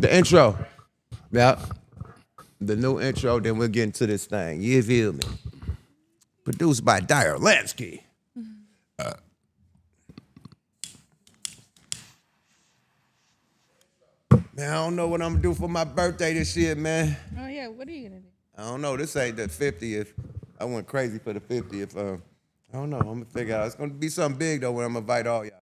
The intro. Yeah. The new intro, then we'll get into this thing. You feel me? Produced by Dyer Lansky. Man, I don't know what I'm gonna do for my birthday this year, man. Oh yeah, what are you gonna do? I don't know. This ain't the 50th. I went crazy for the 50th. I don't know. I'm gonna figure out. It's gonna be something big though when I'm gonna invite all y'all.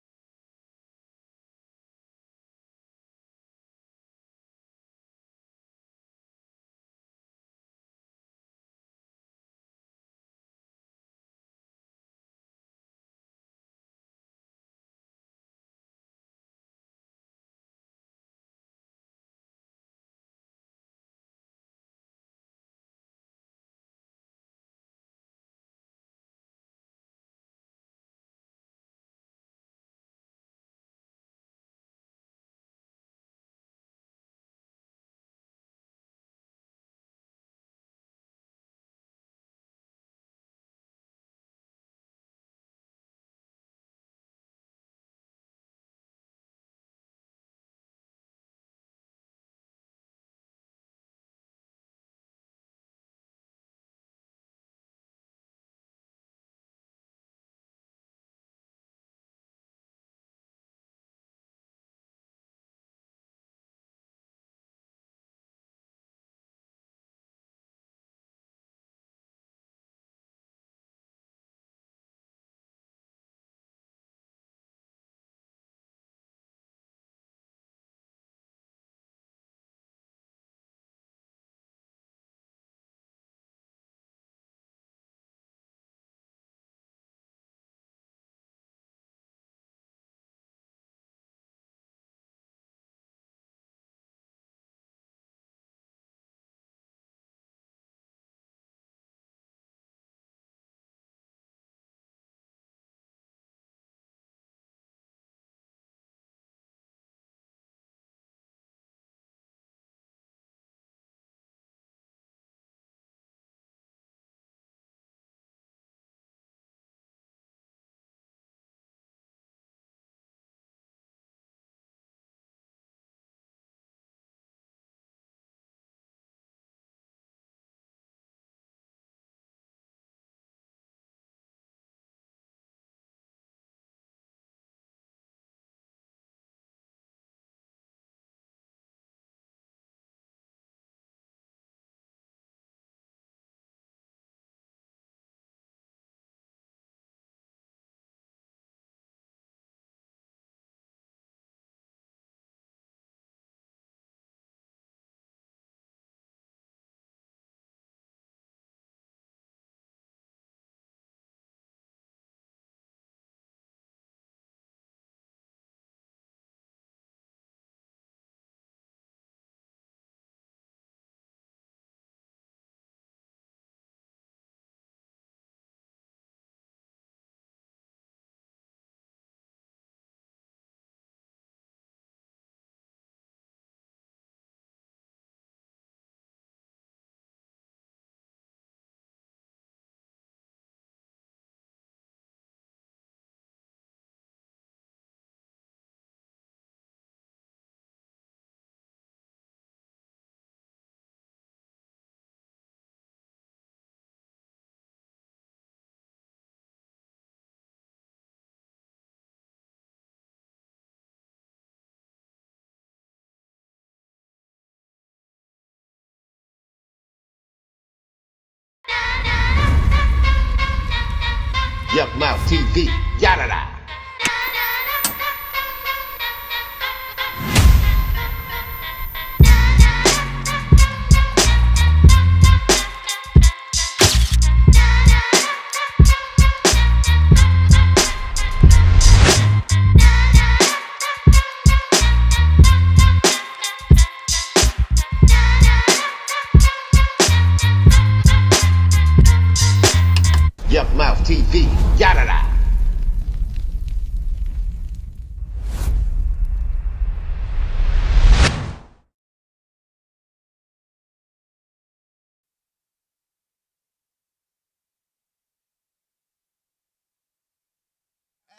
YUKMOUTH TV, yada da. YUKMOUTH TV, yada da.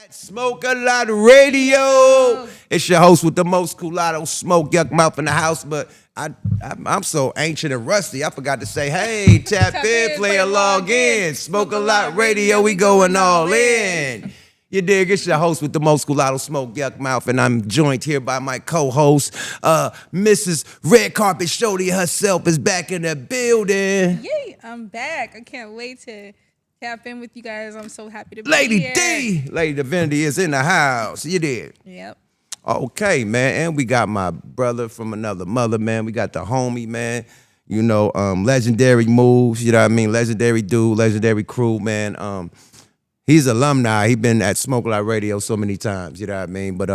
Smoke a lot of radio. It's your host with the most culatto smoke, YUKMOUTH in the house. But I'm so ancient and rusty, I forgot to say, hey, tap in, play a log in. Smoke a lot radio, we going all in. You dig? It's your host with the most culatto smoke, YUKMOUTH, and I'm joined here by my co-host, Mrs. Red Carpet Shorty herself is back in the building. Yay, I'm back. I can't wait to tap in with you guys. I'm so happy to be Lady here. D, Lady Divinity is in the house. You did. Yep. Okay, man, and we got my brother from another mother, man. We got the homie, man. You know, legendary moves. You know what I mean? Legendary dude, legendary crew, man. He's alumni. He been at Smoke Light Radio so many times. You know what I mean? But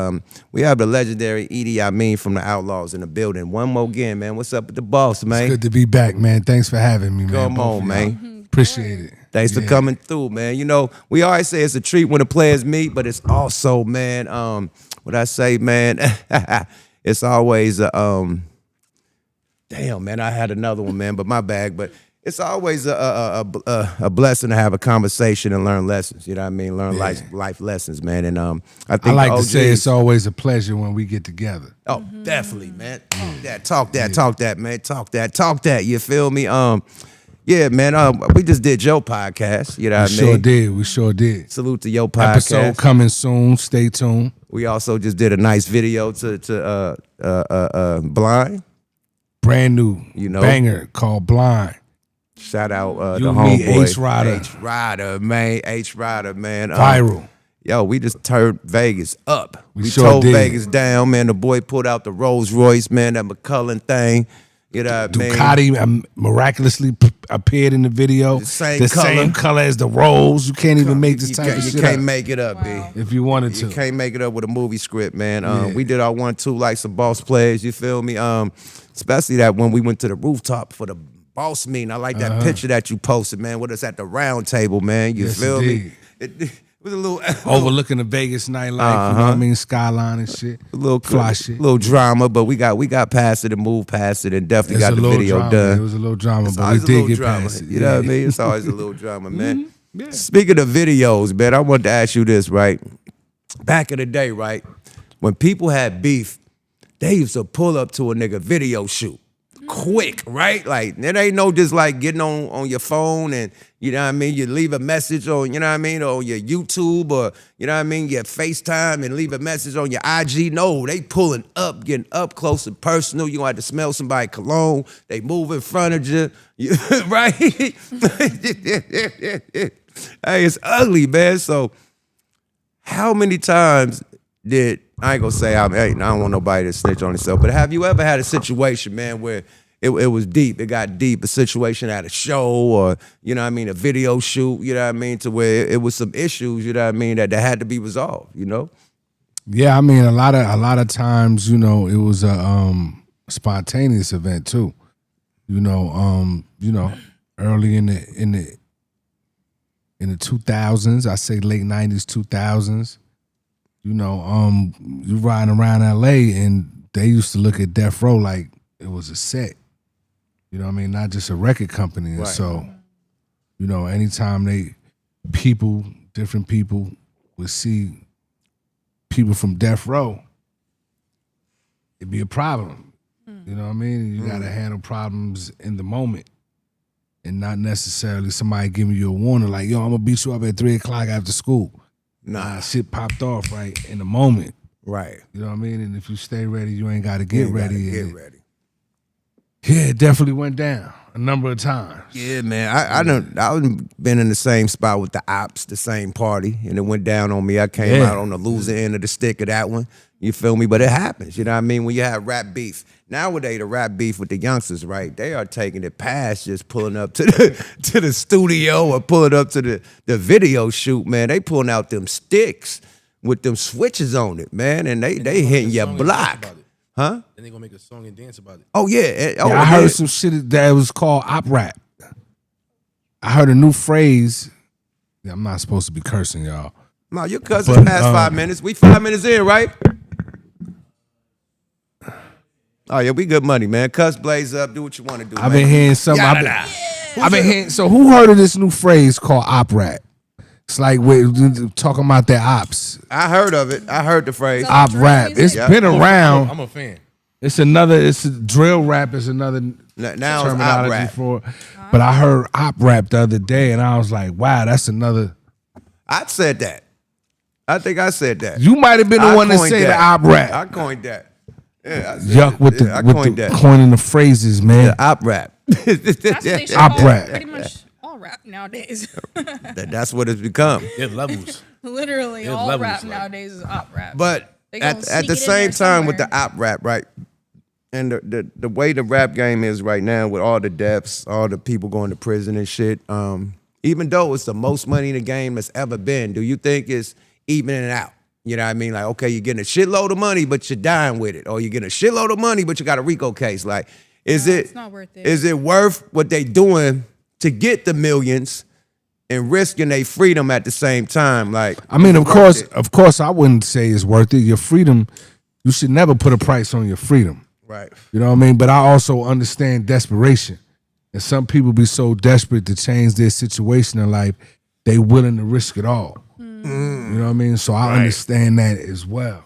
we have the legendary Edie, from the Outlaws in the building. One more again, man. What's up with the boss, man? It's good to be back, man. Thanks for having me, man. Come on, man. Appreciate it. Thanks for coming through, man. You know, we always say it's a treat when the players meet, but it's also, man, what I say, man, it's always damn, man, I had another one, man, but my bag. But it's always a blessing to have a conversation and learn lessons. You know what I mean? Learn life lessons, man. And I think I like to say it's always a pleasure when we get together. Oh, definitely, man. Talk that, man. Talk that. You feel me? Yeah, man. We just did your podcast. You know what I mean? We sure did. Salute to your podcast. Episode coming soon. Stay tuned. We also just did a nice video to Blind. Brand new, banger called Blind. Shout out You the and me, homeboy H Rider, man. Viral. Yo, we just turned Vegas up. We sure tore did. Vegas down, man. The boy pulled out the Rolls Royce, man. That McCullen thing. You know what I mean? Ducati miraculously appeared in the video. The same color as the Rolls. You can't even make this type of shit You can't up. make it up, Wow. B. If you wanted to. You can't make it up with a movie script, man. We did our 1-2 like some boss players, you feel me? Especially that when we went to the rooftop for the boss meeting. I like that picture that you posted, man, with us at the round table, man. You Yes, feel indeed. me? It was a little Overlooking the Vegas nightlife, you know what I mean? Skyline and shit. a little fly shit. little drama, but we got past it and moved past it and definitely got the video drama. done. It was a little drama, It's but we always a did little get drama. past it. You know what I mean? It's always a little drama, man. Speaking of videos, man, I wanted to ask you this, right? Back in the day, right, when people had beef, they used to pull up to a nigga video shoot. Quick, right? Like, it ain't no just like getting on your phone and, you know what I mean, you leave a message on, you know what I mean, on your YouTube or, you know what I mean, your FaceTime and leave a message on your IG. No, they pulling up, getting up close and personal. You gonna have to smell somebody cologne. They move in front of you, right? Hey, it's ugly, man. So how many times did, I ain't gonna say, I don't want nobody to snitch on himself, but have you ever had a situation, man, where it was deep, it got deep, a situation at a show or, you know what I mean, a video shoot, you know what I mean, to where it was some issues, you know what I mean, that had to be resolved, you know? Yeah, I mean, a lot of times, you know, it was a spontaneous event too. You know, early in the 2000s, I say late 90s, 2000s. You know, you riding around LA and they used to look at Death Row like it was a set. You know what I mean? Not just a record company. And Right. so, you know, anytime different people would see people from Death Row, it'd be a problem. You know what I mean? You gotta handle problems in the moment. And not necessarily somebody giving you a warning like, yo, I'm gonna beat you up at 3 o'clock after school. Nah, shit popped off right in the moment. Right. You know what I mean? And if you stay ready, you ain't got to get ready. Get ready. Yeah, it definitely went down a number of times. Yeah, man. I've been in the same spot with the ops, the same party, and it went down on me. I came out on the loser end of the stick of that one. You feel me? But it happens. You know what I mean? When you have rap beef. Nowadays, the rap beef with the youngsters, right? They are taking it past just pulling up to the studio or pulling up to the video shoot, man. They pulling out them sticks with them switches on it, man, and they hitting your block. Huh? Then they gonna make a song and dance about it. Oh, yeah. Oh, I heard some shit that was called op rap. I heard a new phrase. Yeah, I'm not supposed to be cursing, y'all. No, your cousin past 5 minutes. We 5 minutes in, right? Oh, yeah, we good money, man. Cuss, blaze up, do what you want to do, I've been hearing something. Yada. I've been hearing. So who heard of this new phrase called op rap? It's like we're talking about their ops. I heard of it. I heard the phrase. So- Op drill rap. music? It's Yeah. been around. I'm a fan. It's a drill rap is another Now it's terminology op rap. for it. But I heard op rap the other day and I was like, wow, that's another. I said that. I think I said that. You might have been the I one to coined say the that. op rap. I coined that. Yeah, I said Yuck it. with Yeah, I the coined that. coining the phrases, man. The op rap. That's what they should Op call rap. pretty much all rap nowadays. That's what it's become. There's levels. Literally, There's all levels, rap like- nowadays is op rap. But They gonna at sneak the it in same there time with the somewhere. op rap, right? And the way the rap game is right now with all the deaths, all the people going to prison and shit, even though it's the most money in the game that's ever been, do you think it's evening it out? You know what I mean? Like, okay, you're getting a shitload of money, but you're dying with it. Or you're getting a shitload of money, but you got a RICO case. Like, is No, it it's not worth it. Is it worth what they doing to get the millions and risking their freedom at the same time? Like, I mean, of is it worth course, I wouldn't say it's worth it. Your freedom, you should never put a price on your freedom. it? Right. You know what I mean? But I also understand desperation. And some people be so desperate to change their situation in life, they willing to risk it all. You know what I mean? So I understand that as well.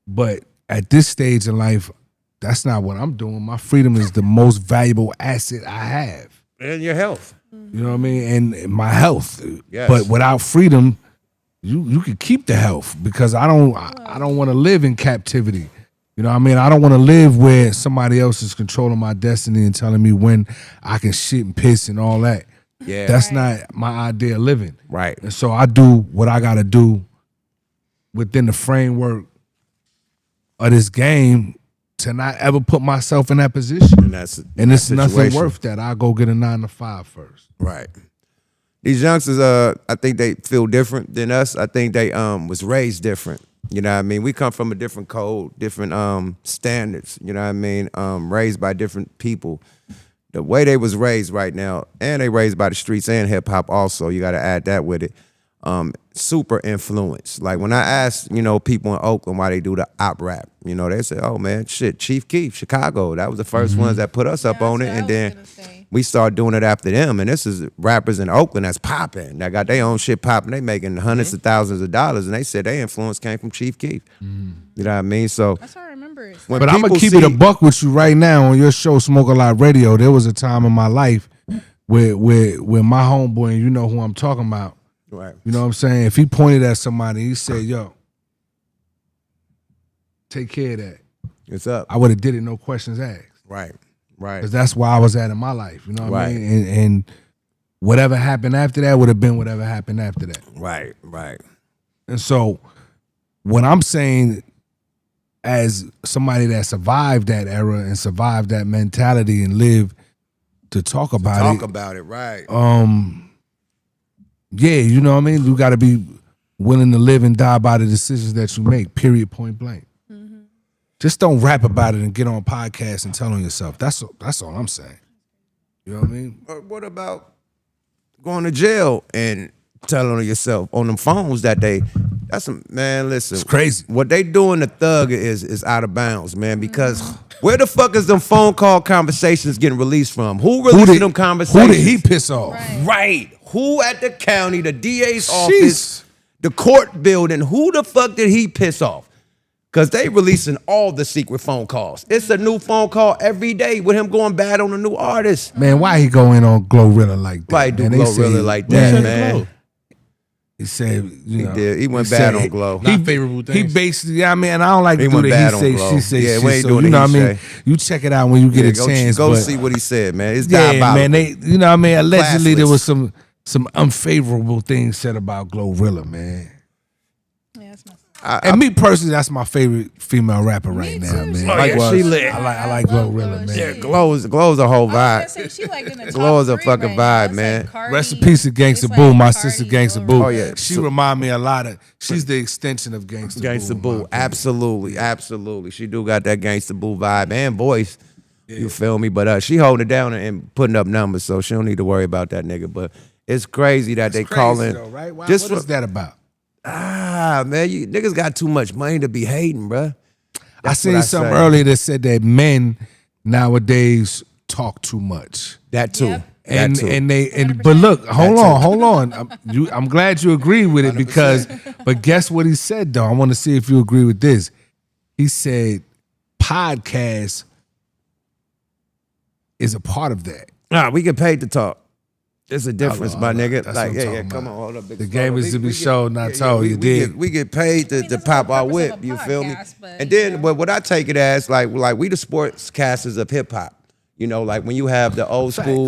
But at this stage in life, that's not what I'm doing. My freedom is the most valuable asset I have. And your health. You know what I mean? And my health. Yes. But without freedom, you could keep the health because I don't want to live in captivity. You know what I mean? I don't want to live where somebody else is controlling my destiny and telling me when I can shit and piss and all that. Yeah. That's not my idea of living. Right. And so I do what I got to do within the framework of this game to not ever put myself in that position. And that's And it's that nothing situation. worth that. I'll go get a 9-to-5 first. Right. These youngsters, I think they feel different than us. I think they was raised different. You know what I mean? We come from a different code, different standards. You know what I mean? Raised by different people. The way they was raised right now, and they raised by the streets and hip hop also. You got to add that with it. Super influence. Like when I ask, people in Oakland why they do the op rap, they say, "Oh man, shit, Chief Keef, Chicago. That was the 1st ones that put us up on it, that's and what I then was gonna say. we started doing it after them. And this is rappers in Oakland that's popping. They got their own shit popping. They making hundreds of thousands of dollars, and they said their influence came from Chief Keef. You know what I mean? So That's how I remember it. when But I'm gonna people keep see- it a buck with you right now on your show, Smoke a Lot Radio. There was a time in my life where my homeboy, and you know who I'm talking about. Right. You know what I'm saying? If he pointed at somebody, he said, "Yo, take care of that." It's up. I would have did it, no questions asked, Right. Right. because that's where I was at in my life. You know what I Right. mean? And whatever happened after that would have been whatever happened after that. Right. Right. And so, what I'm saying, as somebody that survived that era and survived that mentality and lived to talk about Talk it, about it. Right. yeah, you know what I mean? You got to be willing to live and die by the decisions that you make, period, point blank. Just don't rap about it and get on podcasts and tell on yourself. That's all I'm saying. You know what I mean? What about going to jail and telling on yourself on them phones that's a man, listen. It's crazy. What they doing to Thug is out of bounds, man, because where the fuck is them phone call conversations getting released from? Who releasing them conversations? Who did he piss off? Right. Who at the county, the DA's Jeez. office, the court building, who the fuck did he piss off? Because they releasing all the secret phone calls. It's a new phone call every day with him going bad on a new artist. Man, why he go in on Glorilla like that? Why he do man? They say- Glorilla like that, man? He said, He did. He went bad on Glow. Not favorable He things. basically, I mean, I don't like He to do went the bad he on say, Glow. she say Yeah, shit. we ain't So, doing you the know what I he mean? say. You check it out when you get Yeah, a chance. go but, see what he said, man. It's yeah, diabolical. man. They, you know what I mean? Allegedly, there Classless. was some unfavorable things said about Glorilla, man. Yeah, that's my. And me personally, that's my favorite female rapper right Me now, too. man. She yeah, she lit. I like Glorilla, man. Yeah, Glow's a whole I was vibe. gonna say, she like in the top Glow is a 3 fucking right now. vibe, It's man. Like Cardi, Rest in peace to Gangsta it's Boo, like my Cardi, sister Gangsta Glorilla. Boo. Oh, yeah. She remind me a lot of. She's the extension of Gangsta Boo. Gangsta in my Boo, opinion. absolutely, absolutely. She do got that Gangsta Boo vibe and voice. You feel me? But she holding it down and putting up numbers, so she don't need to worry about that nigga. But it's crazy that they Crazy calling. though, right? Why, Just what for, is that about? man, you niggas got too much money to be hating, bruh. I That's seen what something say. earlier that said that men nowadays talk too much. That too. Yep. And too. but look, hold on. I'm glad you agree with it because, but guess what he said though? I want to see if you agree with this. He said podcast is a part of that. Nah, we get paid to talk. There's a difference, my nigga. That's Like, what I'm yeah, talking come about. on, hold up. Big The Slow. game is to be shown, not told. You we dig? we get paid to that's pop the our purpose whip. of a You feel me? podcast, but, And then, you know. but what I take it as, like we the sportscasters of hip hop. You know, like when you have the old school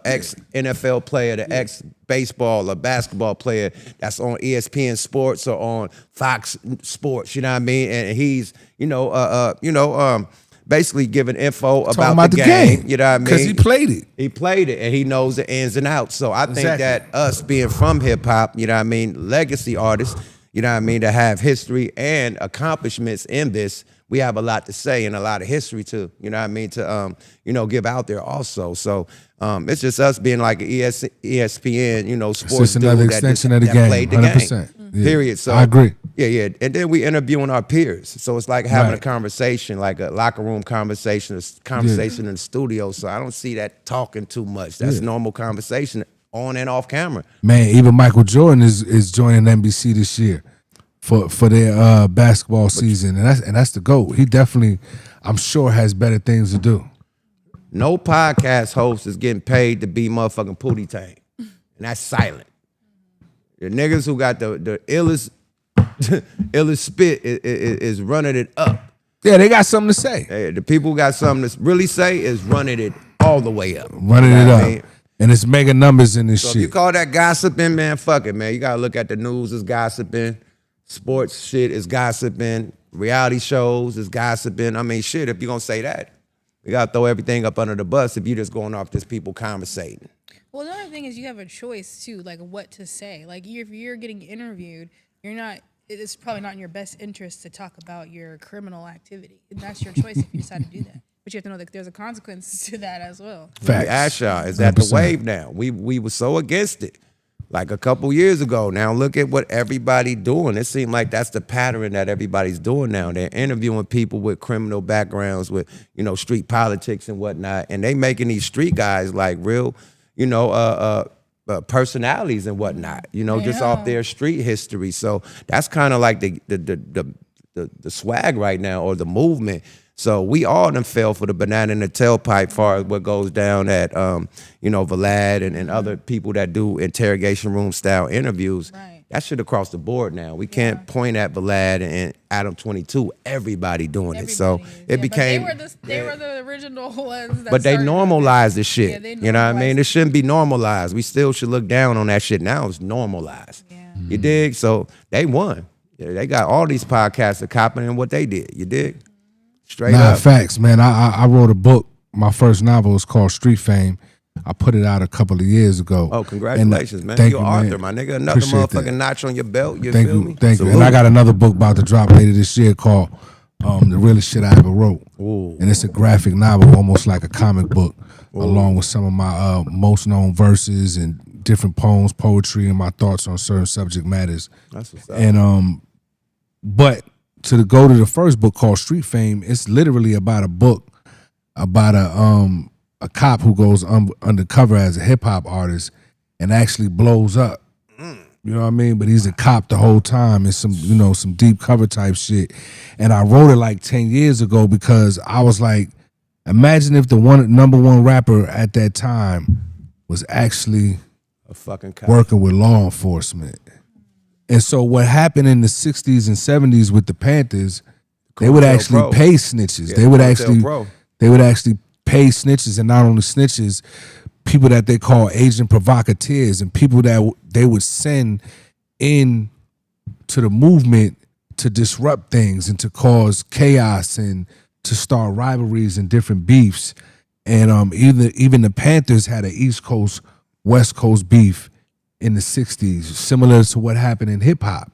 ex NFL player, the ex baseball or basketball player that's on ESPN Sports or on Fox Sports. You know what I mean? And he's basically giving info about the game. You know what I mean? Because he played it. He played it and he knows the ins and outs. So I think Exactly. that us being from hip hop, you know what I mean, legacy artists, you know what I mean, to have history and accomplishments in this, we have a lot to say and a lot of history to, you know what I mean, to give out there also. So it's just us being like an ESPN, sports just another dude extension that of the that game, played the 100%. game. Yeah. Period. So I agree. Yeah. And then we interviewing our peers. So it's like having Right. a conversation, like a locker room conversation, in the studio. So I don't see that talking too much. That's normal conversation on and off camera. Man, even Michael Jordan is joining NBC this year for their basketball season, and that's the GOAT. He definitely, I'm sure, has better things to do. No podcast host is getting paid to be motherfucking Pootie Tang. And that's silent. The niggas who got the illest illest spit is running it up. Yeah, they got something to say. Hey, the people who got something to really say is running it all the way up. Running You know it what up. I mean? And it's mega numbers in this So if shit. you call that gossiping, man, fuck it, man. You gotta look at the news as gossiping. Sports shit is gossiping. Reality shows is gossiping. I mean, shit, if you're gonna say that, you gotta throw everything up under the bus if you're just going off just people conversating. Well, the other thing is you have a choice too, like what to say. Like if you're getting interviewed, it's probably not in your best interest to talk about your criminal activity. And that's your choice if you decide to do that. But you have to know that there's a consequence to that as well. Facts. Ask y'all, is that the 100%. wave now? We were so against it. Like a couple years ago. Now look at what everybody doing. It seemed like that's the pattern that everybody's doing now. They're interviewing people with criminal backgrounds, with street politics and whatnot, and they making these street guys like real, personalities and whatnot. Just off their street history. So that's kind of like the swag right now, or the movement. So we all done fell for the banana in the tailpipe far as what goes down at, Vlad and other people that do interrogation room style interviews. Right. That shit across the board now. We can't point at Vlad and Adam 22. Everybody doing it. So Everybody is. it Yeah, became. but they were the original ones. That But they started normalized the Yeah, shit. they You know what I mean? normalized It shouldn't be normalized. We still should look down on that shit. Now it's normalized. Yeah. You dig? So they won. They got all these podcasts copying what they did. You dig? Straight Nah, up. facts, man. I wrote a book. My first novel is called Street Fame. I put it out a couple of years ago. Oh, congratulations, man. Thank You're you, an author, man. my nigga. Another Appreciate motherfucking that. notch on your belt. You Thank feel you, me? thank you. And Salute. I got another book about to drop later this year called The Realest Shit I Ever Wrote. Ooh. And it's a graphic novel, almost like a comic book, along with some of my most known verses and different poems, poetry, and my thoughts on certain subject matters. That's what's up. And but to go to the first book called Street Fame, it's literally about a book about a cop who goes undercover as a hip hop artist and actually blows up. You know what I mean? But he's a cop the whole time. It's some deep cover type shit. And I wrote it like 10 years ago because I was like, imagine if the number one rapper at that time was actually A fucking cop. working with law enforcement. And so what happened in the 60s and 70s with the Panthers, they would Cartel actually Pro. pay snitches. Yeah, they would Cartel Pro. actually pay snitches, and not only snitches, people that they call agent provocateurs, and people that they would send in to the movement to disrupt things and to cause chaos and to start rivalries and different beefs. And even the Panthers had an East Coast, West Coast beef in the 60s, similar to what happened in hip hop.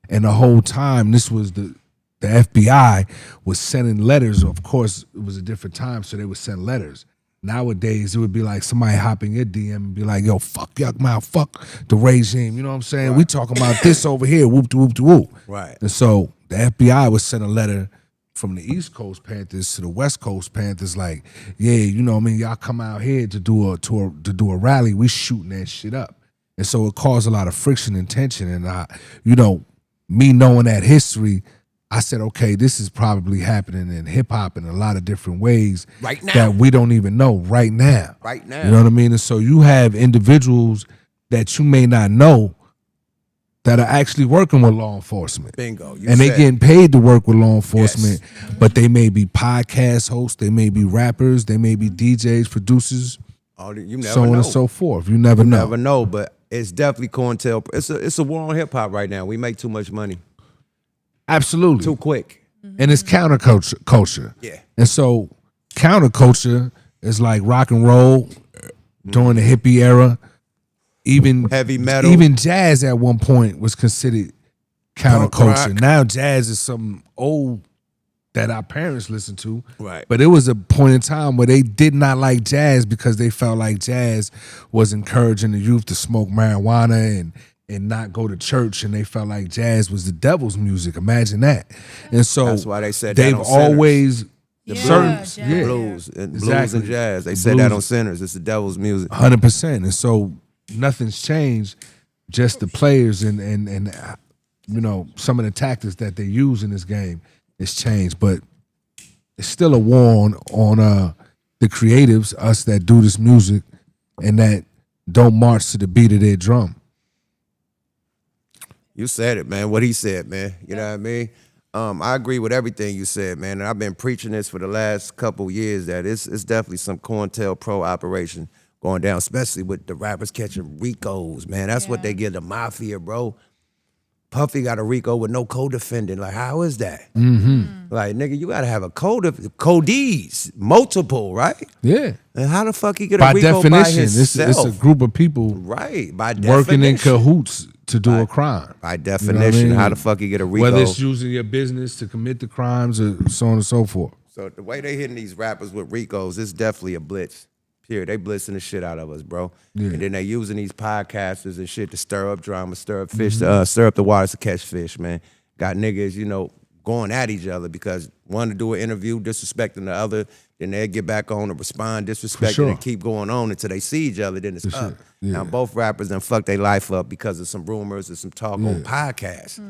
And the whole time, this was the FBI was sending letters. Of course, it was a different time, so they would send letters. Nowadays, it would be like somebody hop in your DM and be like, yo, fuck YUKMOUTH, fuck the regime. You know what I'm saying? We talking about this over here, whoop de whoop de whoop. Right. And so the FBI would send a letter from the East Coast Panthers to the West Coast Panthers, like, yeah, you know what I mean, y'all come out here to do a rally, we shooting that shit up. And so it caused a lot of friction and tension. And you know, me knowing that history, I said, okay, this is probably happening in hip hop in a lot of different ways Right now. that we don't even know right now. Right now. You know what I mean? And so you have individuals that you may not know that are actually working with law enforcement. Bingo. And they getting paid to work with law enforcement, but they may be podcast hosts, they may be rappers, they may be DJs, producers, You never so on know. and so forth. You never know. Never know, but it's definitely COINTEL. It's a war on hip hop right now. We make too much money. Absolutely. Too quick. And it's counterculture. Yeah. And so counterculture is like rock and roll during the hippie era. Even Heavy metal. Even jazz at one point was considered Punk counterculture. rock. Now jazz is something old that our parents listened to. Right. But it was a point in time where they did not like jazz because they felt like jazz was encouraging the youth to smoke marijuana and not go to church, and they felt like jazz was the devil's music. Imagine that. And so That's why they said that they've on Sinners. always Jazz. Blues and blues Exactly. and jazz. They said that on Sinners. It's the devil's music. 100%. And so nothing's changed, just the players and you know, some of the tactics that they use in this game has changed. But it's still a war on the creatives, us that do this music and that don't march to the beat of their drum. You said it, man. What he said, man. You know what I mean? I agree with everything you said, man. And I've been preaching this for the last couple years that it's definitely some COINTELPRO operation going down, especially with the rappers catching RICOs, man. That's what they give the mafia, bro. Puffy got a RICO with no co-defendant. Like, how is that? Like, nigga, you got to have a codees, multiple, right? Yeah. And how the fuck he get a By RICO by definition, himself? it's a group of people Right, by definition. working in cahoots to do a crime. By definition, how the fuck he get a RICO? Whether it's using your business to commit the crimes or so on and so forth. So the way they hitting these rappers with RICOs, it's definitely a blitz. Period. They blitzing the shit out of us, bro. Yeah. And then they using these podcasters and shit to stir up drama, stir up fish, stir up the waters to catch fish, man. Got niggas, you know, going at each other because one to do an interview, disrespecting the other, then they get back on to respond, disrespecting sure. and keep going on until they see each other, then it's up. Yeah. Now both rappers done fucked their life up because of some rumors and some talk on podcasts.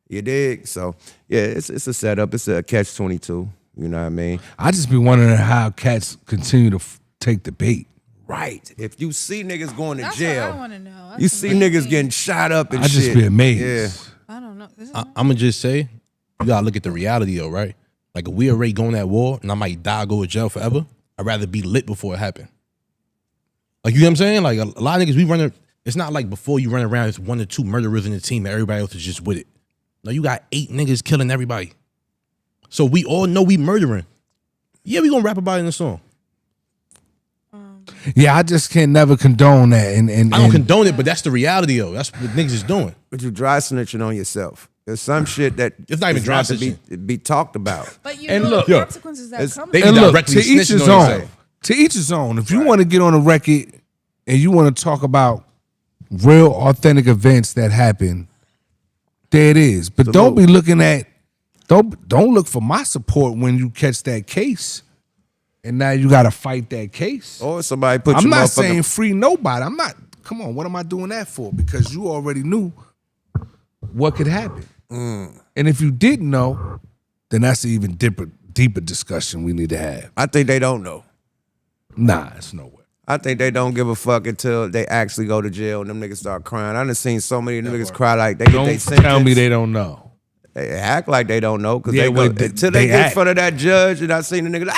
You dig? So yeah, it's a setup. It's a catch-22. You know what I mean? I just be wondering how cats continue to take the bait. Right. If you see niggas going to That's jail, what I want to know. That's you see amazing. niggas getting shot up and I shit. just be amazed. Yeah. I don't know. This is I'm gonna just say, you gotta look at the reality though, right? Like if we already going at war and I might die, go to jail forever, I'd rather be lit before it happened. Like you know what I'm saying? Like a lot of niggas, it's not like before you run around, it's 1 or 2 murderers in the team and everybody else is just with it. No, you got 8 niggas killing everybody. So we all know we murdering. Yeah, we gonna rap about it in the song. Yeah, I just can never condone that. And I don't condone it, but that's the reality though. That's what niggas is doing. But you dry snitching on yourself. There's some shit that It's not even is dry to be talked about. But you And know look, the yo, consequences that come. they- with and it. look, directly to each snitching his on own. yourself. To each his own. If you want to get on a record and you want to talk about real authentic events that happen, there it is. But don't be looking at don't look for my support when you catch that case. And now you gotta fight that case. Or somebody put I'm your not motherfucking- saying free nobody. I'm not. Come on, what am I doing that for? Because you already knew what could happen. And if you didn't know, then that's an even deeper discussion we need to have. I think they don't know. Nah, it's nowhere. I think they don't give a fuck until they actually go to jail and them niggas start crying. I done seen so many niggas cry like they get they Don't sentence. tell me they don't know. They act like they don't know because Yeah, they well, go, they- until they they get in act. front of that judge and I seen the nigga like,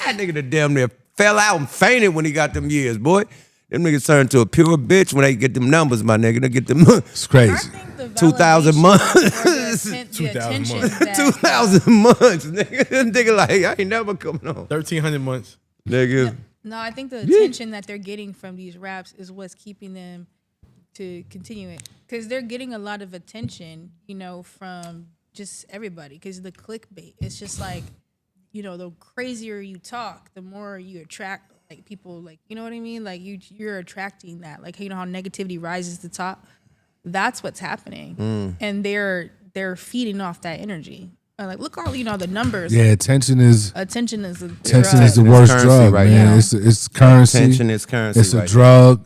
that nigga that damn near fell out and fainted when he got them years, boy. Them niggas turn to a pure bitch when they get them numbers, my nigga. They get them It's I crazy. think the 2,000 validation months. or the 2,000 attention months. that, 2,000 months, nigga. Nigga like, I ain't never coming on. 1,300 months. Nigga. No, I think the attention that they're getting from these raps is what's keeping them to continue it. Because they're getting a lot of attention, you know, from just everybody. Because the clickbait, it's just like, you know, the crazier you talk, the more you attract like people, like, you know what I mean? Like you're attracting that. Like, you know how negativity rises to the top? That's what's happening. And they're feeding off that energy. Like, look all the numbers. Yeah, attention is Attention is a the drug. worst currency drug, right man. now. It's currency. Attention is currency. It's a right drug.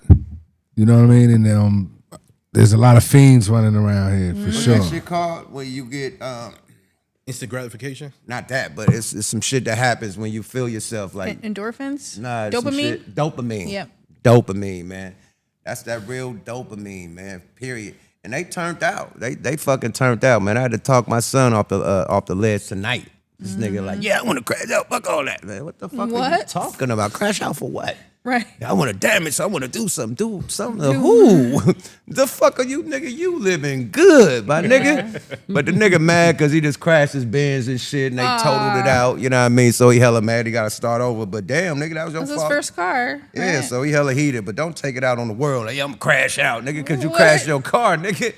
You know what I mean? And there's a lot of fiends running around here for What's sure. that shit called when you get Instant gratification. not that, but it's some shit that happens when you feel yourself like Endorphins. nah, it's some Dopamine. shit- dopamine. Yep. Dopamine, man. That's that real dopamine, man. Period. And they turned out. They fucking turned out, man. I had to talk my son off the ledge tonight. This nigga like, yeah, I want to crash out. Fuck all that, man. What the fuck are you What? talking about? Crash out for what? Right. I want to damage. I want to do something. Do something. Who? The fuck are you, nigga? You living good, my nigga. But the nigga mad because he just crashed his Benz and shit, and they totaled it out. You know what I mean? So he hella mad. He got to start over. But damn, nigga, that was your That's his fault. first car. Yeah, Right. so he hella heated, but don't take it out on the world. Like, yeah, I'm gonna crash out, nigga, because you What? crashed your car, nigga.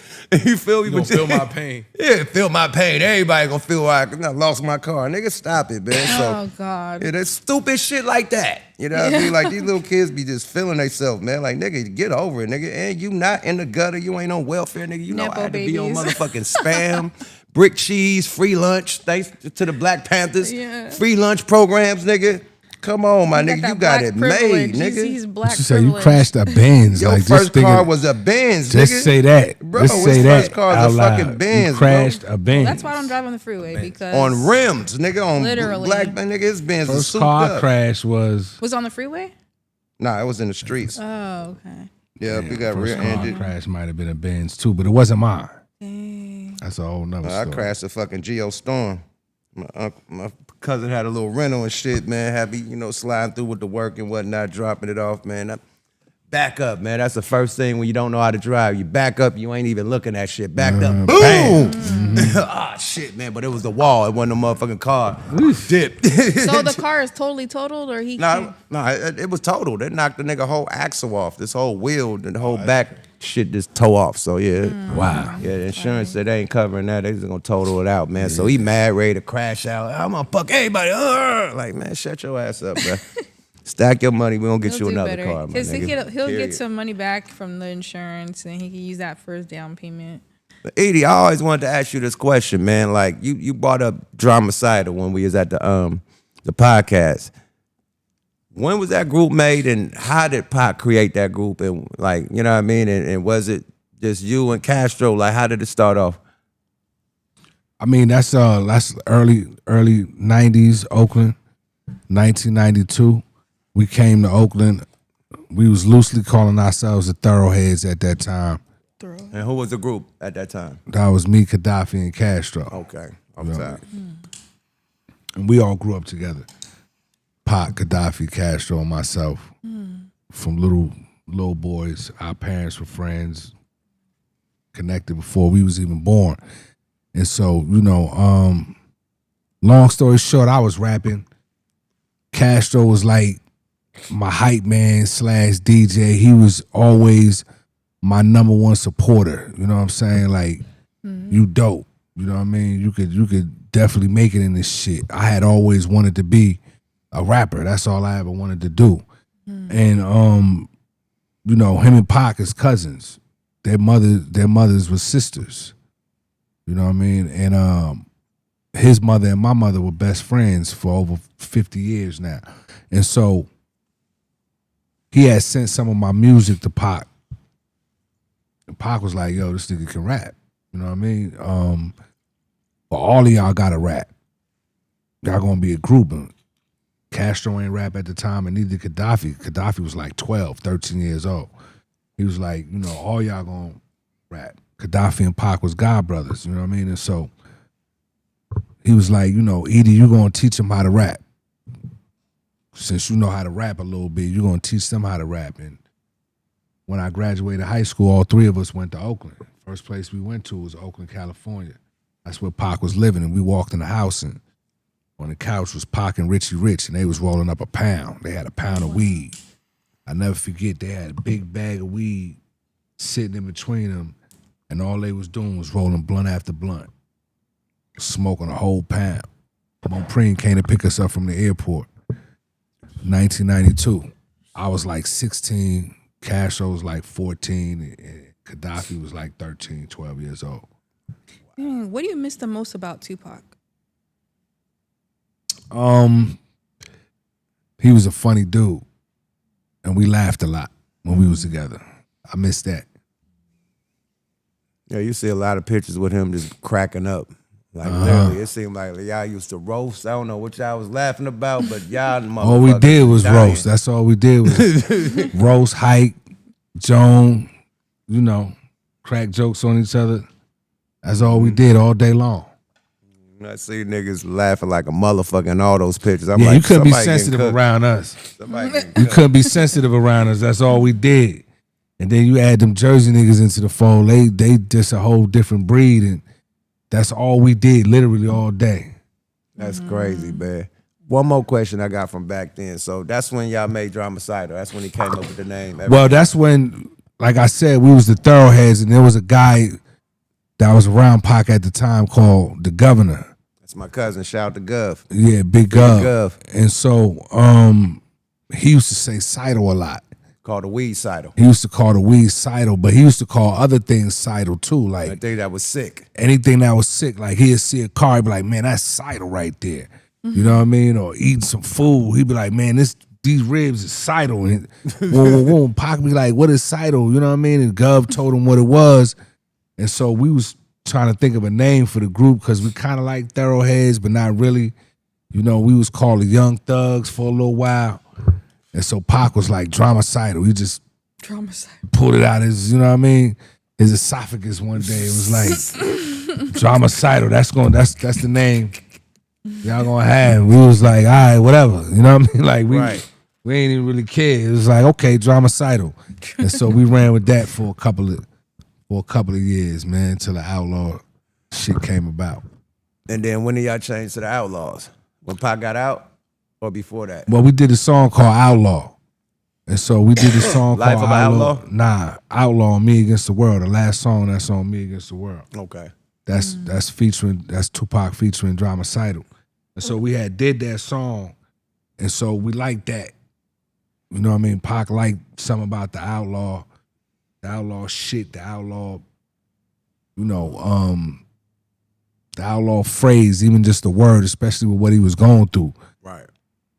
You feel me? You gonna But feel my pain. Yeah, feel my pain. Everybody gonna feel like I lost my car. Nigga, stop it, man. So, Oh God. yeah, that's stupid shit like that. You know what I mean? Like, these little kids be just feeling themselves, man. Like, nigga, get over it, nigga. And you not in the gutter. You ain't on welfare, nigga. You know Nepo I had to be on babies. motherfucking spam, brick cheese, free lunch, thanks to the Black Panthers. Yeah. Free lunch programs, nigga. Come on, my nigga. You got it made, nigga. He's black You say you privilege. crashed a Benz. Your like, first just car thinking- was a Benz, Just nigga. say that. Bro, just his say first that. car out was a loud. fucking Benz, You crashed a Benz. That's why I don't drive on the freeway because On rims, nigga. On Literally. black, nigga. His Benz was First souped car up. crash was was on the freeway. Nah, it was in the streets. Oh, okay. Yeah, we got first car rear-ended. crash might have been a Benz too, but it wasn't mine. Dang. That's a whole nother I story. crashed a fucking Geo Storm. My cousin had a little rental and shit, man. Had me, sliding through with the work and whatnot, dropping it off, man. Back up, man. That's the first thing when you don't know how to drive. You back up, you ain't even looking at shit. Backed up, boom! Ah, shit, man. But it was the wall. It wasn't a motherfucking car. Dipped. So the car is totally totaled, or he? No, it was total. They knocked the nigga whole axle off. This whole wheel and the whole back shit just tore off. So yeah, Wow. yeah. The insurance said they ain't covering that. They just gonna total it out, man. So he mad, ready to crash out. I'm gonna fuck everybody. Like, man, shut your ass up, bro. Stack your money. We gonna get He'll you do another better. car, man. Because he'll get some money back from the insurance, and he can use that for his down payment. Edie, I always wanted to ask you this question, man. Like you brought up Dramacidal when we was at the podcast. When was that group made, and how did Pac create that group? And like, you know what I mean? And was it just you and Castro? Like, how did it start off? I mean, that's early 90s Oakland, 1992. We came to Oakland. We was loosely calling ourselves the Thoroughheads at that time. And who was the group at that time? That was me, Gaddafi, and Castro. Okay, I'm sorry. And we all grew up together. Pac, Gaddafi, Castro, and myself. From little boys. Our parents were friends, connected before we was even born. And so, long story short, I was rapping. Castro was like my hype man / DJ. He was always my number one supporter. You know what I'm saying? Like, you dope. You know what I mean? You could definitely make it in this shit. I had always wanted to be a rapper. That's all I ever wanted to do. And him and Pac is cousins. Their mothers were sisters. You know what I mean? And his mother and my mother were best friends for over 50 years now. And so he had sent some of my music to Pac. And Pac was like, yo, this nigga can rap. You know what I mean? But all of y'all gotta rap. Y'all gonna be a group. And Castro ain't rap at the time, and neither Gaddafi. Gaddafi was like 12, 13 years old. He was like, all y'all gonna rap. Gaddafi and Pac was god brothers, you know what I mean? And so he was like, Edie, you gonna teach them how to rap. Since you know how to rap a little bit, you're gonna teach them how to rap. And when I graduated high school, all three of us went to Oakland. First place we went to was Oakland, California. That's where Pac was living, and we walked in the house, and on the couch was Pac and Richie Rich, and they was rolling up a pound. They had a pound of weed. I never forget, they had a big bag of weed sitting in between them, and all they was doing was rolling blunt after blunt, smoking a whole pound. Monpreen came to pick us up from the airport, 1992. I was like 16, Castro was like 14, and Gaddafi was like 13, 12 years old. What do you miss the most about Tupac? He was a funny dude, and we laughed a lot when we was together. I miss that. Yeah, you see a lot of pictures with him just cracking up. Like literally, it seemed like y'all used to roast. I don't know what y'all was laughing about, but y'all motherfuckers All we did was dying. roast. That's all we did was roast, hike, Joan, you know, crack jokes on each other. That's all we did all day long. I see niggas laughing like a motherfucker in all those pictures. I'm Yeah, like, you couldn't be somebody getting sensitive cooked. around us. Somebody getting You cooked. couldn't be sensitive around us. That's all we did. And then you add them Jersey niggas into the fold. They just a whole different breed, and that's all we did, literally all day. That's crazy, man. One more question I got from back then. So that's when y'all made Dramacidal. That's when he came up with the name. Well, that's when, like I said, we was the Thoroughheads, and there was a guy that was around Pac at the time called the Governor. That's my cousin. Shout out to Gov. Yeah, Big Gov. Gov. And so he used to say Sidle a lot. Called the Weed Sidle. He used to call the weed Sidle, but he used to call other things Sidle too. I Like think that was sick. anything that was sick, like he'd see a car, he'd be like, man, that's Sidle right there. You know what I mean? Or eating some food, he'd be like, man, these ribs is Sidle. And whoa. Pac be like, what is Sidle? You know what I mean? And Gov told him what it was. And so we was trying to think of a name for the group because we kind of like Thoroughheads, but not really. You know, we was called the Young Thugs for a little while. And so Pac was like, Dramacidal. He just pulled it out his, you know what I mean? His esophagus one day. It was like, Dramacidal. That's the name y'all gonna have. We was like, all right, whatever. You know what I mean? Like we ain't even really care. It was like, okay, Dramacidal. And so we ran with that for a couple of years, man, until the Outlaw shit came about. And then when did y'all change to the Outlaws? When Pac got out or before that? Well, we did a song called Outlaw. And so we did a song Life called of an Outlaw? Nah, Outlaw, Me Against the World. The last song that's on Me Against the World. Okay. That's Tupac featuring Dramacidal. And so we had did that song, and so we liked that. You know what I mean? Pac liked something about the outlaw shit, the outlaw, you know, the outlaw phrase, even just the word, especially with what he was going through. Right.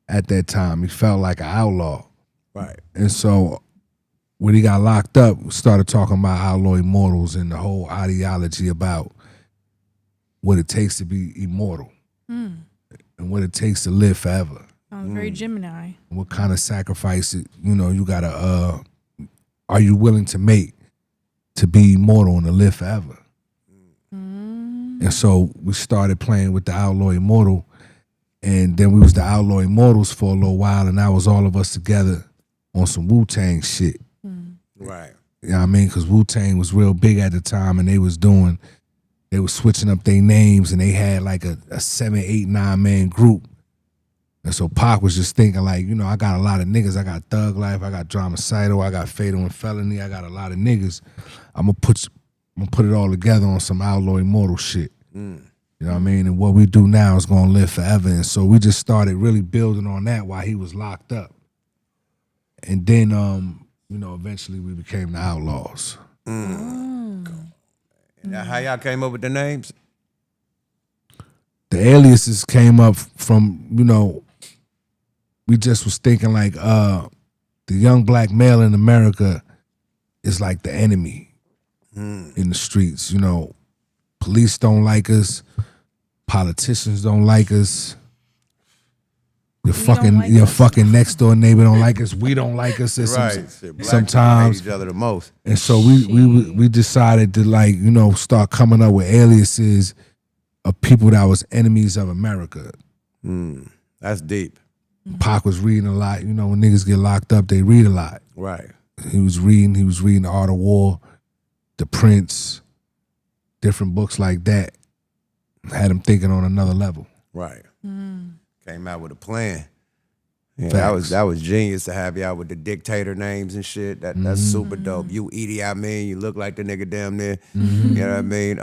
At that time, he felt like an outlaw. Right. And so when he got locked up, we started talking about outlaw immortals and the whole ideology about what it takes to be immortal and what it takes to live forever. Sounds very Gemini. What kind of sacrifice you gotta are you willing to make to be immortal and to live forever? And so we started playing with the Outlaw Immortal, and then we was the Outlaw Immortals for a little while, and that was all of us together on some Wu-Tang shit. Right. You know what I mean? Because Wu-Tang was real big at the time, and they was switching up their names, and they had like a 7, 8, 9 man group. And so Pac was just thinking like, I got a lot of niggas. I got Thug Life, I got Dramacidal, I got Fatal and Felony, I got a lot of niggas. I'm gonna put it all together on some Outlaw Immortal shit. You know what I mean? And what we do now is gonna live forever. And so we just started really building on that while he was locked up. And then eventually we became the Outlaws. Now, how y'all came up with the names? The aliases came up from, we just was thinking like the young black male in America is like the enemy in the streets. Police don't like us, politicians don't like us, your fucking next door neighbor don't like us, we don't like us. Right. Shit, black Sometimes people hate each other the most. And so we decided to start coming up with aliases of people that was enemies of America. That's deep. Pac was reading a lot. When niggas get locked up, they read a lot. Right. He was reading The Art of War, The Prince, different books like that. Had him thinking on another level. Right. Came out with a plan. Yeah, Facts. that was genius to have y'all with the dictator names and shit. That's super dope. You Edie, you look like the nigga damn near. You know what I mean?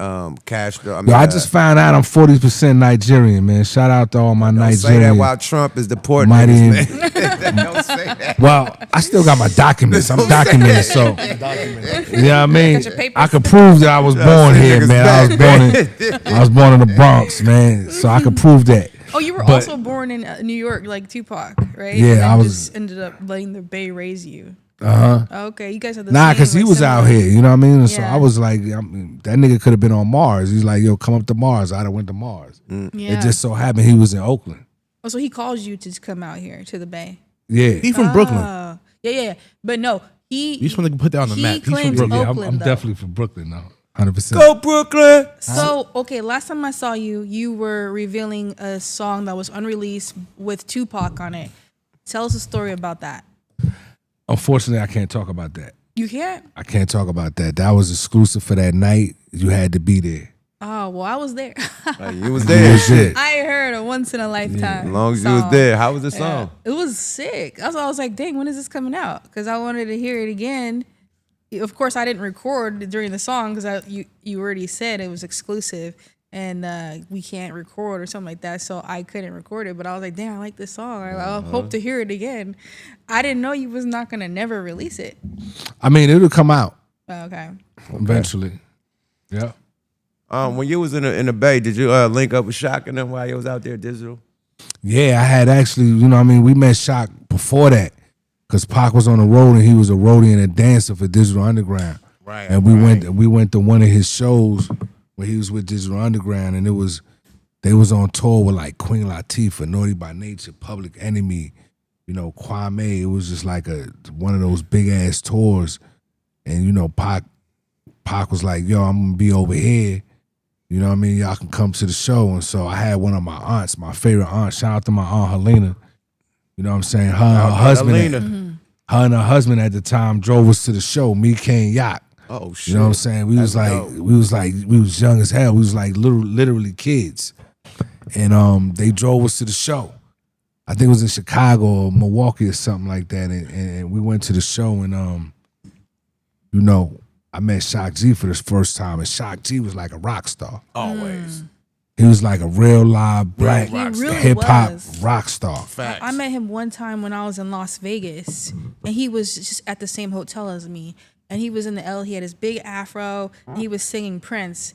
Castro. I just found out I'm 40% Nigerian, man. Shout out to all my don't Nigerian. say that while Trump is deporting Mighty niggas, man. Don't say that. Well, I still got my documents. I'm documented, so you know what I mean. Got your papers? I can prove that I was born send here, niggas man. back, I was born in the Bronx, man. So I can prove that. Oh, you were But- also born in New York, like Tupac, right? Yeah, and then I was- Just ended up letting the Bay raise you. Okay, you guys have the Nah, same, because he like, was out similar- here, you know what I mean? And so Yeah. I was like, that nigga could have been on Mars. He's like, yo, come up to Mars. I'd have went to Mars. Yeah. It just so happened he was in Oakland. Oh, so he calls you to come out here to the Bay. Yeah. He from Brooklyn. Yeah. But no, he. You just want to put that on the he map. He's from claims Brooklyn. Yeah, Oakland, I'm though. definitely from Brooklyn now. 100%. Go Brooklyn. So, okay, last time I saw you, you were revealing a song that was unreleased with Tupac on it. Tell us a story about that. Unfortunately, I can't talk about that. You can't? I can't talk about that. That was exclusive for that night. You had to be there. Oh, well, I was there. You was there. Shit. I heard a once in a lifetime. As long as you was song. there. How was the song? It was sick. That's why I was like, dang, when is this coming out? Because I wanted to hear it again. Of course, I didn't record during the song because you already said it was exclusive and we can't record or something like that. So I couldn't record it. But I was like, damn, I like this song. I hope to hear it again. I didn't know you was not going to never release it. I mean, it'll come out Oh, okay. eventually. Yeah. When you was in the Bay, did you link up with Shock and them while you was out there digital? Yeah, I had actually, you know what I mean? We met Shock before that because Pac was on the road and he was a roadie and a dancer for Digital Underground. Right. And we went to one of his shows where he was with Digital Underground and they was on tour with like Queen Latifah, Naughty by Nature, Public Enemy, you know, Kwame. It was just like one of those big ass tours. And you know, Pac was like, yo, I'm gonna be over here. You know what I mean? Y'all can come to the show. And so I had one of my aunts, my favorite aunt. Shout out to my aunt Helena. You know what I'm saying? Her and her husband. Her and her husband at the time drove us to the show, me, Kane, Yacht. Oh shit. You know what I'm saying? We was young as hell. We was like literally kids. And they drove us to the show. I think it was in Chicago or Milwaukee or something like that. And we went to the show and you know, I met Shock G for the first time, and Shock G was like a rock star. Always. He was like a real live black He really hip hop was. rock star. I met him one time when I was in Las Vegas, and he was just at the same hotel as me. And he was in the L. He had his big afro. And he was singing Prince,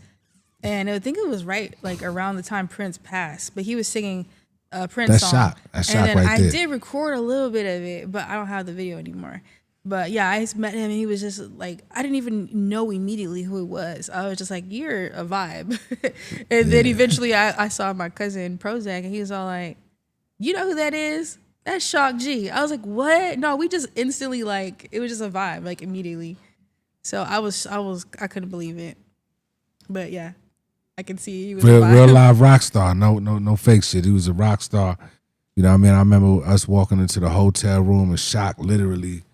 and I think it was right like around the time Prince passed. But he was singing a Prince That's song. Shock. That's and Shock then right I there. did record a little bit of it, but I don't have the video anymore. But yeah, I just met him, and he was just like, I didn't even know immediately who he was. I was just like, you're a vibe. And then eventually I saw my cousin Prozac, and he was all like, you know who that is? That's Shock G. I was like, what? No, we just instantly like, it was just a vibe, like immediately. So I couldn't believe it. But yeah, I can see he was a vibe. Real live rock star. No fake shit. He was a rock star. You know what I mean? I remember us walking into the hotel room and Shock literally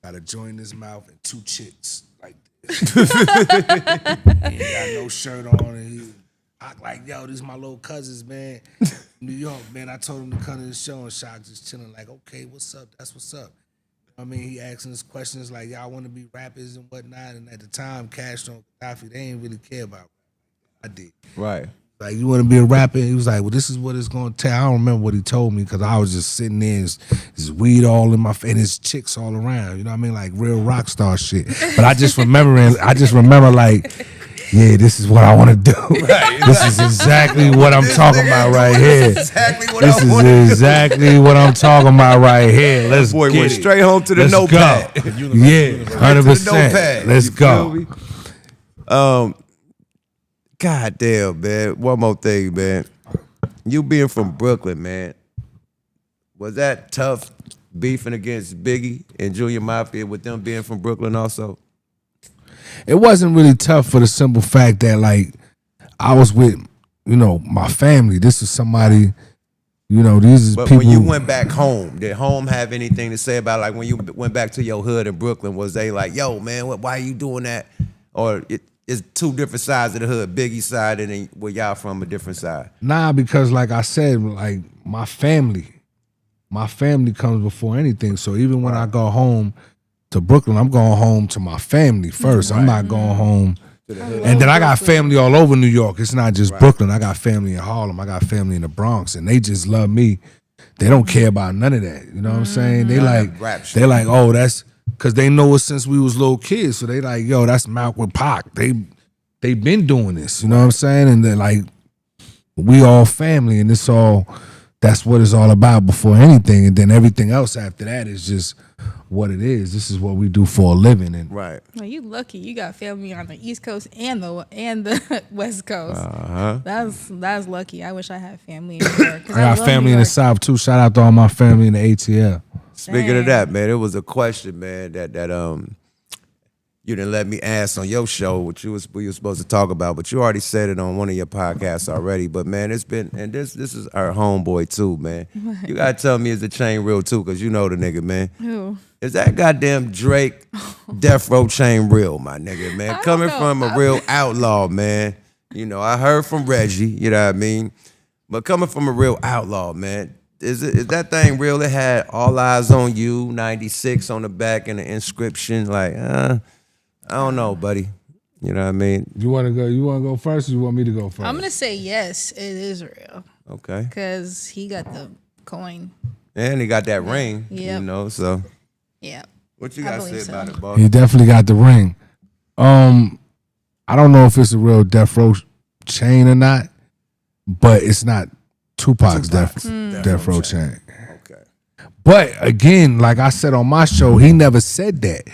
got a joint in his mouth and two chicks like this. He got no shirt on and he like, yo, these my little cousins, man. New York, man. I told him to come to the show and Shock just chilling like, okay, what's up? That's what's up. I mean, he asking us questions like, y'all want to be rappers and whatnot. And at the time, Cash on Gaddafi, they ain't really care about rap. I did. Right. Like, you want to be a rapper? He was like, well, this is what it's going to take. I don't remember what he told me because I was just sitting there, his weed all in my face, and his chicks all around. You know what I mean? Like real rock star shit. But I just remember like, yeah, this is what I want to do. Right. This is exactly what I'm talking about right here. This is exactly what I'm talking about right here. Let's Boy get went it. straight home to the Let's notepad. go. Yeah, 100%. Let's go. God damn, man. One more thing, man. You being from Brooklyn, man, was that tough beefing against Biggie and Junior Mafia with them being from Brooklyn also? It wasn't really tough for the simple fact that, like, I was with, you know, my family. This is somebody, you know, these is But people. when you went back home, did home have anything to say about, like, when you went back to your hood in Brooklyn, was they like, yo, man, why are you doing that? Or it's two different sides of the hood, Biggie's side and then where y'all from a different side? Nah, because like I said, like my family comes before anything. So even when I go home to Brooklyn, I'm going home to my family first. I'm not going home. And then I got family all over New York. It's not just Brooklyn. I got family in Harlem. I got family in the Bronx, and they just love me. They don't care about none of that. You know what I'm saying? They like, they like, oh, that's because they know us since we was little kids. So they like, yo, that's Malcolm with Pac. They been doing this. You know what I'm saying? And they're like, we all family, and it's all, that's what it's all about before anything, and then everything else after that is just what it is. This is what we do for a living, and Right. Well, you lucky. You got family on the East Coast and the West Coast. That's lucky. I wish I had family in New York. 'cause I got love family New in the York. South too. Shout out to all my family in the ATL. Speaking of that, man, it was a question, man, that you didn't let me ask on your show, what you were supposed to talk about, but you already said it on one of your podcasts already. But man, it's been, and this is our homeboy too, man. You gotta tell me, is the chain real too? Cause you know the nigga, man. Who? Is that goddamn Drake Death Row chain real, my nigga, man? don't Coming know. from a real outlaw, man. You know, I heard from Reggie, you know what I mean? But coming from a real outlaw, man, is that thing real? It had All Eyes on You, 96 on the back and the inscription. Like, I don't know, buddy. You know what I mean? You want to go? You want to go first, or you want me to go first? I'm gonna say yes. It is real Okay. because he got the coin. And he got that ring, Yep. you know, so Yeah. what you I got to believe say so. about it, boss? He definitely got the ring. I don't know if it's a real Death Row chain or not, but it's not Tupac's Death Row chain. Okay. But again, like I said on my show, he never said that.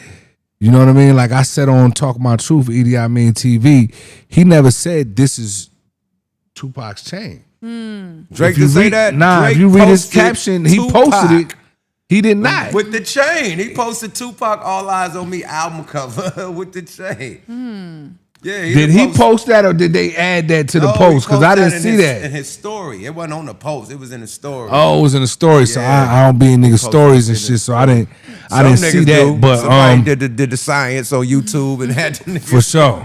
You know what I mean? Like I said on Talk My Truth, Edie I Mean TV, he never said this is Tupac's chain. Drake If you did say read- that? Nah, Drake if you read his posted caption, he Tupac posted it. He did not. with the chain. He posted Tupac All Eyes on Me album cover with the chain. Yeah, Did he post that, or did they add that to the No, he post? Because I posted didn't see in that. his story. It wasn't on the post. It was in the story. Oh, it was in the story, so Yeah. I don't be in niggas' posted stories it and in shit, the so I didn't Some see niggas that. do. But Somebody did the science on YouTube and had the niggas. for sure,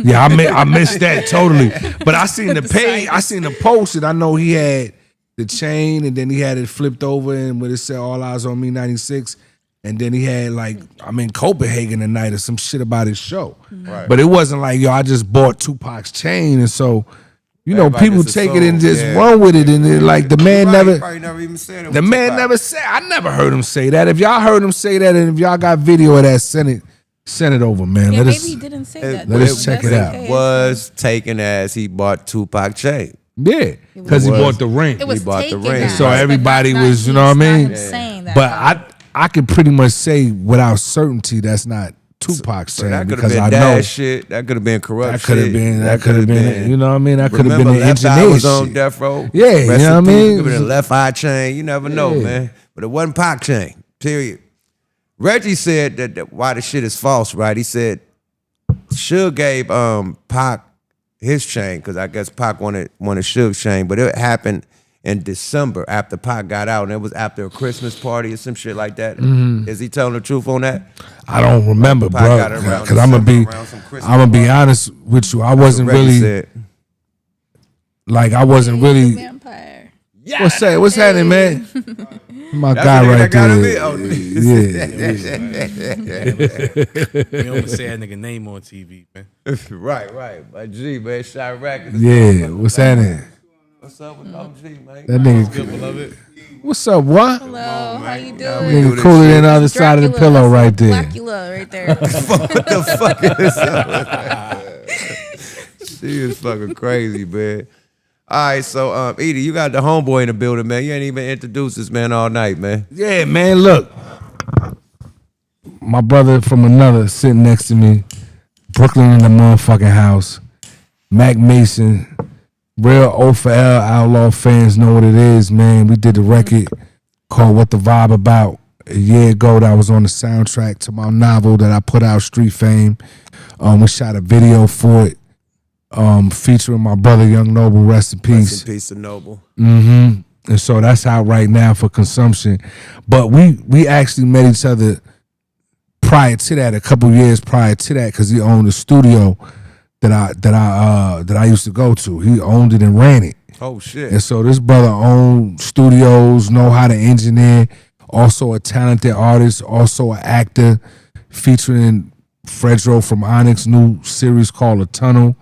yeah, I missed that totally. But I seen the page, I seen the post, and I know he had the chain, and then he had it flipped over, and where it said "All Eyes on Me" 96. And then he had like, I'm in Copenhagen tonight or some shit about his show. Right. But it wasn't like, yo, I just bought Tupac's chain. And so, you know, Everybody people just take it and assume, just yeah. run with it. And it, like the man Right, never, he probably never even said it. the with man Tupac. never said, I never heard him say that. If y'all heard him say that, and if y'all got video of that, send it over, man. Yeah, Let maybe us, he didn't say that. let us check it That's out. okay. Was taken as he bought Tupac chain. yeah, because he was. bought the ring. It was bought the taken ring. as, So but everybody not was, you he's know what I not mean? him saying that. But I could pretty much say without certainty that's not Tupac's So chain, that could have because been I that know shit. That could have been corrupt. that could have shit. been, you know what I mean? That could have been Remember, the Left Eye engineer was on shit. death row. Yeah, you Rest know in what I peace. mean? Could have been a left eye chain. You never know, Yeah. man. But it wasn't Pac chain. Period. Reggie said that why the shit is false, right? He said Suge gave Pac his chain because I guess Pac wanted Suge's chain, but it happened in December after Pac got out, and it was after a Christmas party or some shit like that. Mm-hmm. Is he telling the truth on that? I don't remember, Pac bro. got it around Because I'm December, around some Christmas gonna be party. honest with you. I wasn't Reggie really said. like I wasn't really. vampire. What's that? What's happening, man? My That's guy the nigga right that got him there. in. Oh, Yeah, You don't say that nigga name on TV, man. right. My G, man, Chirac. yeah. What's happening? What's up with OG, man? That nigga. Beloved. What's up? What? Hello, how you we doing? do Nigga this cooler shit. than the other side of the Dracula, pillow that's right there. Blackula right there. What the fuck is up? She is fucking crazy, man. All right, so Edie, you got the homeboy in the building, man. You ain't even introduced this man all night, man. Yeah, man. Look, my brother from another sitting next to me, Brooklyn in the motherfucking house. Mac Mason, real O for L Outlaw fans know what it is, man. We did the record called "What the Vibe About" a year ago. That was on the soundtrack to my novel that I put out, Street Fame. We shot a video for it, featuring my brother Young Noble. Rest in peace. Rest in peace to Noble. And so that's out right now for consumption. But we actually met each other prior to that, a couple years prior to that, because he owned a studio that I used to go to. He owned it and ran it. Oh shit. And so this brother owned studios, know how to engineer, also a talented artist, also an actor, featuring Fredro from Onyx, new series called A Tunnel.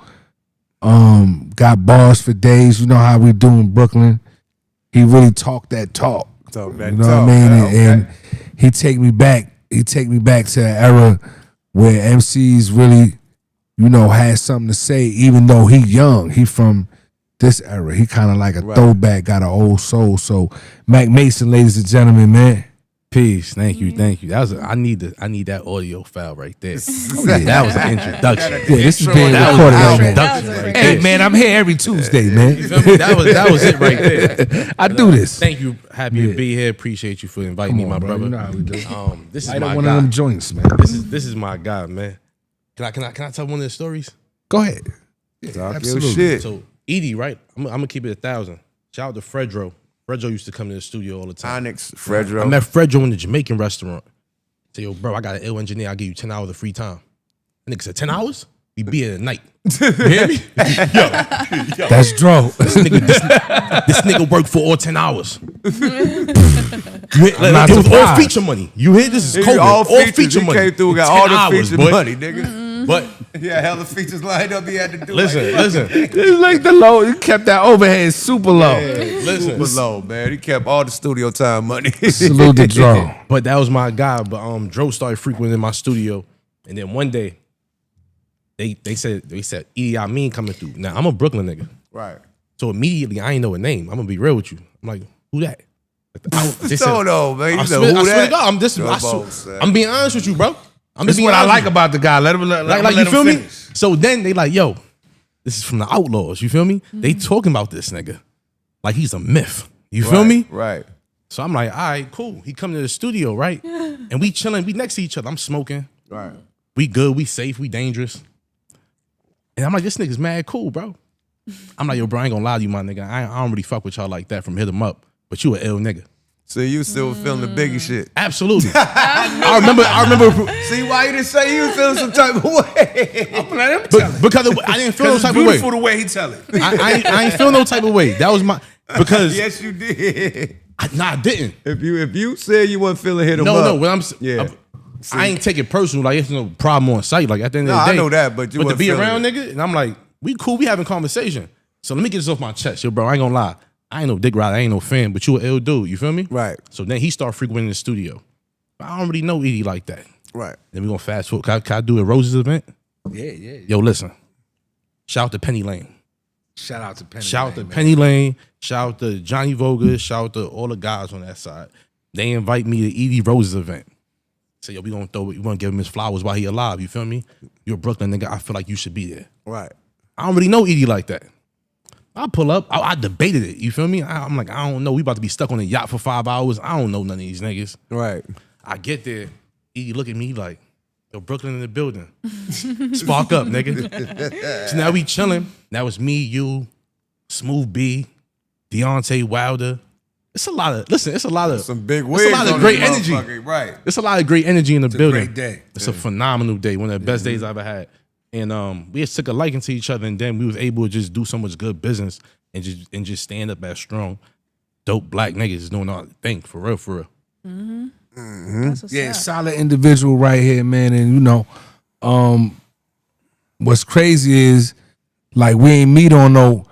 Got bars for days. You know how we do in Brooklyn. He really talked that talk. Talk that You know talk. what I mean? Yeah, okay. And he take me back to an era where MCs really, you know, had something to say, even though he young. He from this era. He kind of like a throwback, got an old soul. So Mac Mason, ladies and gentlemen, man. Peace. Thank you. That was I need that audio file right there. That was an introduction. Yeah, this is being That was recorded an right now. introduction right Hey there. man, I'm here every Tuesday, man. You feel me? That was it right there. I do this. Thank you. Happy to be here. Appreciate you for inviting me, my bro. brother. You know how we do. This is Light my up one of them guy. joints, man. This is my guy, man. Can I tell one of the stories? Go ahead. Talk your absolutely. shit. So Edie, right? I'm gonna keep it 1,000. Shout out to Fredro. Fredro used to come to the studio all the time. Onyx, Fredro. I met Fredro in the Jamaican restaurant. Say, yo, bro, I got an ill engineer. I'll give you 10 hours of free time. The nigga said, 10 hours? We be here at night. You hear me? Yo. That's Dro. This nigga worked for all 10 hours. not It was all surprised. feature money. You hear? This is He COVID. all All features. feature He money. came through, got 10 all the hours, feature boy. money, nigga. But Yeah, hella features lined up. He had to do. listen. It's like the low. He kept that overhead super low. Listen. super low, man. He kept all the studio time money. Salute to Dro. But that was my guy. But Dro started frequenting my studio, and then one day, they said Idi Amin coming through. Now I'm a Brooklyn nigga, Right. so immediately I ain't know a name. I'm gonna be real with you. I'm like, who that? They said- So no, man. I You swear, know I who swear that? to God, I'm being honest with you, bro. This is what I like about the guy. Let him like you feel me? So then they like, yo, this is from the Outlaws. You feel me? They talking about this nigga like he's a myth. You feel me? Right. So I'm like, all right, cool. He come to the studio, right? And we chilling. We next to each other. I'm smoking. Right. We good. We safe. We dangerous. And I'm like, this nigga's mad cool, bro. I'm like, yo, bro, I ain't gonna lie to you, my nigga. I don't really fuck with y'all like that from hit him up. But you an ill nigga. So you still feeling the Biggie shit? Absolutely. I remember. See why you didn't say you was feeling some type of way? Because I didn't feel no type of way. Beautiful the way he tell it. I ain't feel no type of way. That was my because Yes, you did. I didn't. If you said you wasn't feeling hit him up. No. What Yeah. I ain't take it personal. Like it's no problem on site. Like at the end of the No, day, I know that, but you to wasn't be feeling around, it. nigga, and I'm like, we cool. We having conversation. So let me get this off my chest, yo, bro. I ain't gonna lie. I ain't no dick rider. I ain't no fan, but you an ill dude. You feel me? Right. So then he start frequenting the studio. I don't really know Edie like that. Right. Then we gonna fast forward. Can I do a Roses event? Yeah. Yo, listen. Shout out to Penny Lane. Shout out to Penny. Shout out to Penny Lane. Shout out to Johnny Voga. Shout out to all the guys on that side. They invite me to Edie Roses event. Say, yo, we gonna give him his flowers while he alive. You feel me? You're a Brooklyn nigga. I feel like you should be there. Right. I don't really know Edie like that. I pull up. I debated it. You feel me? I'm like, I don't know. We about to be stuck on a yacht for 5 hours. I don't know none of these niggas. Right. I get there. Edie look at me like, yo, Brooklyn in the building. Spark up, nigga. So now we chilling. That was me, you, Smooth B, Deontay Wilder. It's a lot of Some big It's wigs. a lot of on great this energy. motherfucker. Right. It's a lot of great energy in the building. great day. It's a phenomenal day. One of the best days I ever had. And we just took a liking to each other, and then we was able to just do so much good business and just stand up as strong, dope black niggas doing our thing for real, for real. That's what's Yeah, up. solid individual right here, man. And you know, what's crazy is like we ain't meet on no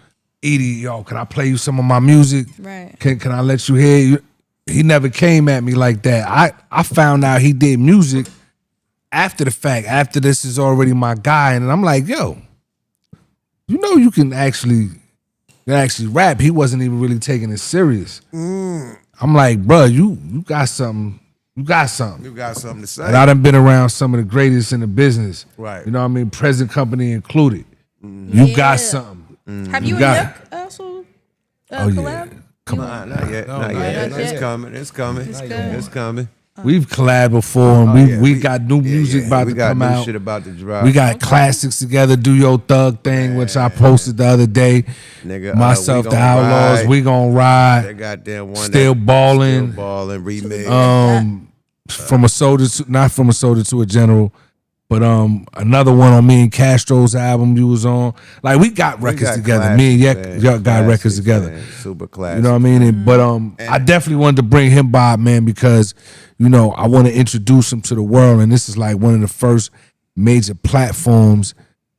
Edie, yo, can I play you some of my music? Right. Can I let you hear you? He never came at me like that. I found out he did music after the fact, after this is already my guy. And I'm like, yo, you know you can actually rap. He wasn't even really taking it serious. I'm like, bro, you got something. You got something. You got something to say. And I done been around some of the greatest in the business. Right. You know what I mean? Present company included. You got something. Have you and got Yuck also Oh, yeah. collab? Come Nah, not yet. Not not yet. yet. It's coming. It's coming. It's coming. We've collabed before, and yeah, we got new music about we to got come new out. shit about to drop. We got classics together. Do Your Thug Thing, which I posted the other day. Nigga, Myself, we the gon' Outlaws, ride. we gon' That ride. goddamn one. Still ballin'. Still balling. Remix. From a soldier to, not from a soldier to a general, but another one on me and Castro's album you was on. Like we got records got together. Me and classics, Yuck man. got records Classics, together. man. Super classic. You know what I mean? But I definitely wanted to bring him by, man, because you know I want to introduce him to the world, and this is like one of the first major platforms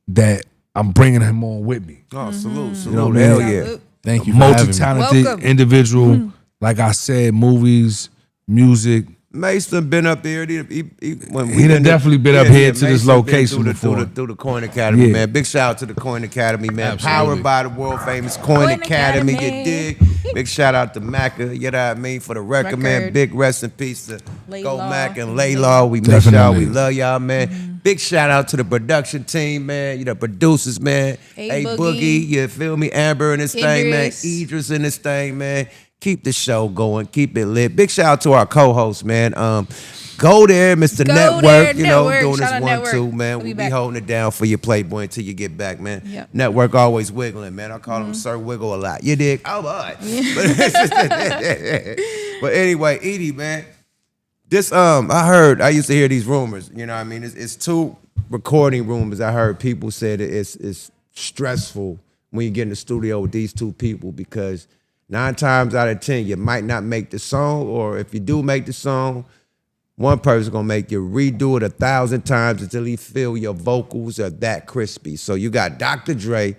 that I'm bringing him on with me. Oh, salute. Salute. You know what I Hell mean? yeah. Thank you for having me. Multi-talented Welcome. individual, like I said, movies, music, Mason been up there. When He done definitely been up here to this Mason location been before. through the Coin Academy, Yeah. man. Big shout out to the Coin Academy, man. Absolutely. Powered by the world famous Coin Coin Academy. Academy. You dig? Big shout out to Macca, you know what I mean, for the record, man. Record. Big rest in peace to Laylaw. Go Mac and Laylaw. We miss y'all. Definitely. We love y'all, man. Big shout out to the production team, man. You know, producers, man. A Boogie, Boogie. you feel me? Amber in this thing, man. Idris. Idris in this thing, man. Keep the show going. Keep it lit. Big shout out to our co-host, man. Go there, Mr. Go Network. there, You know, Network. doing Shout this out 1-2, Network. man. We'll We be be back. holding it down for your Playboy until you get back, man. Yep. Network always wiggling, man. I call him Sir Wiggle a lot. You dig? Oh, boy. But anyway, Edie, man. This I used to hear these rumors. You know what I mean? It's two recording rumors. I heard people say that it's stressful when you get in the studio with these two people because 9 times out of 10 you might not make the song, or if you do make the song, one person's gonna make you redo it 1,000 times until he feel your vocals are that crispy. So you got Dr. Dre,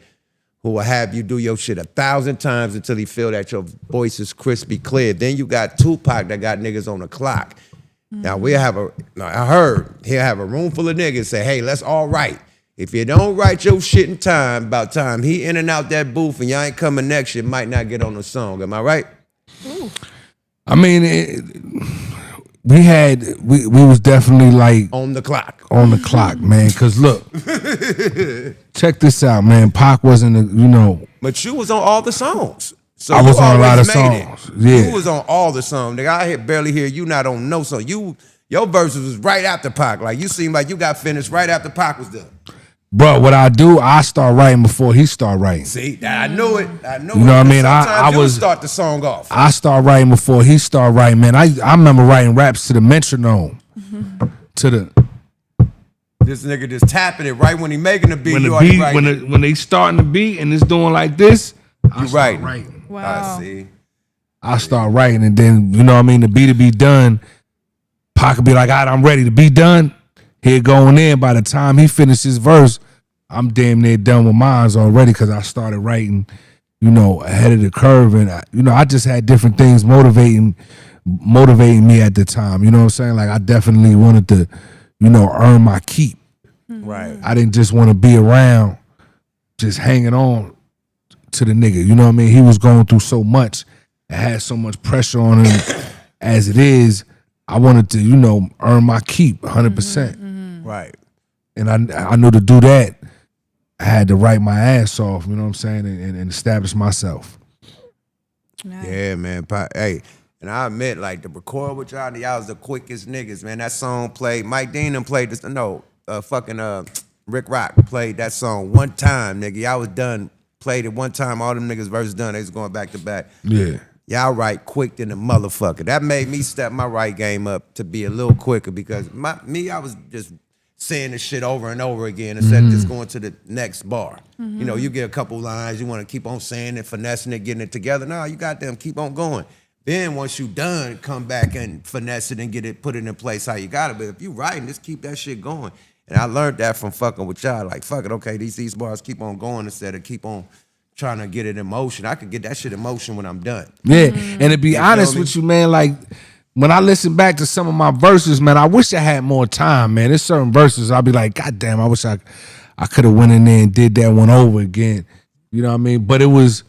who will have you do your shit 1,000 times until he feel that your voice is crispy clear. Then you got Tupac that got niggas on the clock. Now I heard he'll have a room full of niggas say, hey, let's all write. If you don't write your shit in time, about time he in and out that booth and y'all ain't coming next, you might not get on the song. Am I right? I mean, we was definitely like On the clock. on the clock, man. Cause look, check this out, man. Pac wasn't, But you was on all the songs. So I was you on a lot always of made songs. it. Yeah. You was on all the songs. Nigga, I barely hear you not on no song. Your verses was right after Pac. Like you seemed like you got finished right after Pac was done. bro. What I do, I start writing before he start writing. See, I knew it. I knew it. You know what I mean? Sometimes I you'll was- start the song off. I start writing before he start writing, man. I remember writing raps to the metronome, to the This nigga just tapping it right when he making the beat. when you the already beat writing. when they starting the beat and it's doing like this. I You start writing. Wow. I see. I start writing, and then you know what I mean. The beat to be done. Pac could be like, "All right, I'm ready to be done." Here going in. By the time he finished his verse, I'm damn near done with mine already because I started writing, ahead of the curve, and I just had different things motivating me at the time. You know what I'm saying? Like I definitely wanted to, earn my keep. Right. I didn't just want to be around, just hanging on to the nigga. You know what I mean? He was going through so much. It had so much pressure on him as it is. I wanted to, earn my keep 100%. Right. And I knew to do that, I had to write my ass off, you know what I'm saying, and establish myself. Nice. Yeah, man. Hey, and I admit, like, the record with y'all was the quickest niggas, man. That song played, Mike Dean done played this, Rick Rock played that song one time, nigga. Y'all was done, played it one time, all them niggas verses done, they was going back to back. Yeah. Y'all write quick than a motherfucker. That made me step my right game up to be a little quicker because I was just saying the shit over and over again instead of just going to the next bar. You get a couple lines, you want to keep on saying it, finessing it, getting it together. No, you got them, keep on going. Then once you done, come back and finesse it and get it, put it in place how you got it. But if you writing, just keep that shit going. And I learned that from fucking with y'all. Like, fuck it, okay, these bars keep on going instead of keep on trying to get it in motion. I could get that shit in motion when I'm done. Yeah. And to be honest feel me? with you, man, like when I listen back to some of my verses, man, I wish I had more time, man. There's certain verses I'll be like, God damn, I wish I could have went in there and did that one over again. You know what I mean? But it was,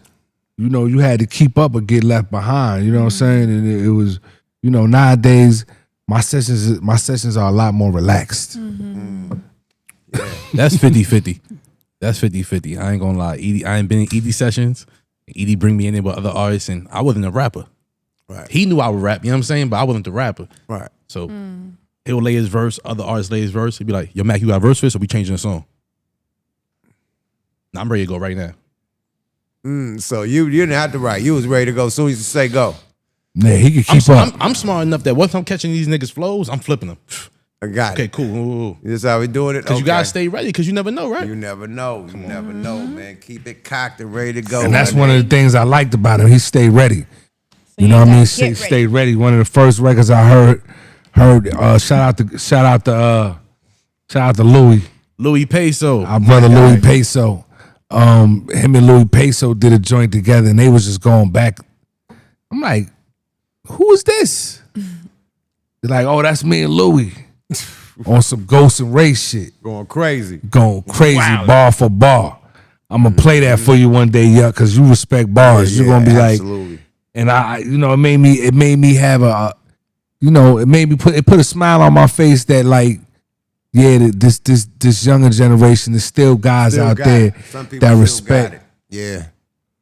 you had to keep up or get left behind. You know what I'm saying? And it was, nowadays my sessions are a lot more relaxed. That's 50-50. That's 50-50. I ain't gonna lie. I ain't been in Edie sessions. Edie bring me in there with other artists, and I wasn't a rapper. Right. He knew I would rap, you know what I'm saying? But I wasn't the rapper. Right. So he'll lay his verse, other artists lay his verse. He'd be like, yo, Mac, you got a verse for this, or we changing the song? Now I'm ready to go right now. So you didn't have to write. You was ready to go as soon as you say go. Yeah, he could keep up. I'm smart enough that once I'm catching these niggas flows, I'm flipping them. I got Okay, it. cool. This is how we doing it? Because you gotta stay ready, because you never know, right? You never know. You never know, man. Keep it cocked and ready to go. And that's man. one of the things I liked about him. He stayed ready. You know what I mean? Stay ready. One of the first records I heard. Shout out to Louis. Louis Peso. Our brother Louis Peso. Him and Louis Peso did a joint together, and they was just going back. I'm like, who is this? They're like, oh, that's me and Louis on some Ghost and Ray shit. Going crazy. Going crazy, bar for bar. I'm gonna play that for you one day, yeah, because you respect bars. You're gonna be absolutely. like, and I, you know, it made me have it put a smile on my face that like, yeah, this younger generation, there's still guys Still out got there it. Some people that still respect got it. Yeah.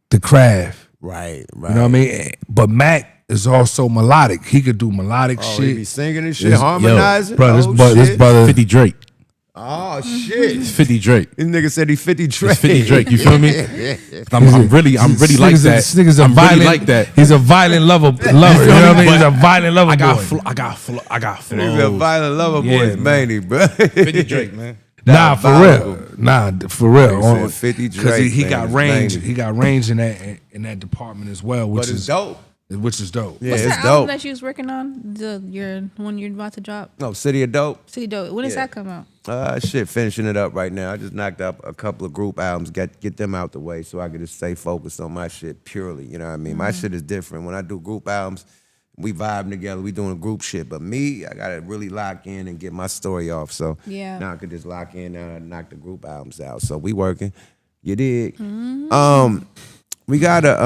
the craft. Right. You know what I mean? But Mac is also melodic. He could do melodic Oh, shit. he be singing and shit, This- harmonizing. Bro, oh, this shit. brother. 50 Drake. Oh shit. It's 50 Drake. This nigga said he 50 Drake. It's 50 Drake. You feel me? I'm really like that. This nigga's a I'm violent, really like that. He's a violent lover. You know what I mean? He's a violent lover. I got boy. I got He's a flow. violent lover boy, Yeah, it's Manny, bro. 50 Drake, man. Nah, for Diabolical. real. Nah, for real. He said 50 Because Drake, he man, got it's range. banging. He got range in that department as well, which But it's is dope. Which is dope. Yeah, What's it's that album dope. that you was working on? Your one you're about to drop? No, City of Dope. City Dope. When does Yeah. that come out? Shit, finishing it up right now. I just knocked up a couple of group albums, get them out the way so I could just stay focused on my shit purely. You know what I mean? My shit is different. When I do group albums, we vibing together, we doing group shit. But me, I gotta really lock in and get my story off. So Yeah. now I could just lock in and knock the group albums out. So we working. You dig? We gotta,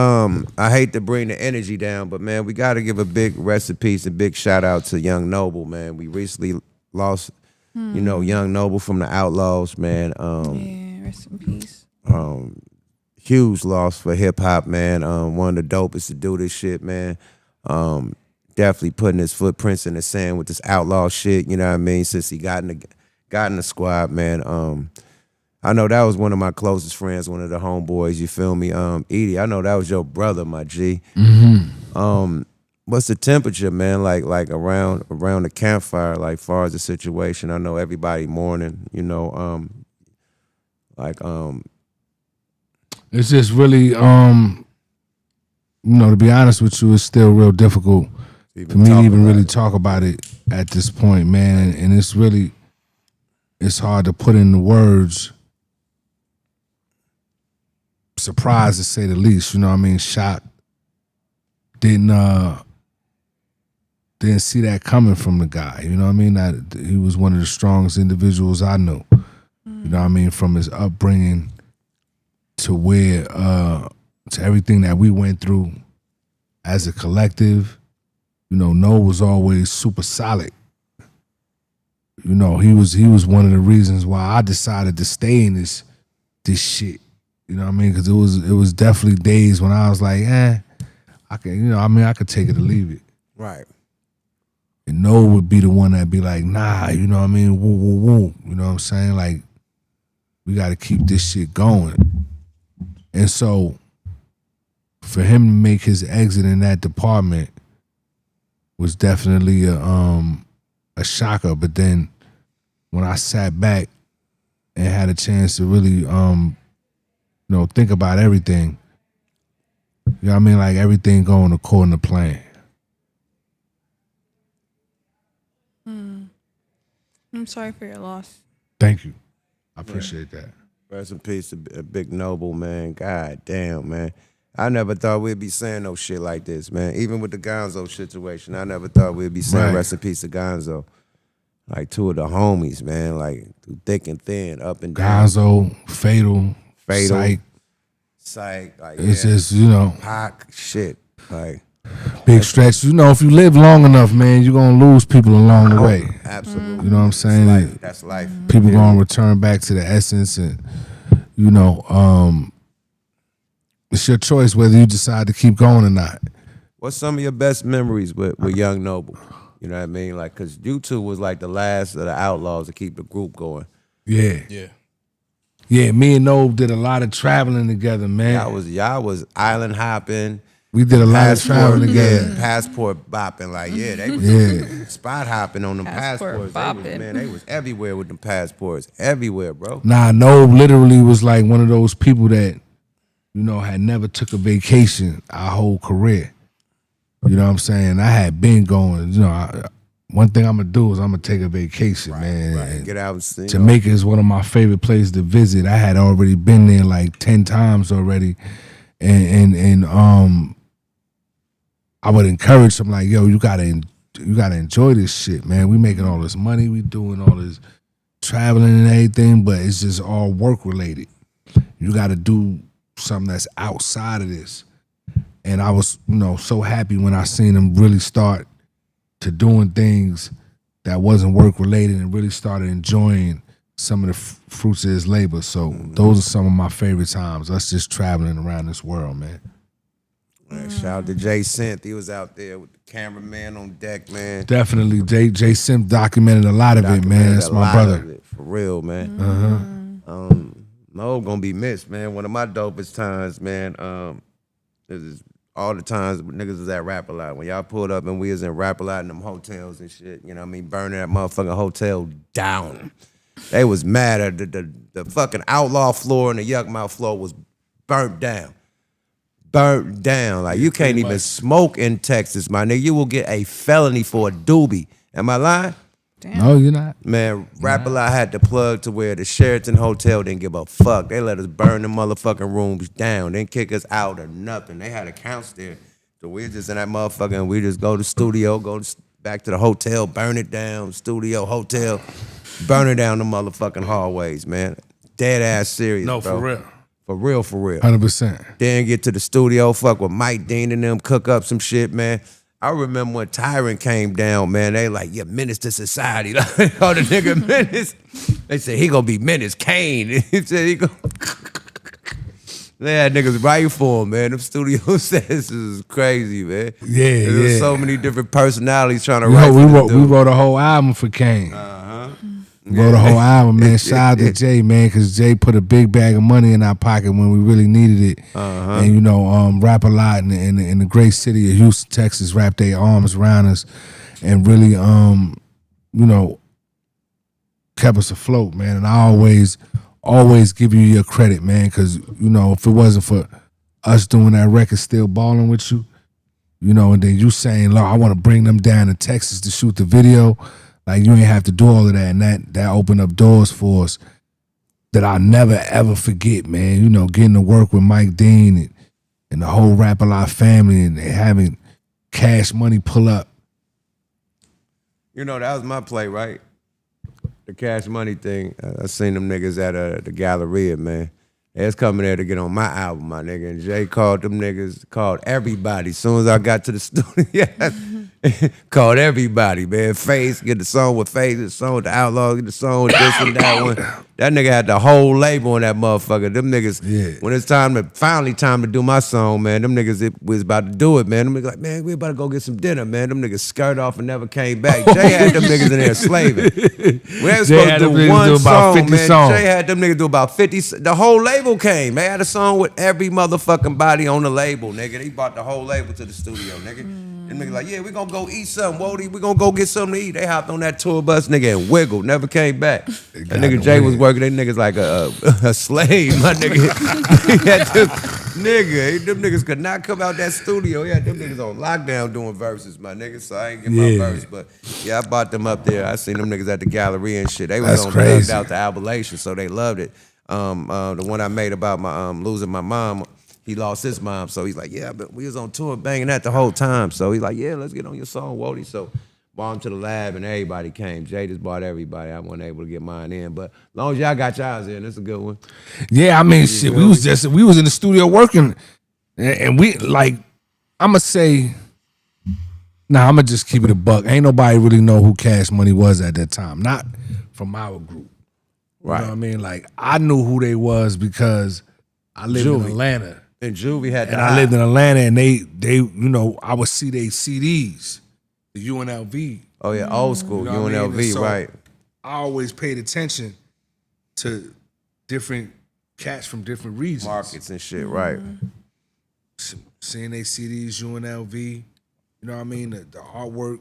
I hate to bring the energy down, but man, we gotta give a big rest in peace and big shout out to Young Noble, man. We recently lost, you know, Young Noble from the Outlaws, man. Yeah, rest in peace. Huge loss for hip hop, man. One of the dopest to do this shit, man. Definitely putting his footprints in the sand with this outlaw shit, you know what I mean, since he got in the squad, man. I know that was one of my closest friends, one of the homeboys, you feel me? Edie, I know that was your brother, my G. What's the temperature, man, like around the campfire, like far as the situation? I know everybody mourning, you know, It's just really, you know, to be honest with you, it's still real difficult for me to even really talk about it at this point, man. And it's hard to put into words. Surprised to say the least, you know what I mean? Shocked. Didn't see that coming from the guy, you know what I mean? That he was one of the strongest individuals I know. You know what I mean? From his upbringing to where to everything that we went through as a collective. You know, No was always super solid. You know, he was one of the reasons why I decided to stay in this shit. You know what I mean? Because it was definitely days when I was like, I can, you know, I mean, I could take it or leave it. right. And No would be the one that'd be like, nah, you know what I mean? Woo, woo, woo. You know what I'm saying? Like, we got to keep this shit going. And so, for him to make his exit in that department was definitely a shocker. But then, when I sat back and had a chance to really, you know, think about everything. You know what I mean? Like everything going according to plan. I'm sorry for your loss. Thank you. I appreciate that. Rest in peace, a big Noble, man. God damn, man. I never thought we'd be saying no shit like this, man. Even with the Gonzo situation, I never thought we'd be saying Right. rest in peace to Gonzo. Like two of the homies, man. Like through thick and thin, up and down. Gonzo, Fatal, Psych. Psych, like It's just, you know, Pac, shit. Like big stretch. You know, if you live long enough, man, you're going to lose people along the way. absolutely. You know what I'm saying? Life. That's life. People going to return back to the essence and, you know, it's your choice whether you decide to keep going or not. What's some of your best memories with Young Noble? You know what I mean? Like, cause you two was like the last of the Outlaws to keep the group going. Yeah. Yeah. Yeah, me and Nob did a lot of traveling together, man. Y'all was island hopping. We did a lot of traveling together. Passport bopping, like they was Yeah. spot hopping on them Passport passports. bopping. They was everywhere with them passports, everywhere, bro. Nah, Nob literally was like one of those people that, you know, had never took a vacation our whole career. You know what I'm saying? I had been going, you know, one thing I'm going to do is I'm going to take a vacation, man. Right, And get out and see. Jamaica is one of my favorite places to visit. I had already been there like 10 times already. And I would encourage them like, yo, you got to enjoy this shit, man. We making all this money, we doing all this traveling and everything, but it's just all work related. You got to do something that's outside of this. And I was, so happy when I seen him really start to doing things that wasn't work related and really started enjoying some of the fruits of his labor. So those are some of my favorite times. Us just traveling around this world, man. Man, shout out to Jay Synth. He was out there with the cameraman on deck, man. Definitely, Jay Simp documented a lot of it, man. That's my brother. For real, man. Mo gonna be missed, man. One of my dopest times, man. This is all the times niggas was at Rap-A-Lot. When y'all pulled up and we was in Rap-A-Lot in them hotels and shit, you know what I mean? Burning that motherfucking hotel down. They was mad at the fucking Outlaw floor and the YUKMOUTH floor was burnt down. Burnt down. Like, you can't even smoke in Texas, my nigga. You will get a felony for a doobie. Am I lying? Damn. No, you're not. Man, Rap-A-Lot had to plug to where the Sheraton Hotel didn't give a fuck. They let us burn the motherfucking rooms down. They didn't kick us out or nothing. They had accounts there. So we just in that motherfucker and we just go to the studio, back to the hotel, burn it down, studio, hotel, burn it down the motherfucking hallways, man. Dead ass serious, No, bro. for real. For real, for real. 100%. Then get to the studio, fuck with Mike Dean and them, cook up some shit, man. I remember when Tyrant came down, man, they like, yeah, menace to society. Like, oh, the nigga menace. They said, he gonna be Menace Kane. He said, he gonna... They had niggas writing for him, man. Them studio sets is crazy, man. Yeah, There was yeah. so many different personalities trying to write for We wrote a whole album for Kane. Wrote a whole album, man. Shout out to Jay, man, because Jay put a big bag of money in our pocket when we really needed it. And Rap-A-Lot in the great city of Houston, Texas, wrapped their arms around us and really, kept us afloat, man. And I always give you your credit, man, because if it wasn't for us doing that record, Still Balling with you, and then you saying, "Look, I want to bring them down to Texas to shoot the video." Like, you ain't have to do all of that, and that opened up doors for us that I'll never, ever forget, man. Getting to work with Mike Dean and the whole Rap-A-Lot family and having Cash Money pull up. That was my play, right? The Cash Money thing. I seen them niggas at the Galleria, man. They was coming there to get on my album, my nigga. And Jay called them niggas, called everybody. As soon as I got to the studio, called everybody, man. Face, get the song with Face, the song with the Outlaws, get the song with this and that one. That nigga had the whole label on that motherfucker. Them niggas, when it's finally time to do my song, man, them niggas was about to do it, man. Them niggas like, man, we about to go get some dinner, man. Them niggas skirt off and never came back. Jay had them niggas in there slaving. We was supposed to do one song, man. Jay had them niggas do about 50. The whole label came. They had a song with every motherfucking body on the label, nigga. They brought the whole label to the studio, nigga. Them niggas like, yeah, we gonna go eat something, Wody. We gonna go get something to eat. They hopped on that tour bus, nigga, and wiggled. Never came back. That nigga Jay was working. They niggas like a slave, my nigga. He had them niggas could not come out that studio. He had them niggas on lockdown doing verses, my nigga. So I ain't get my verse, but yeah, I bought them up there. I seen them niggas at the Galleria and shit. They was on Thugged Out the Appalachian, so they loved it. The one I made about my losing my mom. He lost his mom, so he's like, yeah, but we was on tour banging that the whole time. So he's like, yeah, let's get on your song, Wody. So brought him to the lab and everybody came. Jay just brought everybody. I wasn't able to get mine in, but as long as y'all got y'all's in, that's a good one. Yeah, I mean, shit, we was in the studio working, and we like, I'ma say, I'ma just keep it a buck. Ain't nobody really know who Cash Money was at that time, not from our group. Right. You know what I mean? Like, I knew who they was because I lived in Atlanta. And Juvie had and I lived in Atlanta, and they, I would see their CDs, the UNLV. Oh yeah, old school UNLV, so right? I always paid attention to different cats from different regions, Markets and shit, right? Seeing their CDs, UNLV. You know what I mean? The artwork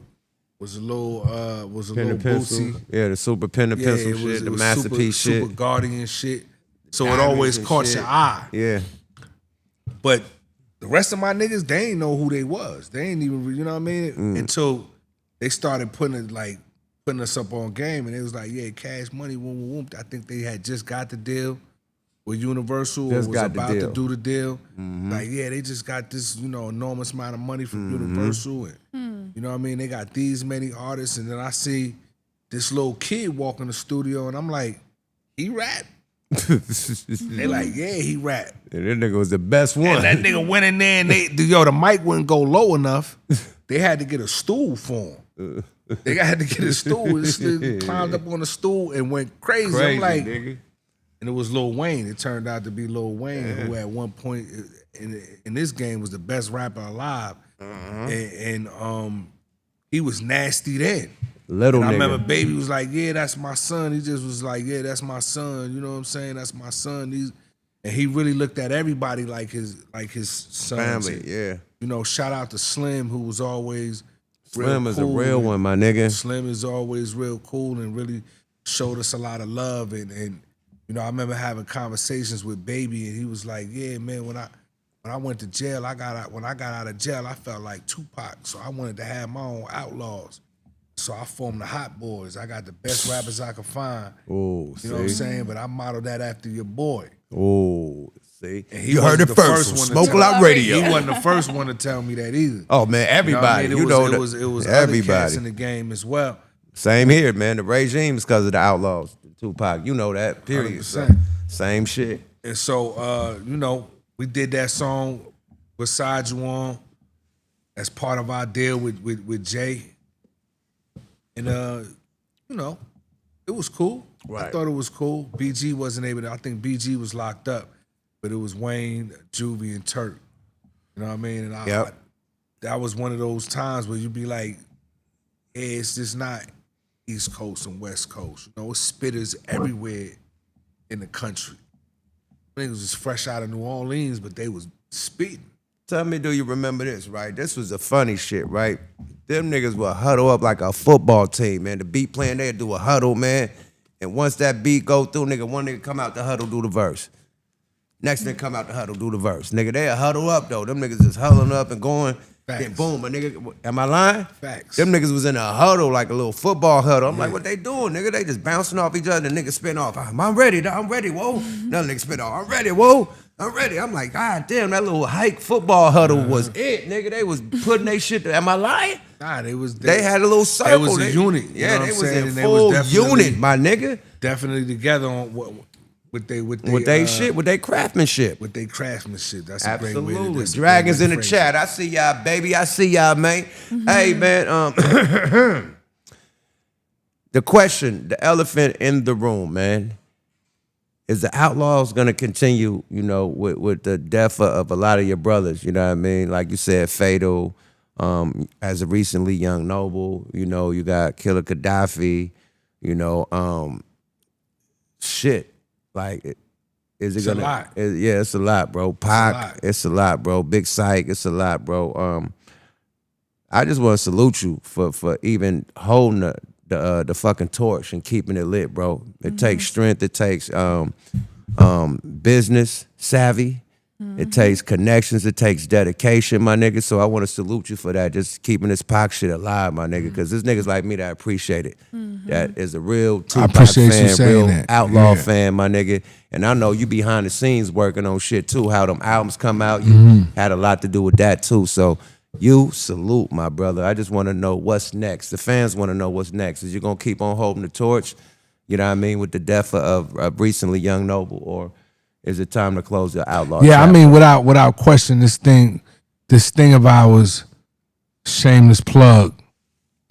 was a little bootsy. Yeah, the super pen and pencil shit, the masterpiece shit, super Guardian shit. So it always caught your eye. Yeah. But the rest of my niggas, they ain't know who they was. They ain't even, you know what I mean? Until they started putting us up on game, and it was like, yeah, Cash Money, whoom. I think they had just got the deal with Universal, or was about to do the deal. Like, yeah, they just got this, enormous amount of money from Universal, and You know what I mean? They got these many artists, and then I see this little kid walk in the studio, and I'm like, he rap? They like, yeah, he rap. And that nigga was the best one. And that nigga went in there, and the mic wouldn't go low enough. They had to get a stool for him. They had to get a stool. This nigga climbed up on the stool and went crazy. I'm like, nigga. and it was Lil Wayne. It turned out to be Lil Wayne, who at one point in this game was the best rapper alive. And he was nasty then. Little and I nigga. remember Baby was like, yeah, that's my son. He just was like, yeah, that's my son. You know what I'm saying? That's my son. And he really looked at everybody like his sons. Family, yeah. You know, shout out to Slim, who was always Slim real is cool. a real one, my nigga. Slim is always real cool and really showed us a lot of love. And you know, I remember having conversations with Baby, and he was like, yeah, man, when I went to jail, when I got out of jail, I felt like Tupac. So I wanted to have my own Outlaws. So I formed the Hot Boys. I got the best rappers I could find. Oh, you know what I'm saying? But I modeled that after your boy. Oh, see? And he You heard it wasn't the first. one to Smoke tell- Out Radio. He wasn't the first one to tell me that either. Oh, man, everybody. You know what I mean? It was other cats everybody. in the game as well. Same here, man. The regime is because of the Outlaws. Tupac, you know that, period. So, 100%. same shit. And so, you know, we did that song Beside You On as part of our deal with Jay. And, you know, it was cool. Right. I thought it was cool. BG wasn't able to, I think BG was locked up, but it was Wayne, Juvie, and Turk. You know what I mean? And that was one of those times where you'd be like, hey, it's just not East Coast and West Coast. You know, it's spitters everywhere in the country. Niggas was fresh out of New Orleans, but they was spitting. Tell me, do you remember this, right? This was the funny shit, right? Them niggas would huddle up like a football team, man. The beat playing, they'd do a huddle, man. And once that beat go through, nigga, one nigga come out the huddle, do the verse. Next nigga come out the huddle, do the verse. Nigga, they huddle up, though. Them niggas just huddling up and going. Facts. Then boom, a nigga, am I lying? Facts. Them niggas was in a huddle, like a little football huddle. I'm like, what they doing, nigga? They just bouncing off each other. The nigga spin off. I'm ready, dog. I'm ready, whoa. Another nigga spin off. I'm ready, whoa. I'm ready. I'm like, God damn, that little hike football huddle was it, nigga. They was putting they shit. Am I lying? Nah, they had a little circle. They was a unit. You Yeah, know they what I'm was saying? in And full they was definitely- unit, my nigga. Definitely together on with They shit, with they craftsmanship. With their craftsmanship. That's Absolutely. a great way to, that's a Dragons great in way the to chat. I see y'all, baby. I see y'all, man. Hey, man. The question, the elephant in the room, man. Is the Outlaws gonna continue, you know, with the death of a lot of your brothers? You know what I mean? Like you said, Fatal, as a recently Young Noble, you know, you got Killer Gaddafi, you know, shit. Like, is it It's gonna? a lot. Yeah, it's a lot, bro. Pac, it's a lot, bro. Big Psych, it's a lot, bro. I just want to salute you for even holding the fucking torch and keeping it lit, bro. It takes strength. It takes business savvy. It takes connections. It takes dedication, my nigga. So I want to salute you for that. Just keeping this Pac shit alive, my nigga. Because there's niggas like me that appreciate it. That is a real Tupac appreciate you fan, saying real that. Outlaw Yeah. fan, my nigga. And I know you behind the scenes working on shit too. How them albums come out, you had a lot to do with that too. So you salute, my brother. I just want to know what's next. The fans want to know what's next. Is you gonna keep on holding the torch? You know what I mean, with the death of recently Young Noble, or is it time to close the Outlaw? Yeah, chapter? I mean, without question, this thing of ours, shameless plug.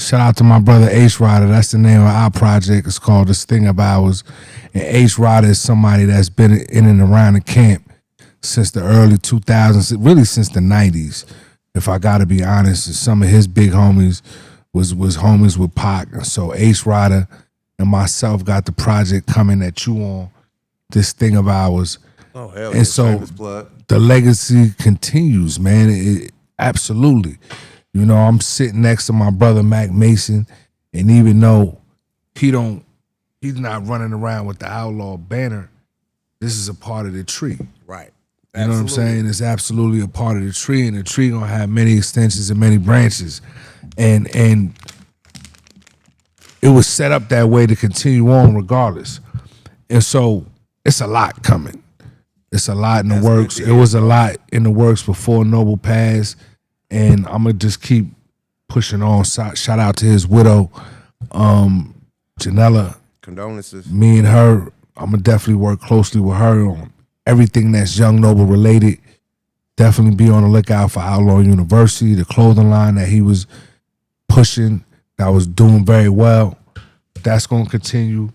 Shout out to my brother H Rider. That's the name of our project. It's called This Thing of Ours. And H Rider is somebody that's been in and around the camp since the early 2000s, really since the 90s. If I gotta be honest, some of his big homies was homies with Pac. And so H Rider and myself got the project coming that you on, This Thing of Ours. Oh hell And yeah, so shameless plug. the legacy continues, man. Absolutely. You know, I'm sitting next to my brother Mac Mason, and even though he's not running around with the Outlaw banner, this is a part of the tree. Right. You know what I'm saying? It's absolutely a part of the tree, and the tree gonna have many extensions and many branches. And it was set up that way to continue on regardless. And so it's a lot coming. It's a lot in the works. It was a lot in the works before Noble passed, and I'm gonna just keep pushing on. Shout out to his widow, Janella. Condolences. Me and her, I'm gonna definitely work closely with her on everything that's Young Noble related. Definitely be on the lookout for Outlaw University, the clothing line that he was pushing, that was doing very well. That's gonna continue.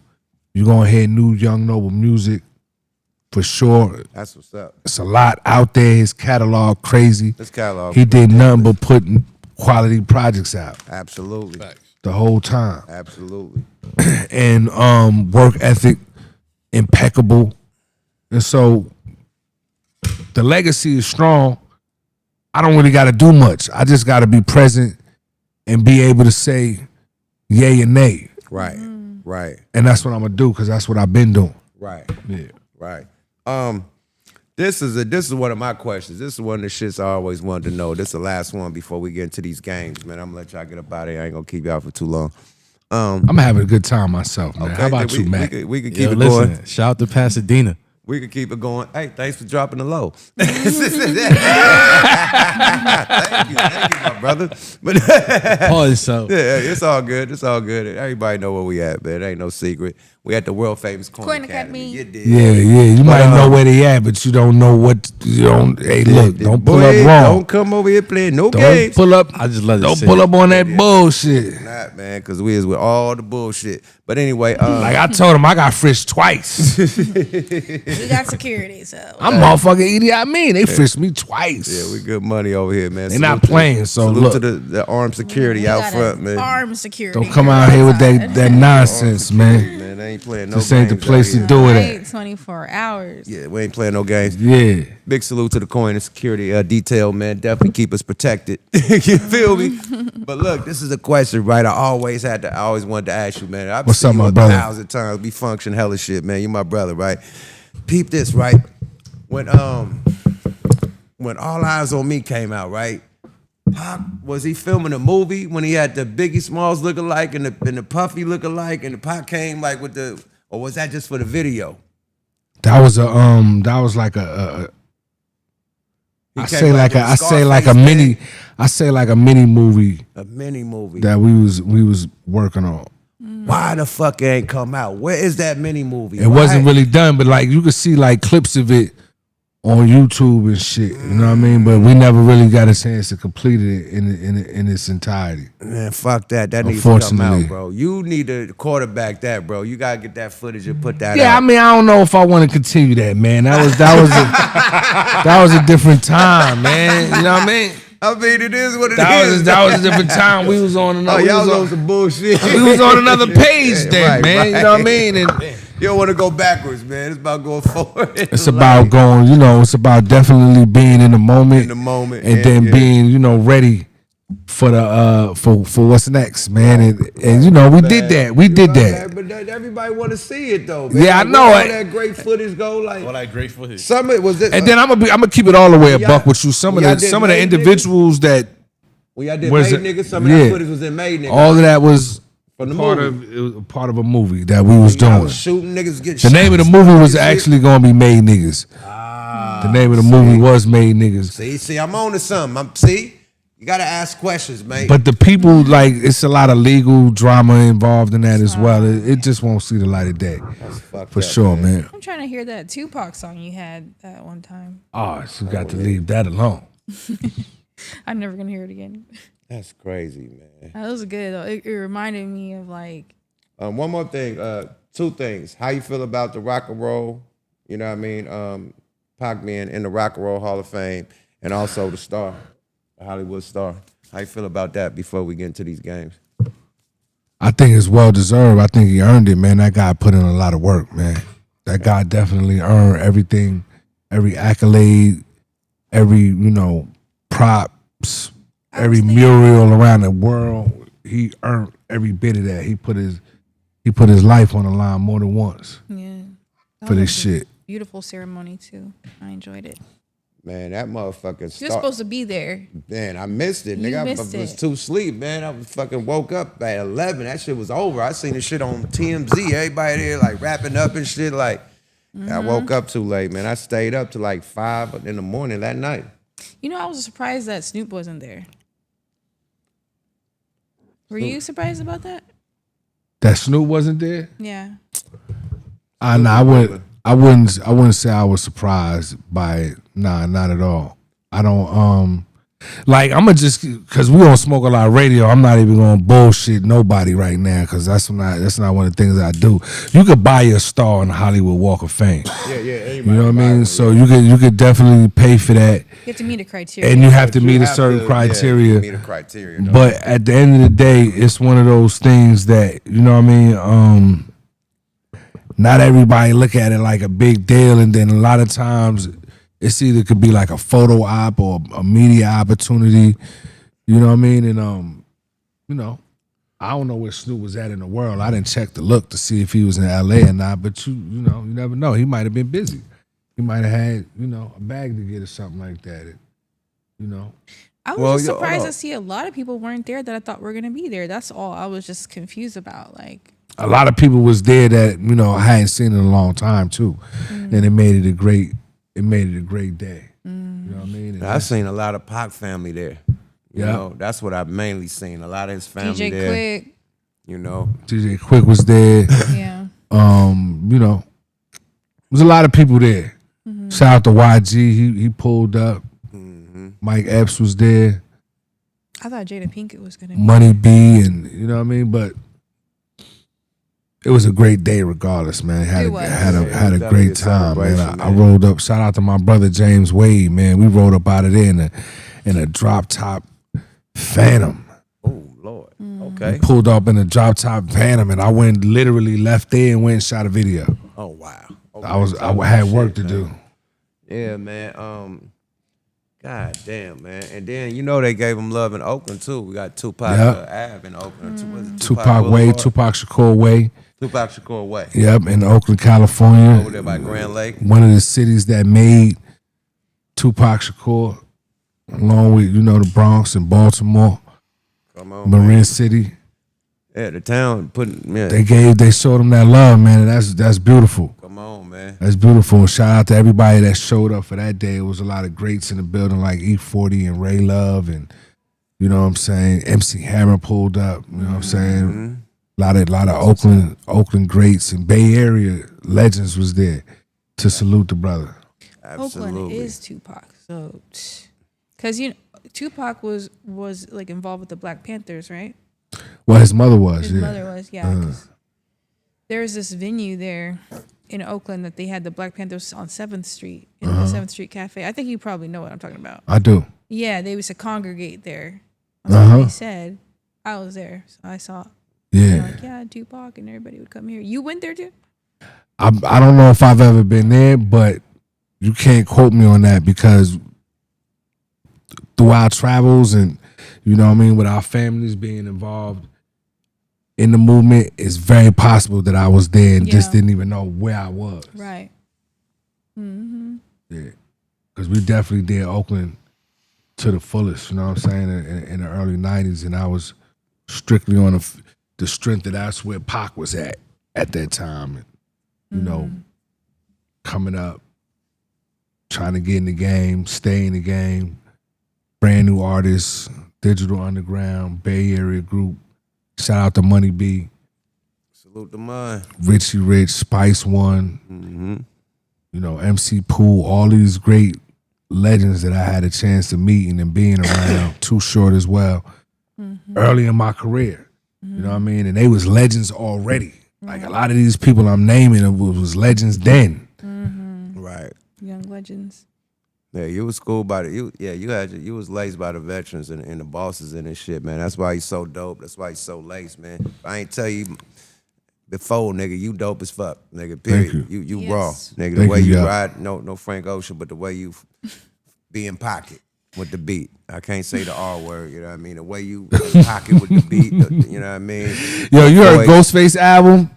You're gonna hear new Young Noble music for sure. That's what's up. It's a lot out there. His catalog crazy. His catalog. He did nothing but putting quality projects out Absolutely. the whole time. Absolutely. And work ethic impeccable. And so the legacy is strong. I don't really got to do much. I just got to be present and be able to say yay and nay. Right. Right. And that's what I'm going to do because that's what I've been doing. Right. Yeah. Right. This is one of my questions. This is one of the shits I always wanted to know. This is the last one before we get into these games, man. I'm gonna let y'all get up out of here. I ain't gonna keep y'all for too long. I'm having a good time myself, man. How about you, Matt? We could Yo, keep it listen, going. shout out to Pasadena. We could keep it going. Hey, thanks for dropping the low. Thank you, my brother. But Pause yourself. yeah, it's all good. It's all good. Everybody know where we at, man. It ain't no secret. We at the world famous Coin Coin Academy. Academy. You did. Yeah. You might know where they at, but you don't know what you don't. Hey, look, don't pull up wrong. Don't come over here playing no Don't games. pull up. I just let it Don't sit. pull up on that bullshit. Not, man, because we is with all the bullshit. But anyway, Like I told him, I got frisked twice. We got security, so I'm motherfucking Edie. I mean, they frisked me twice. yeah, we good money over here, man. They not playing, so salute look. to the armed security we out got front, man. armed security. Don't come out here with that nonsense, man. Man, they ain't playing no This games. ain't the place out to do it at. Right, 24 hours. here. Yeah, we ain't playing no games. Yeah. Big salute to the coin and security detail, man. Definitely keep us protected. You feel me? But look, this is a question, right? I always wanted to ask you, man. I've What's seen up, you my a brother? 1,000 times. We function hella shit, man. You my brother, right? Peep this, right? When All Eyes on Me came out, right? Pac, was he filming a movie when he had the Biggie Smalls look-alike and the Puffy look-alike and the Pac came like with the, or was that just for the video? That was like a He I came say like a mini movie A mini movie. that we was working on. Why the fuck it ain't come out? Where is that mini movie? It wasn't really done, but like you could see like clips of it on YouTube and shit. You know what I mean? But we never really got a chance to complete it in its entirety. Man, fuck that. That needs to come Unfortunately. out, bro. You need to quarterback that, bro. You gotta get that footage and put that Yeah, out. I mean, I don't know if I want to continue that, man. That was a different time, man. You know what I mean? I mean, it is what it That is. was a different time. We was on another. Oh, we y'all was on on- some bullshit. we was on another page Yeah, then, right, man. right. You know what I mean? And You don't want to go backwards, man. It's about going forward. it's about going, it's about definitely being in the moment. In the moment, And and then yeah. being, ready for the for what's next, man. And we did that. We did that. But everybody want to see it though, man. Yeah, I Like, know where it. all that great footage go, like All that great footage. some of it was it. And then I'm gonna keep it all the way a Y'all- buck with you. Some of y'all the did some of the Made Niggas? individuals that when y'all did was Made it- Niggas, some of yeah. that footage was in Made Niggas. all of that was From the part movie. of it was a part of a movie that we was Y'all doing. was shooting niggas get The name of the movie was actually gonna be Made Niggas. The name of the movie was Made Niggas. See, I'm on to something. See, you gotta ask questions, mate. But the people, like, it's a lot of legal drama involved in that as well. It just won't see the light of day. Fucked For up, sure, man. I'm trying to hear that Tupac song you had that one time. Oh, so you got to leave that alone. I'm never gonna hear it again. That's crazy, man. That was good though. It reminded me of like One more thing, two things. How you feel about the rock and roll? You know what I mean? Pac being in the Rock and Roll Hall of Fame, and also the star, the Hollywood star. How you feel about that before we get into these games? I think it's well deserved. I think he earned it, man. That guy put in a lot of work, man. That guy definitely earned everything, every accolade, every, props, every mural around the world. He earned every bit of that. He put his life on the line more than once yeah. That for was this a shit. Beautiful ceremony too. I enjoyed it. Man, that motherfucker You're start. supposed to be there. Man, I missed it, You nigga. I missed was it. too sleep, man. I fucking woke up at 11. That shit was over. I seen the shit on TMZ. Everybody there like wrapping up and shit. Like, I woke up too late, man. I stayed up till like 5 in the morning that night. I was surprised that Snoop wasn't there. Were you surprised about that? That Snoop wasn't there? Yeah. I wouldn't say I was surprised by it. Nah, not at all. I don't like I'ma just cause we don't smoke a lot of radio, I'm not even gonna bullshit nobody right now, cause that's not one of the things I do. You could buy your star on the Hollywood Walk of Fame. Yeah. You know what I mean? So you could definitely pay for that. You have to meet a criteria. And you have to You meet a have certain to, criteria. Yeah, meet a criteria. No. But at the end of the day, it's one of those things that, you know what I mean? Not everybody look at it like a big deal, and then a lot of times it's either could be like a photo op or a media opportunity. You know what I mean? And you know, I don't know where Snoop was at in the world. I didn't check the look to see if he was in LA or not, but you know, you never know. He might have been busy. He might have had, you know, a bag to get or something like that. You know. I was just surprised to see a lot of people weren't there that I thought were gonna be there. That's all. I was just confused about. Like, a lot of people was there that, you know, I hadn't seen in a long time too, and it made it a great day. You know what I mean? And I seen a lot of Pac family there. You Yeah. know, that's what I've mainly seen. A lot of his family DJ there. Quick. You know, DJ Quick was there. Yeah. You know, there's a lot of people there. Shout out to YG, he pulled up. Mike Epps was there. I thought Jada Pinkett was gonna be Money B, and you know what I mean. But it was a great day, regardless, man. Had It was. a Definitely great a time, man. celebration, I man. rolled up. Shout out to my brother James Wade, man. We rolled up out of there in a drop top Phantom. oh Lord. Okay. Pulled up in a drop top Phantom, and I literally left there and went and shot a video. Oh wow. Okay. I had work to do. Yeah, man. God damn, man. And then you know they gave him love in Oakland too. We got Tupac Yep. Ave in Oakland. Was it Tupac Way, Boulevard? Tupac Shakur Way. Tupac Shakur Way. Yep, in Oakland, California. Over there by Grand Lake. One of the cities that made Tupac Shakur, along with, you know, the Bronx and Baltimore, Come on. Marin Man. City. Yeah, the town putting They showed them that love, man, and that's beautiful. come on, man. That's beautiful. And shout out to everybody that showed up for that day. It was a lot of greats in the building, like E40 and Ray Love, and you know what I'm saying. MC Hammer pulled up. You know what I'm saying. A lot of Oakland greats and Bay Area legends was there to salute the brother. Absolutely. Oakland is Tupac. So, because you know, Tupac was like involved with the Black Panthers, right? Well, his mother was. His yeah. mother was, yeah. 'Cause there's this venue there in Oakland that they had the Black Panthers on 7th Street in the 7th Street Cafe. I think you probably know what I'm talking about. I do. Yeah, they used to congregate there. That's what they said. I was there, so I saw. Yeah. Like, yeah, Tupac and everybody would come here. You went there too? I don't know if I've ever been there, but you can't quote me on that because through our travels and, you know what I mean, with our families being involved in the movement, it's very possible that I was there and just Yeah. didn't even know where I was. Right. Yeah. Because we definitely did Oakland to the fullest, you know what I'm saying, in the early 90s. And I was strictly on the strength that that's where Pac was at that time. And, you know, coming up, trying to get in the game, stay in the game, brand new artists, Digital Underground, Bay Area group. Shout out to Money B, Salute the mind. Richie Rich, Spice One, you know, MC Pool, all these great legends that I had a chance to meet and being around. Too Short as well. Early in my career, you know what I mean? And they was legends already. Like a lot of these people I'm naming was legends then. Right. Young legends. Yeah, you was schooled by you was laced by the veterans and the bosses and this shit, man. That's why he's so dope. That's why he's so laced, man. I ain't tell you before, nigga, you dope as fuck, nigga. Period. You Yes. raw, nigga. The Thank way you, you yeah. ride, no Frank Ocean, but the way you be in pocket with the beat. I can't say the R word, you know what I mean? The way you in pocket with the beat, you know what I mean? Yo, you heard Boy, Ghostface album?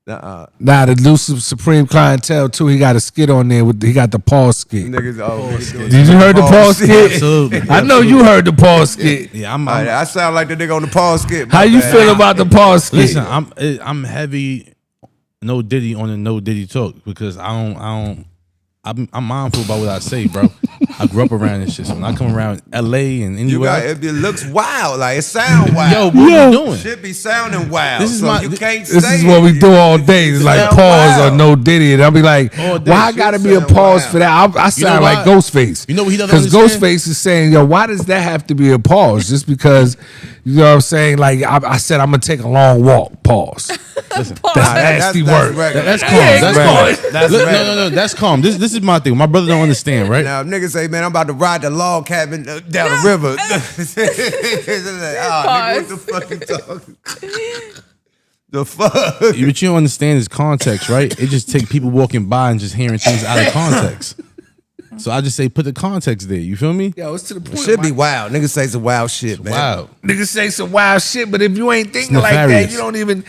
Nah, The new Supreme Clientele too. He got a skit on there. He got the Paul skit. niggas, niggas doing Did you heard the Paul skit? Absolutely. I know you heard the Paul skit. Yeah, I sound like the nigga on the Paul skit. How you feel about the Paul skit? Listen, I'm heavy no Diddy on the no Diddy talk because I'm mindful about what I say, bro. I grew up around this shit. So when I come around LA and You anywhere, got, it looks wild, like it sound wild. yo, what are you doing? Shit be sounding wild. This is so my- you can't This say is what we it. do all day. It's like sound pause wild. or no Diddy. And I'll be like, All day. why I Shit gotta be a sound pause wild. for that? I sound why? like Ghostface. You know what he doesn't Because understand? Ghostface is saying, yo, why does that have to be a pause? Just because, you know what I'm saying? Like I said, I'm gonna take a long walk. Pause. That's nasty work. regular. That's calm. Yeah, That's come calm. on. That's Look, regular. no, that's calm. This is my thing. My brother don't understand, right? Now, if niggas say, man, I'm about to ride the log cabin down the river. It's like, nigga, what the fuck you talking? The fuck? What you don't understand is context, right? It just take people walking by and just hearing things out of context. So I just say put the context there. You feel me? Yo, it's to the point. Should be wild. Niggas say some wild shit, man. Wow. Niggas say some wild shit, but if you ain't thinking It's like that, nefarious. you don't even.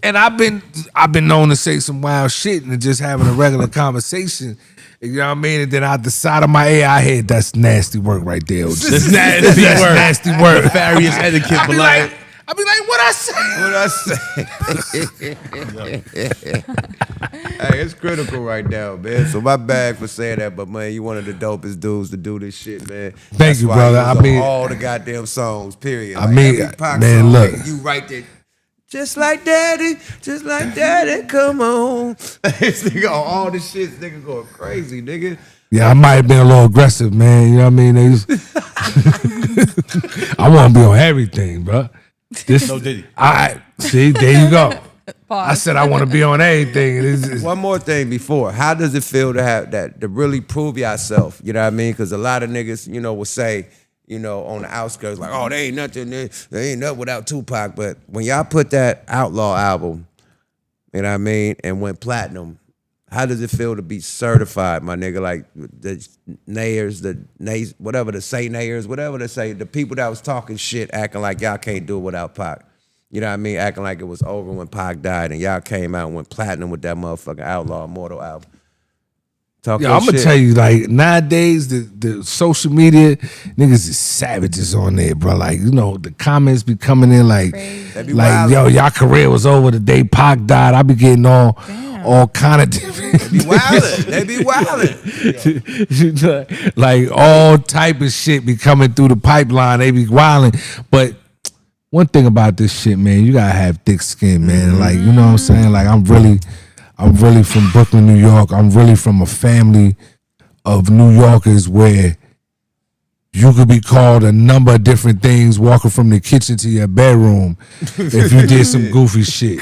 And I've been known to say some wild shit and just having a regular conversation. You know what I mean? And then out the side of my AI head, that's nasty work right there. That's nasty That's work. nasty work. Nefarious etiquette, I but be like, I be like, what I say? What I say? Hey, it's critical right now, man. So my bad for saying that, but man, you one of the dopest dudes to do this shit, man. Thank you, why brother. was I on mean- all the goddamn songs, period. I mean, every Pac man, song, look. nigga, you right there. Just like daddy, come on. This nigga on all this shit, this nigga going crazy, nigga. Yeah, I might have been a little aggressive, man. You know what I mean? I want to be on everything, bro. This, No Diddy. I see. There you go. I Pause. said I want to be on everything. It's- One more thing before. How does it feel to have that, to really prove yourself? You know what I mean? Because a lot of niggas, you know, will say, you know, on the outskirts, like, oh, they ain't nothing without Tupac. But when y'all put that Outlaw album, you know what I mean, and went platinum, how does it feel to be certified, my nigga? Like the nayers, whatever the say nayers, whatever they say, the people that was talking shit, acting like y'all can't do it without Pac. You know what I mean? Acting like it was over when Pac died, and y'all came out and went platinum with that motherfucking Outlaw Immortal album. Talk Yo, your I'm gonna shit. tell you, like nowadays, the social media niggas is savages on there, bro. Like you know, the comments be coming in like, They be like wildin'. yo, y'all career was over the day Pac died. I be getting all kind of different. They be wildin'. They be wildin'. Like all type of shit be coming through the pipeline. They be wilding. But one thing about this shit, man, you gotta have thick skin, man. Like you know what I'm saying. Like I'm really from Brooklyn, New York. I'm really from a family of New Yorkers where you could be called a number of different things walking from the kitchen to your bedroom if you did some goofy shit.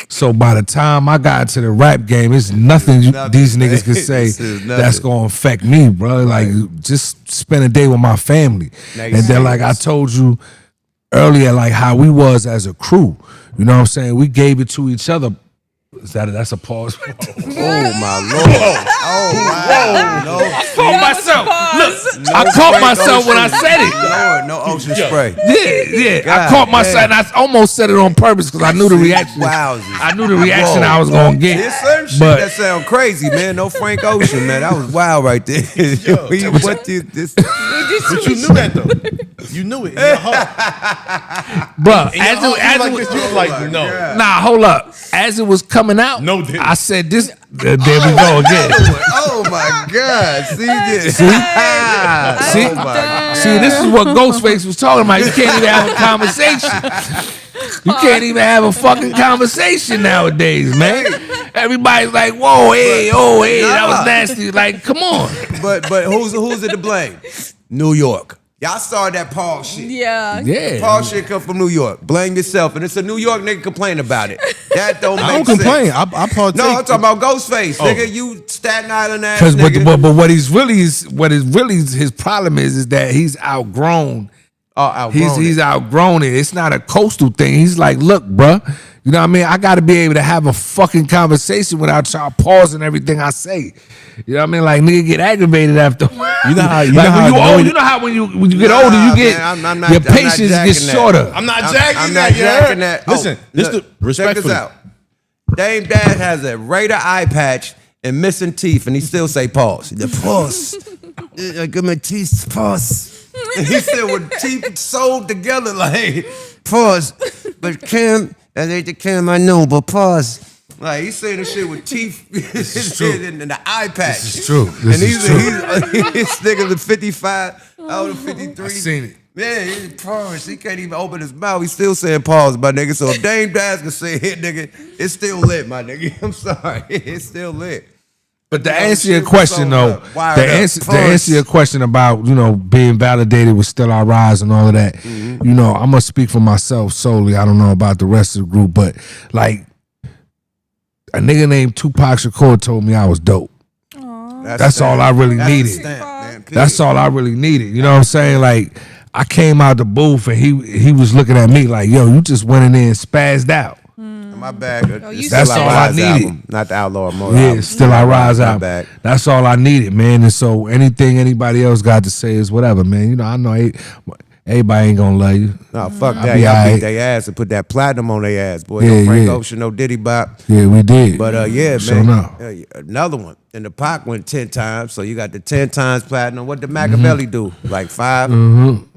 So by the time I got to the rap game, it's nothing, these niggas can say This is nothing. that's gonna affect me, bro. Like just spend a day with my family. Nice. And then like I told you earlier, like how we was as a crew. You know what I'm saying? We gave it to each other. That's a pause. Oh my lord! Oh wow! No, caught myself. Look, I caught myself when I said it. Lord, no ocean spray. Yeah. I God caught myself, damn. and I almost said it on purpose because I knew the reaction. Wowzers. I knew the reaction Whoa. I was gonna There's get. certain shit But that sound crazy, man. No Frank Ocean, man. That was wild right there. What did this? But you knew that though. You knew it in your heart. bruh, In your as heart, it you was, like this, you was like, no. nah, hold up. As it was coming out, No, didn't. I said this. There we go again. Oh my God! See this? See? See? Oh my God. See, this is what Ghostface was talking about. You can't even have a conversation. You can't even have a fucking conversation nowadays, man. Everybody's like, whoa, hey, oh, hey, that was nasty. Like, come on. But who's it to blame? New York. Y'all started that Paul shit. Yeah. Yeah. Paul shit come from New York. Blame yourself. And it's a New York nigga complain about it. That don't make I don't sense. complain. I partake. No, I'm talking about Ghostface, Oh. nigga. You Staten Island ass Because nigga. but what his his problem is that he's outgrown. He's outgrown it. It's not a coastal thing. He's like, look, bruh, you know what I mean? I got to be able to have a fucking conversation without y'all pausing everything I say. You know what I mean? Like nigga get aggravated after. You know how like know when how you old, annoyed- you know how when you get Nah, older, you get man, I'm not- your I'm not patience jacking gets that. shorter. I'm not I'm jacking not that. jacking that. Oh, Listen, this look, the respectfully. Check this out. Dame Dad has a Raider eye patch and missing teeth, and he still say pause. The pause. I got my teeth pause. And he still with teeth sewed together like pause. But Kim, that ain't the Kim I know, but pause. Like he's saying this shit with teeth and the eye patch. This is true. And he's nigga the 55 out of 53. I seen it. Man, he's purged. He can't even open his mouth. He's still saying pause, my nigga. So if Dame Dash can say it, nigga, it's still lit, my nigga. I'm sorry. It's still lit. But to answer your question, though, to to answer your question about, you know, being validated with Still I Rise and all of that, you know, I'm going to speak for myself solely. I don't know about the rest of the group, but, like, a nigga named Tupac Shakur told me I was dope. That's all I really needed. That's all I really needed. You know what I'm saying? Like, I came out the booth and he was looking at me like, yo, you just went in there and spazzed out. My bad. That's all I needed. Album, not the Outlaw Mode. Yeah, album. Still I Rise out. Bad. That's all I needed, man. And so anything anybody else got to say is whatever, man. You know, I know everybody ain't gonna love you. No, fuck that. Y'all beat their ass and put that platinum on their ass, boy. Yeah, No Frank yeah. Ocean, no Diddy Bop. Yeah, we did. But yeah, Sure man. enough. Another one. And the Pac went 10 times, so you got the 10 times platinum. What did Machiavelli do? Like 5?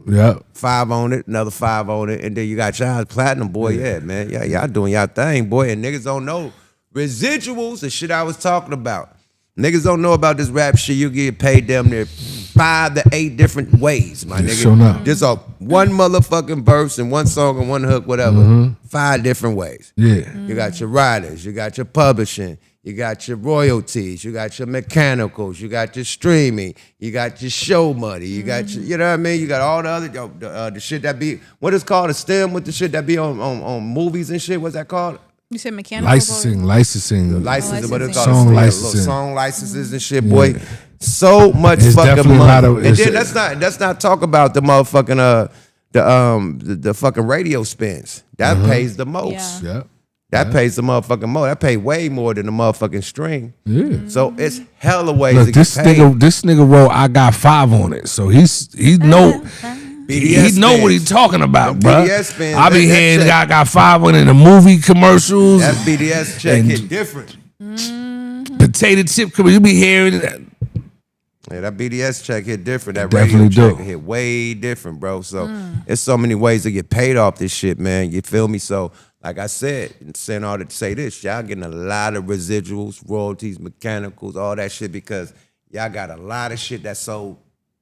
Yep. 5 on it, another 5 on it, and then you got y'all platinum, boy. Yeah, man. Yeah, y'all doing y'all thing, boy. And niggas don't know residuals, the shit I was talking about. Niggas don't know about this rap shit. You get paid damn near 5 to 8 different ways, my nigga. Sure enough. Just a one motherfucking verse and one song and one hook, whatever. 5 different ways. Yeah. You got your writers, you got your publishing, you got your royalties, you got your mechanicals, you got your streaming, you got your show money, you got your, you know what I mean? You got all the other, the shit that be, what is called a stem with the shit that be on movies and shit, what's that called? You said mechanical. Licensing. Licensing, what it's called? Song Yeah, licensing. little song licenses and shit, boy. So much It's fucking definitely a lot money. of- And then it's- let's not talk about the motherfucking the fucking radio spins. That pays the most. Yeah. Yep. That pays the motherfucking more. That pay way more than the motherfucking stream. Yeah. So it's hella ways Look, to this get paid. nigga wrote I Got 5 on it. So he know BDS he know what spins. he talking about, Them bro. BDS spins, I be that hearing check. I Got 5 on it in the movie commercials. That BDS check And- hit different. Potato chip commercials. You be hearing that. Yeah, that BDS check hit different. That Definitely radio check do. hit way different, bro. So there's so many ways to get paid off this shit, man. You feel me? So like I said, and saying all that to say this, y'all getting a lot of residuals, royalties, mechanicals, all that shit because y'all got a lot of shit that sold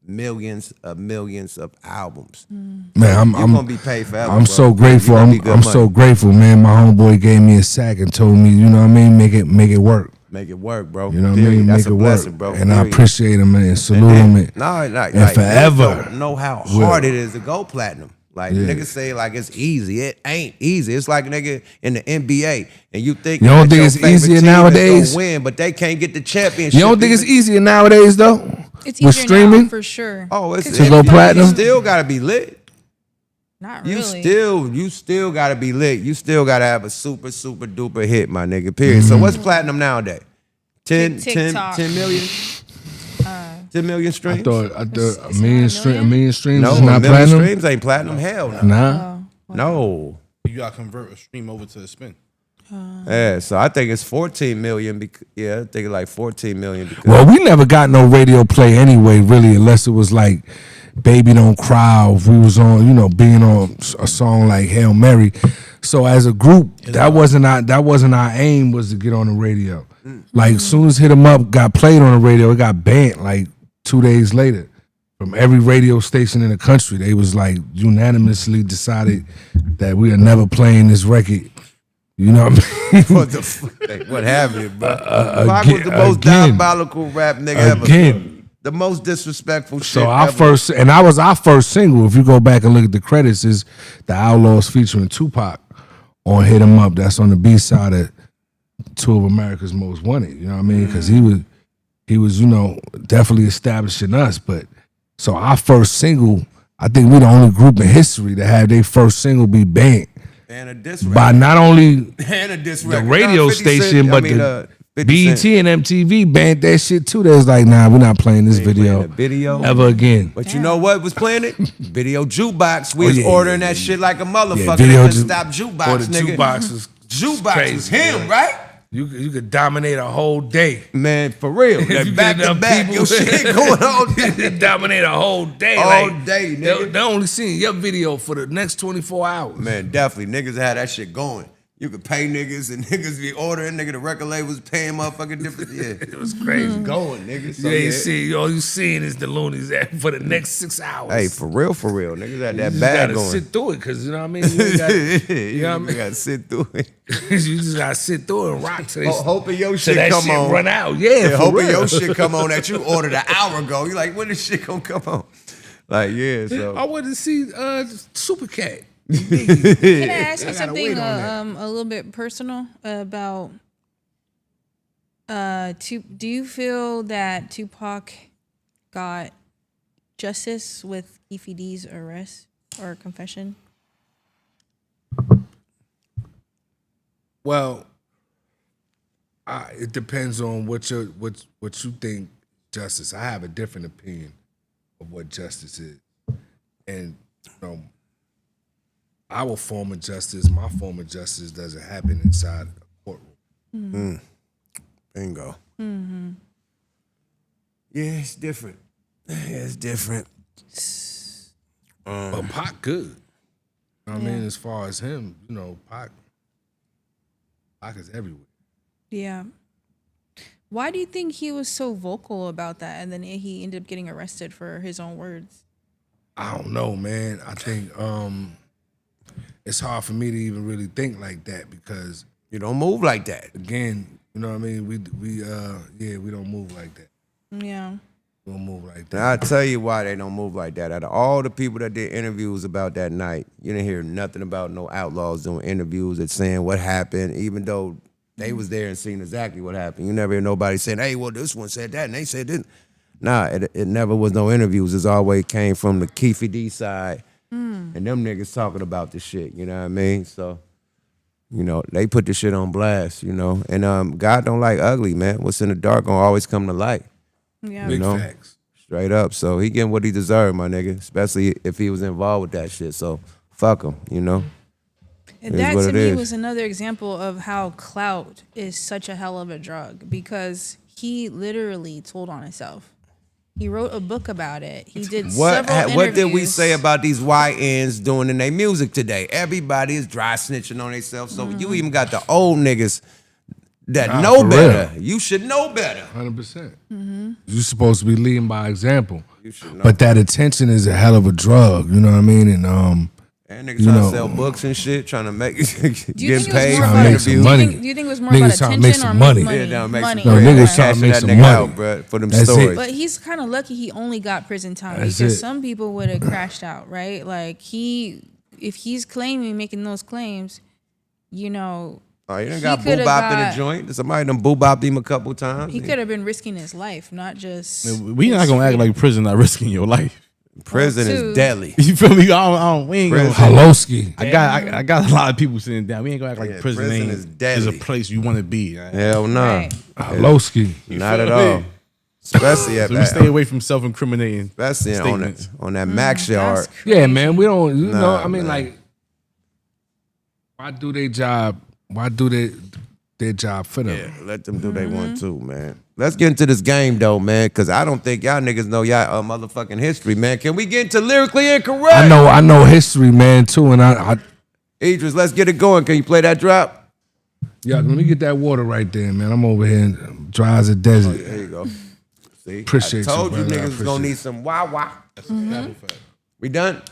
millions of albums. Man, You're I'm gonna be paid forever. I'm bro. so grateful. You gonna be good I'm money. so grateful, man. My homeboy gave me a sack and told me, you know what I mean, make it work. Make it work, bro. You know what I Period. mean? That's Make a it blessing, work. bro. And I Period. appreciate him, man, and salute him. And Like, forever niggas don't know how hard it is to go platinum. Like niggas say like it's easy. It ain't easy. It's like a nigga in the NBA and you think You don't that think your it's favorite easier team is nowadays? gonna win, but they can't get the championship. You don't think it's either. easier nowadays though? It's With easier streaming? now, for sure. Oh, it's To go platinum? You still gotta be lit. Not You really. still gotta be lit. You still gotta have a super duper hit, my nigga. Period. So what's platinum nowadays? 10 TikTok. 10 million? 10 million I streams? thought It's a million streams No, is a not million platinum. streams ain't platinum. Hell no. Nah. No. You gotta convert a stream over to a spin. Yeah, so I think it's 14 million. I think it's like 14 million. Because Well, we never got no radio play anyway, really, unless it was like Baby Don't Cry, or if we was on, you know, being on a song like Hail Mary. So as a group, that wasn't our aim, was to get on the radio. Like as soon as Hit 'Em Up got played on the radio, it got banned like 2 days later. From every radio station in the country, they was like unanimously decided that we are never playing this record. You know what I mean? what the fuck? What happened, bro? Pac was the most again. diabolical rap nigga ever. Again. The most disrespectful shit So our ever. our first single, if you go back and look at the credits, is the Outlaws featuring Tupac on Hit 'Em Up. That's on the B side of Two of America's Most Wanted. You know what I mean? Because he was, you know, definitely establishing us. But so our first single, I think we're the only group in history to have their first single be banned And a diss by record. not only And a diss the record. radio 50 Cent, station, but the 50 BET Cent. and MTV banned that shit too. They was like, nah, we're not playing this Playing video the video. ever again. But you know what was playing it? Video jukebox. We Oh, was yeah, ordering yeah, that shit like a motherfucker. video They just ju- stop jukebox, Or the nigga. jukebox was Jukebox crazy, was him, man. right? You could dominate a whole day. Man, for real. If That you back get to enough back, people- your shit going all day. Dominate a whole day. All like, day, nigga. They only seeing your video for the next 24 hours. Man, definitely. Niggas had that shit going. You could pay niggas and niggas be ordering. Nigga, the record labels paying motherfucking different. Yeah, It was crazy. going niggas. So, You ain't yeah. see, all you seeing is the loonies at for the next 6 hours. Hey, for real, niggas had you that just bag gotta going. sit through it, because you know what I mean? You, ain't got, You know what I mean? gotta sit through it. You just gotta sit through it and rock till they, Hoping your till shit that come shit on. run out. Yeah, Yeah, for hoping real. your shit come on that you ordered an hour ago. You like, when this shit gonna come on? Like, yeah, so. I wanted to see Super Cat. Can I ask you I gotta something wait on a little bit personal about do you feel that Tupac got justice with Keefe D's arrest or confession? Well, it depends on what you think justice. I have a different opinion of what justice is, and you know, our form of justice, my form of justice, doesn't happen inside a courtroom. Bingo. Yeah, it's different. Yeah, it's different. But Pac good. You know what I mean? As far as him, you know, Pac is everywhere. Yeah. Why do you think he was so vocal about that and then he ended up getting arrested for his own words? I don't know, man. I think it's hard for me to even really think like that because, You don't move like that. again, you know what I mean? We don't move like that. Yeah. We don't move like that. And I'll tell you why they don't move like that. Out of all the people that did interviews about that night, you didn't hear nothing about no Outlaws doing interviews and saying what happened, even though they was there and seen exactly what happened. You never hear nobody saying, hey, well, this one said that, and they said this. Nah, it never was no interviews. It always came from the Keefe D side, and them niggas talking about the shit, you know what I mean? So, you know, they put the shit on blast, you know. And God don't like ugly, man. What's in the dark gonna always come to light. Yeah. Big know? facts. Straight up. So he getting what he deserved, my nigga. Especially if he was involved with that shit. So fuck him, you know? And It is that what to it me is. was another example of how clout is such a hell of a drug because he literally told on himself. He wrote a book about it. He did several What did we interviews. say about these YNs doing in their music today? Everybody is dry snitching on themselves. So you even got the old niggas that Nah, know for better. You should know better. 100%. You're supposed to be leading by example. You should know. But that attention is a hell of a drug, you know what I mean? And And niggas you trying know, to sell books and shit, trying to make Do you get think it was paid more for Trying to about make some interviews. money. Do you think it was more Niggas about trying to attention make some or money. money? Yeah, down, make money. some No, bread. niggas Man, trying to cashing make that some nigga money. out, bro, for them That's it. stories. But he's kind of lucky he only got prison time That's because it. some people would have crashed out, right? Like if he's making those claims, you know, Oh, you done he got coulda boo-bopped in got- a joint? Somebody done boo-bopped him a couple times? he could have been risking his life, not just. We not gonna act like prison not risking your life. Prison Well, too. is deadly. You feel me? We ain't gonna. Halowski. I got a lot of people sitting down. We ain't gonna act like Yeah, prison prison ain't is is a deadly. place you want to be. Right? Hell no. Right. Halowski. Not at feel all. me? Especially at So we stay away from self-incriminating. especially statements. on that Max yard. That's crazy. Yeah, man, we don't, you know, Nah, I mean, man. like, why do their job? Why do their job for them? Yeah, let them do they want to, man. Let's get into this game though, man, because I don't think y'all niggas know y'all motherfucking history, man. Can we get into lyrically incorrect? I know history, man, too, and I Idris, let's get it going. Can you play that drop? yeah, let me get that water right there, man. I'm over here dry as a desert. There you go. See, Appreciate I told you, you, brother. I niggas was appreciate gonna it. need some wah. We done?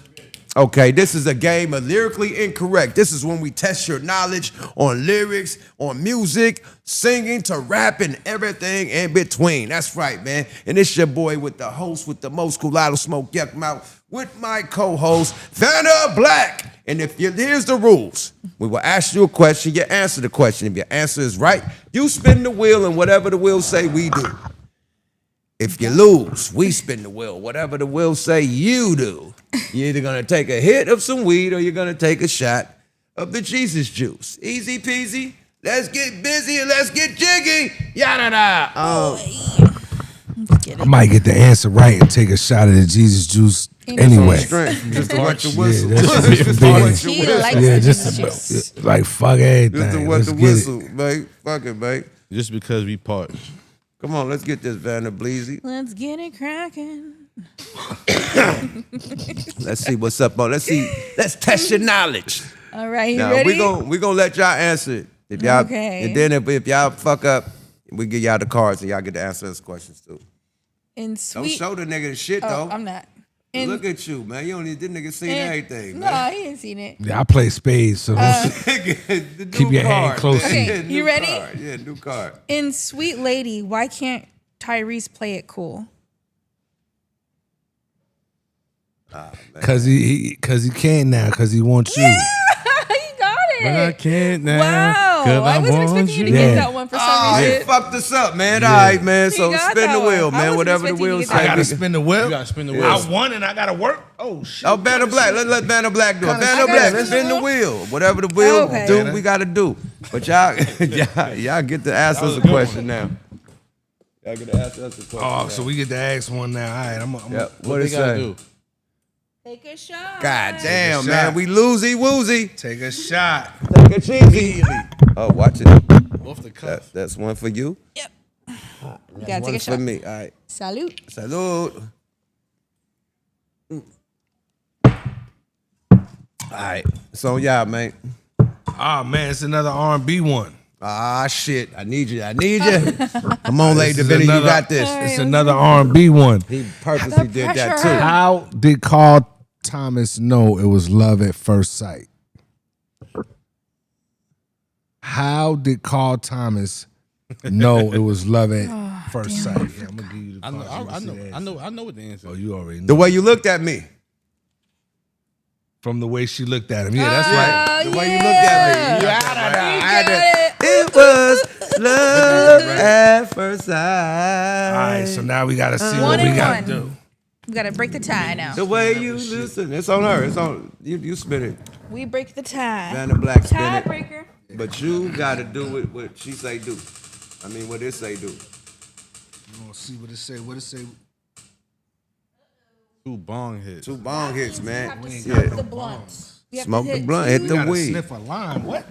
Okay, this is a game of lyrically incorrect. This is when we test your knowledge on lyrics, on music, singing to rap and everything in between. That's right, man. And it's your boy with the host with the most Kulado Smoke YUKMOUTH with my co-host, Vanna Black. And here's the rules. We will ask you a question, you answer the question. If your answer is right, you spin the wheel, and whatever the wheel say, we do. If you lose, we spin the wheel. Whatever the wheel say, you do. You're either gonna take a hit of some weed or you're gonna take a shot of the Jesus juice. Easy peasy. Let's get busy and let's get jiggy. Yada da. Get I it. might get the answer right and take a shot of the Jesus juice anyway. Strength. Just to wet your whistle. Yeah, that should be Just to big. wet your He whistle. likes Yeah, the just juice. like fuck everything. Just to wet Let's the get whistle, it. mate. Fuck it, mate. Just because we part. Come on, let's get this Vanna Bleezy. Let's get it cracking. Let's see what's up on. Let's test your knowledge. All right, you Now ready? we gonna let y'all answer it. If y'all, Okay. And then if y'all fuck up, we give y'all the cards and y'all get to answer us questions too. In Don't sweet. show the nigga the shit Oh, though. I'm not. In, Look at you, man. You don't need this nigga seen in- everything, No, man. he ain't seen it. Yeah, I play spades, so The Keep new your hand card, close. man. Okay, Yeah, you new ready? card. Yeah, new card. In Sweet Lady, why can't Tyrese play it cool? cause he can now, cause he wants you. you got it. But I can't now. Wow. 'cause I wasn't want expecting you to you. get Yeah. that one for some Oh, he reason. fucked us up, man. All right, man. So got spin that the wheel, one. I man. wasn't Whatever the expecting you wheel to get say. I gotta we- spin the wheel. You gotta spin the wheel. I won and I gotta work. Oh shit. Oh, Banner Black. Let Banner Black do it. Banner I Black. gotta Let's spin spin the the wheel. Whatever the wheel Okay. do, we gotta do. But y'all get to ask us a question now. Y'all get to ask us a question. Oh, so we get to ask one now. All right, I'm Yep. What What they it gotta say? do? Take a shot. God damn, shot. man. We losey woozy. take a shot. Take it cheesy. Oh, watch it. Off the cuff. That's one for you. Yep. You gotta One take a for shot. me. All right. Salute. Salute. All right. It's on y'all, man. Oh man, it's another R&B one. Ah, shit. I need you. Come on, Lady is Divinity. You another- got this. It's another R&B one. He purposely The did that pressure. too. How did Carl Thomas know it was love at first sight? How did Carl Thomas know it was love at first sight? Yeah, I'm gonna give you the I know. cards. I You know. see the I know. I know what the answer. Oh, is. you already know. The way you looked at me. From the way she looked at him. Yeah, that's right. Oh, The way you yeah. looked at me. You I had got to- it. It was love at first sight. All right, so now we gotta see One what we and gotta one. do. We gotta break the tie now. The way you listen. It's on her. It's on you spin it. We break the tie. Vanna Black spin it. Tiebreaker. But you gotta do it what she say do. I mean what it say do. You wanna see what it say? What it say? 2 bong hits. 2 bong hits, man. Have to Yeah. smoke the blunts. We have to Smoke the hit blunt, two- hit We the gotta weed. sniff a line. What?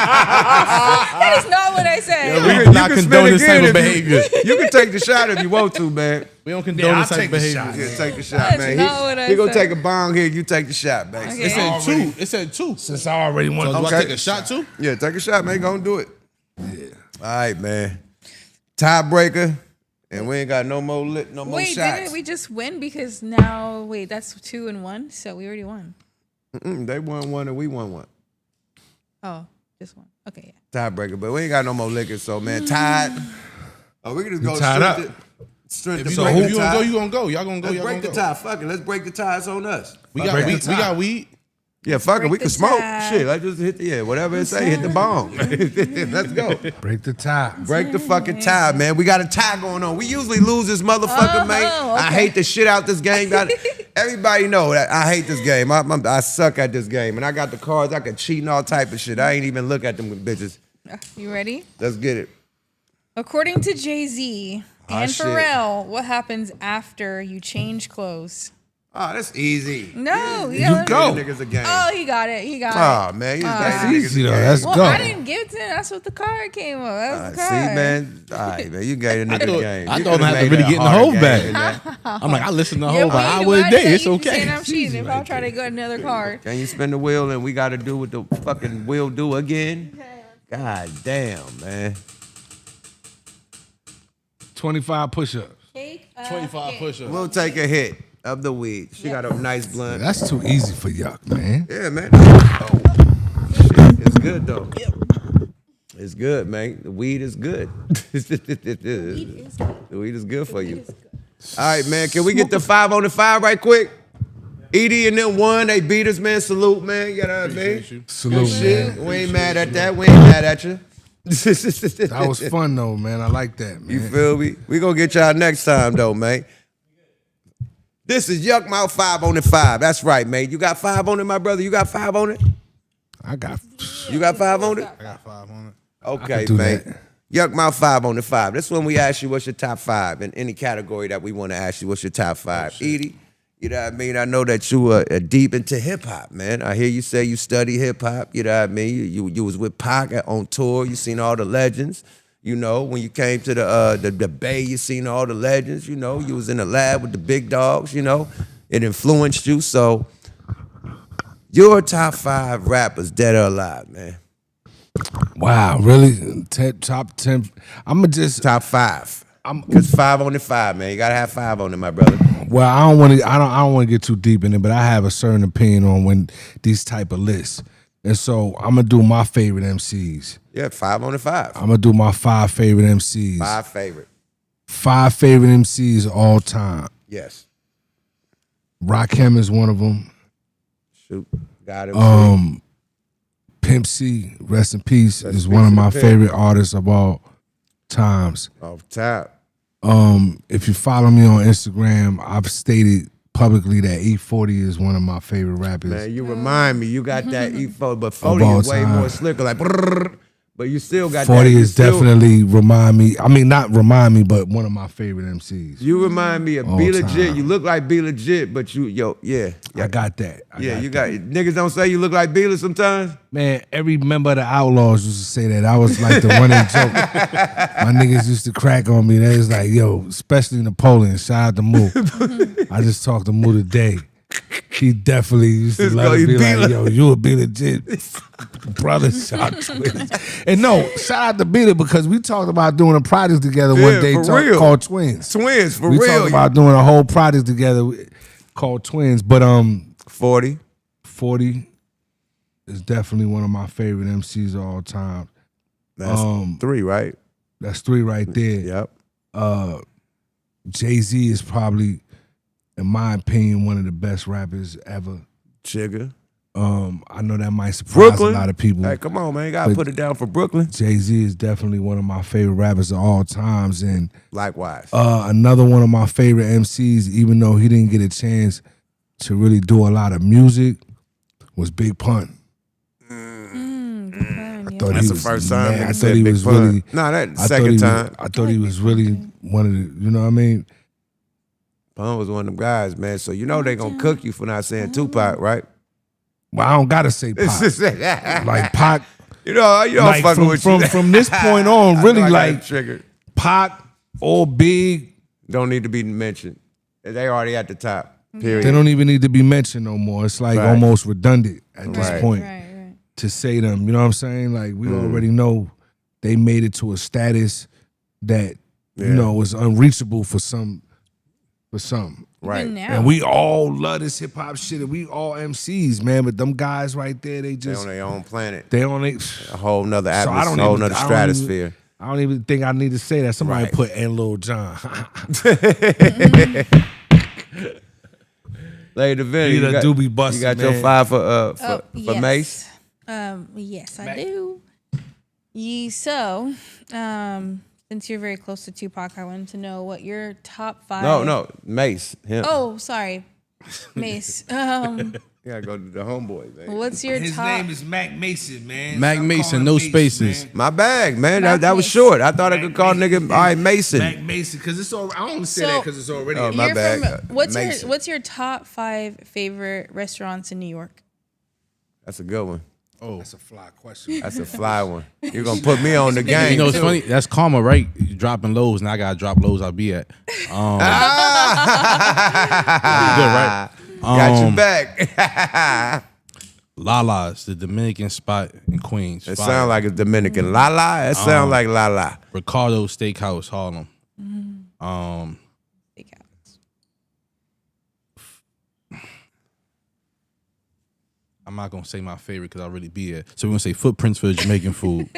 That is not what I said. We You do not can condone spin this again type of if behavior. You can take the shot if you want to, man. We don't condone Yeah, I'll this type take of the behavior. shot. Yeah, take the shot, That's man. not what I he gonna said. take a bong here, you take the shot, man. Okay. It said Already. 2. It said 2. So Since I already won. do I Okay. take a shot too? Yeah, take a shot, man. Gonna do it. Yeah. All right, man. Tiebreaker. And we ain't got no more more Wait, shots. didn't we just win? Because now, wait, that's 2 and 1, so we already won. They won one and we won one. Oh, just one. Okay, yeah. Tiebreaker, but we ain't got no more liquor, so man, tied. Oh, we can just go tied straight up. to straight If to you, break if the you tie. gonna go, you gonna go. Y'all gonna go. Let's Y'all break gonna the go. tie. Fuck it. Let's break the ties on us. We Break got the weed. We tie. got weed. Yeah, fuck it. Break We the can smoke. tie. Shit, let's just hit the whatever it say. Hit the bomb. Let's go. Break the tie. Break the fucking tie, man. We got a tie going on. We usually lose this motherfucker, man. I okay. hate the shit out this game. Everybody know that I hate this game. I suck at this game, and I got the cards. I can cheat and all type of shit. I ain't even look at them bitches. You ready? Let's get it. According to Jay-Z and shit. Pharrell, what happens after you change clothes? Oh, that's easy. No, you yeah, go. let me- Niggas a game. Oh, he got it. He got Oh it. man, you That's gave easy, niggas a though. game. That's Well, go. I didn't give it to him. That's what the card came up. That was the See, card. man. All right, man. You gave a nigga a game. I You thought I could've had to made really that get in the harder whole game bag. than that. I'm like, I listened to the Yeah, whole but hour you a know, day. It's you saying okay. I'm cheating if I'll try to get another card. Can you spin the wheel and we got to do what the fucking wheel do again? God damn, man. 25 push-ups. Take a 25 hit. push-ups. We'll take a hit of the weed. She got a nice blunt. That's too easy for Yuck, man. Yeah, man. Oh, shit. It's good, though. It's good, man. The weed is good. The weed is good for you. All right, man. Can we get the 5 on the 5 right quick? Edie and them won. They beat us, man. Salute, man. You know what I mean? Salute, Shit. man. We ain't mad at that. We ain't mad at you. That was fun, though, man. I like that, man. You feel me? We gonna get y'all next time, though, man. This is YUKMOUTH 5 on the 5. That's right, man. You got 5 on it, my brother? You got 5 on it? I got... You got 5 on it? I got 5 on it. Okay, do man. that. YUKMOUTH 5 on the 5. This is when we ask you what's your top 5 in any category that we want to ask you what's your top 5. Edie, you know what I mean? I know that you are deep into hip hop, man. I hear you say you study hip hop. You know what I mean? You was with Pac on tour. You seen all the legends. You know, when you came to the Bay, you seen all the legends. You know, you was in the lab with the big dogs. You know, it influenced you. So, Your top 5 rappers, dead or alive, man. Wow, really? Top 10. I'm going to just... Top 5. Because 5 on the 5, man. You got to have 5 on it, my brother. Well, I don't want to get too deep in it, but I have a certain opinion on when these type of lists. And so I'm going to do my favorite MCs. Yeah, 5 on the 5. I'm going to do my 5 favorite MCs. 5 favorite. 5 favorite MCs all time. Yes. Rakim is one of them. Shoot. Got him. Pimp C, rest in peace, Rest is in one peace of to my the Pimp. favorite artists of all times. Off top. If you follow me on Instagram, I've stated publicly that E40 is one of my favorite rappers. Man, you remind me. You got that E40, but 40 all is way time. more slicker. Like, brrr, but you still got 40 that. You is still- definitely remind me. I mean, not remind me, but one of my favorite MCs. You remind me of All Be Legit. time. You look like Be Legit, but yeah. I got that. I Yeah, got you that. got niggas don't say you look like Be Legit sometimes. Man, every member of the Outlaws used to say that. I was like the running joke. My niggas used to crack on me. They was like, yo, especially Napoleon, shout out to Moo. I just talked to Moo today. He definitely used to Let's love go, to you be be like, yo, you would be legit. Brothers, shout twins. And no, shout out to Beeler because we talked about doing a project together Yeah, one day for real. called Twins. Twins, for We real. talked about doing a whole project together called Twins. But 40. 40 is definitely one of my favorite MCs of all time. That's 3, right? That's 3 right there. Yep. Jay-Z is probably, in my opinion, one of the best rappers ever. Chigga. I know that might surprise Brooklyn. a lot of people. Hey, come on, man. You gotta But- put it down for Brooklyn. Jay-Z is definitely one of my favorite rappers of all times. And Likewise. another one of my favorite MCs, even though he didn't get a chance to really do a lot of music, was Big Pun. Thought That's he the was first time mad. nigga I thought said he Big was Pun. really. Nah, that I thought second he was- time. I thought he was really one of the. You know what I mean? Pun was one of them guys, man. So you know they gonna cook you for not saying Tupac, right? Well, I don't gotta say Pac. Like Pac. you know Like fucking with you. from this point on, I really know I got like it triggered. Pac or Big, Don't need to be mentioned. They already at the top. Period. they don't even need to be mentioned no more. It's like Right. almost redundant at this Right. point Right. to say them. You know what I'm saying? Like we already know they made it to a status that you Yeah. know is unreachable for some. Right. Even now. And we all love this hip hop shit, and we all MCs, man. But them guys right there, they They just on their own planet. they on it. A whole nother So I atmosphere, don't a whole even- nother I don't stratosphere. I don't even think I need to say that. Somebody Right. put and Lil Jon. Lady Divinity, He done do be busted, You got man. your 5 for yes. Mace? Yes, I do. So, since you're very close to Tupac, I wanted to know what your top 5. No, Mace. Him. Oh, sorry, Mace. You gotta go to the homeboy, man. What's your top? is Mac Mason, man. Mac Stop Mason, calling no him spaces. My bag, man. Mac That was Mace. short. I thought I could call Mac nigga, Mason. all right, Mason. Mac Mason, because it's all. I don't say So- that because it's already. Oh, my You're bad. from, Mason. what's your top 5 favorite restaurants in New York? That's a good one. That's a fly question. That's a fly one. You're gonna put me on the game. You know, it's too. funny. That's karma, right? You dropping lows, now I gotta drop lows. I'll be at. Good, right? Got your back. Lala's, the Dominican spot in Queens. It Fire. sound like a Dominican. La la. It sound like la la. Ricardo Steakhouse, Harlem. Steakhouse. I'm not gonna say my favorite because I really be it. So we're gonna say footprints for Jamaican food.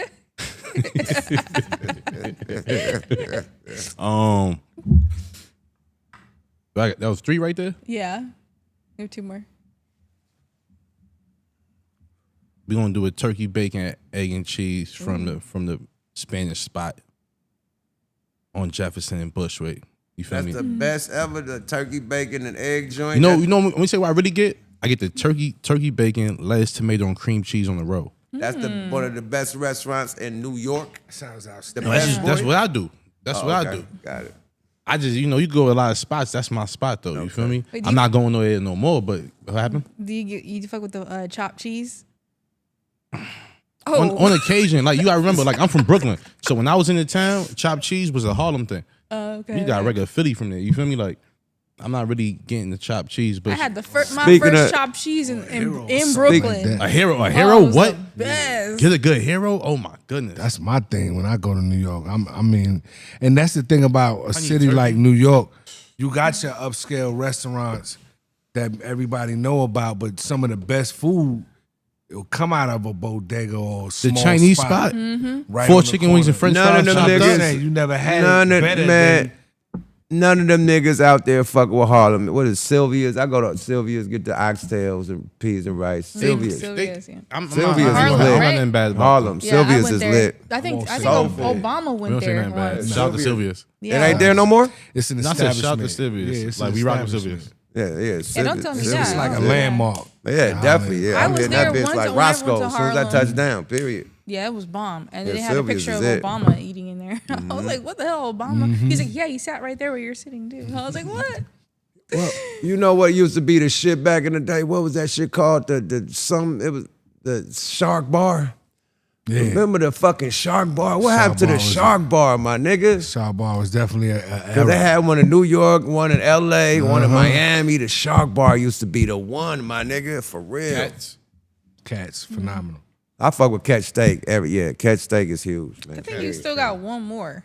That was 3 right there. Yeah. We have 2 more. We're gonna do a turkey bacon, egg and cheese from the Spanish spot on Jefferson and Bushwick. You feel That's me? the best ever. The turkey bacon and egg joint. You know. Let me say what I really get. I get the turkey bacon, lettuce, tomato, and cream cheese on the roll. That's one of the best restaurants in New York. Sounds The outstanding. best That's boy? what I do. That's Oh, what I okay. do. Got it. I just, you go to a lot of spots. That's my spot, though. You feel me? Wait, do I'm you- not going nowhere no more. But what happened? Do you fuck with the chopped cheese? On occasion, like you gotta remember, like I'm from Brooklyn, so when I was in the town, chopped cheese was a Harlem thing. Okay. You got regular Philly from there. You feel me? Like I'm not really getting the chopped cheese, but I had my Speaking first of- chopped cheese in Like Brooklyn. that. a hero. Oh, it was What? the best. Get a good hero. Oh my goodness. That's my thing when I go to New York. I mean, and that's the thing about a city turkey. like New York. You got your upscale restaurants that everybody know about, but some of the best food it'll come out of a bodega or a the small Chinese spot. Right 4 on the chicken wings and corner. French None of fries. them chopped niggas- up. Saying you never had None it of better man. None of them niggas out there fucking with Harlem. What is Sylvia's? I go to Sylvia's, get the oxtails and peas and rice. Sylvia's. Sylvia's, yeah. I'm Sylvia's not, is I'm lit. not nothing bad about Harlem. Yeah, I Sylvia's went is there. lit. I think Soulful. Obama We went don't say there nothing bad. once. Shout out to Sylvia's. Yeah. It ain't there no more? It's an I said shout out to establishment. Sylvia's. Yeah, it's Like an we rock with establishment. Sylvia's. Yeah, Yeah, don't tell me It's that. like a Yeah. landmark. Yeah, definitely. Yeah, I I'm was hitting that there bitch once like when I went to Roscoe as soon as I Harlem. touch down, period. Yeah, it was bomb. And then Yeah, they had a Sylvia's picture is of it. Obama eating in there. I was like, what the hell, Obama? He's like, yeah, he sat right there where you're sitting, too. I was like, what? You know what used to be the shit back in the day? What was that shit called? It was the Shark Bar. Yeah. Remember the fucking Shark Bar? What Shark happened to Bar the was Shark Bar, my nigga? Shaw Bar was definitely a Cause they had one in New York, one in LA, one in Uh-huh. Miami. The Shark Bar used to be the one, my nigga, for real. Cats, phenomenal. I fuck with Catch Steak Catch Steak is huge, man. I think you still got one more.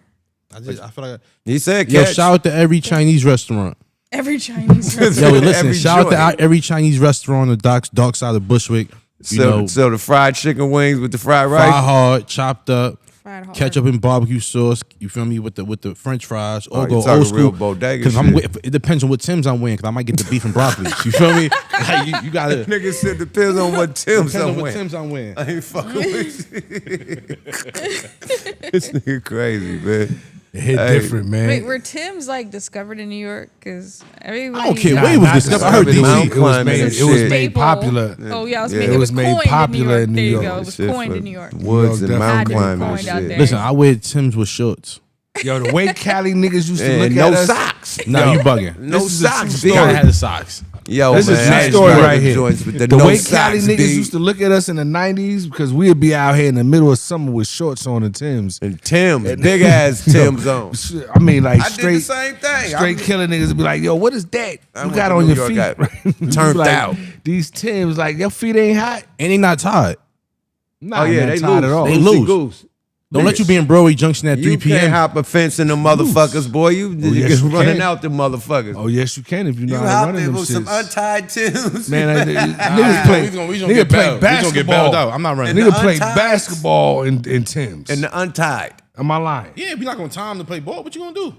I feel like He said yo, Catch. shout out to every Chinese restaurant. Every Chinese restaurant. Yo, listen, Every shout out joint. to every Chinese restaurant on the dark side of Bushwick. You know, So the fried chicken wings with the fried fry rice. hard, chopped up, Fried hard. ketchup and barbecue sauce. You feel me with the French fries, or Oh, go you talking old school. real bodega Because shit. it depends on what Tim's I'm wearing. Because I might get the beef and broccoli. You feel me? Like, you gotta Nigga said depends on what Tim's depends on I'm what wearing. Tim's I'm wearing. I ain't fucking with you. This nigga crazy, man. It hit Hey. different, man. Wait, were Tim's like discovered in New York? Because everybody. I don't care Nah, where it was not discovered. I heard discovered. DC. It was made- It was shit. made Staple. popular. Oh yeah, Yeah. it was made popular popular in New There you York. go. It was Shit coined for in New York. Woods and New York mountain definitely climbing and coined out shit. there. Listen, I wear Tim's with shorts. Yo, the way Cali niggas used to And look no at us. socks. Nah, you bugging. No This is a socks, true B. Gotta have the socks. Yo, This is man, a I true ain't story wearing right here. joints with The no way socks, Cali niggas B. used to look at us in the 90s, because we'd be out here in the middle of summer with shorts on and Timbs. And Tim's, big ass Tim's on. I mean, like I did the straight, same thing. straight killer niggas would be like, yo, what is that I you went got to on New your York, feet? got You turned like, out. These Timbs, like, your feet ain't hot? And they not tied. Nah, Oh yeah, not they tied lose. at all. They Loosey lose. goose. Don't let you be in Broadway Junction at 3 You can't p.m. hop a fence in them motherfuckers, boy. You yes, get you running can. out them motherfuckers. Oh, yes, you can if you know you how to hop run in them with some shits. untied Timbs. Man, Nah, niggas play, we gonna nigga get play bailed. We gonna get bailed basketball. out. I'm not running. And Nigga play untied. basketball in Timbs. and the untied. Am I lying? Yeah, we not gonna time to play ball. What you gonna do?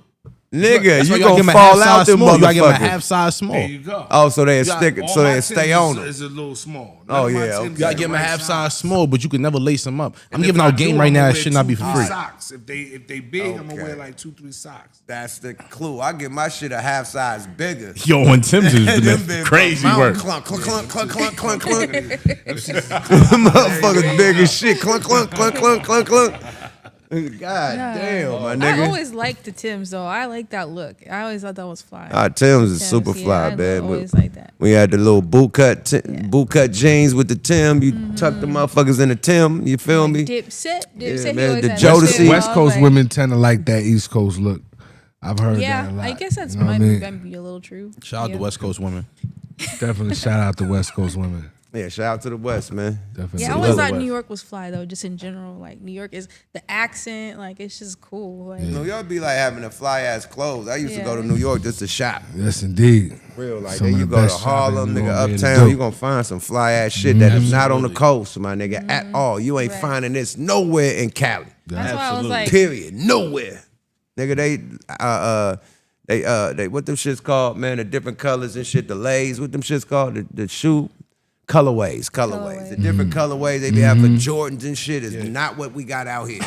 Nigga, That's why you gotta gonna give 'em a fall half out size them small. You gotta give 'em a motherfuckers. half size small. There you go. Oh, so they You got- stick, all so my they stay Timbs on is- them. Is a little small. Oh, None of my yeah, Timbs okay. You gotta is give them a right half size. size small, but you can never lace them up. I'm And giving if I out game do, right I'ma now. wear It should not be 2-3 for free. Socks. If they big, I'm gonna Okay. wear like 2-3 socks. That's the clue. I get my shit a half size bigger. Yo, on Tim's is Them been been crazy mountain work. Clunk, clunk, clunk, clunk, clunk, clunk, clunk. Motherfuckers big as shit. Clunk, clunk, clunk, clunk, clunk, clunk. God damn, my I nigga. always liked the Timbs though. I like that look. I always thought that was fly. Tim's is Timbs, super yeah, fly, I man. always like that. We had the little boot cut jeans with the Tim. You tuck the motherfuckers in the Tim. You feel me? Dipset, Yeah, Dipset. man, he the always had Jodeci. Dipset. West I was Coast like, women tend to like that East Coast look. I've heard Yeah, that a lot. I guess that's You know what might, I mean? might be a little true. Shout out Yeah. to West Coast women. Definitely shout out to West Coast women. Yeah, shout out to the West, man. Definitely. Yeah, I Love always the thought West. New York was fly though, just in general. Like New York is the accent, like it's just cool. Like New York be like having a fly ass clothes. I used to go to Yeah. New York just to shop. Yes, indeed. Real, like Some then of you the go to best shopping Harlem, you nigga, gonna be able to uptown, do. you gonna find some fly ass shit that is not on the coast, my nigga, at all. You ain't Right. finding this nowhere in Cali. that's why I was like, Period. Nowhere. Nigga, they what them shits called, man, the different colors and shit, the lays, what them shits called, the shoe colorways. The different colorways they be having for Jordans and shit is not what we got out here.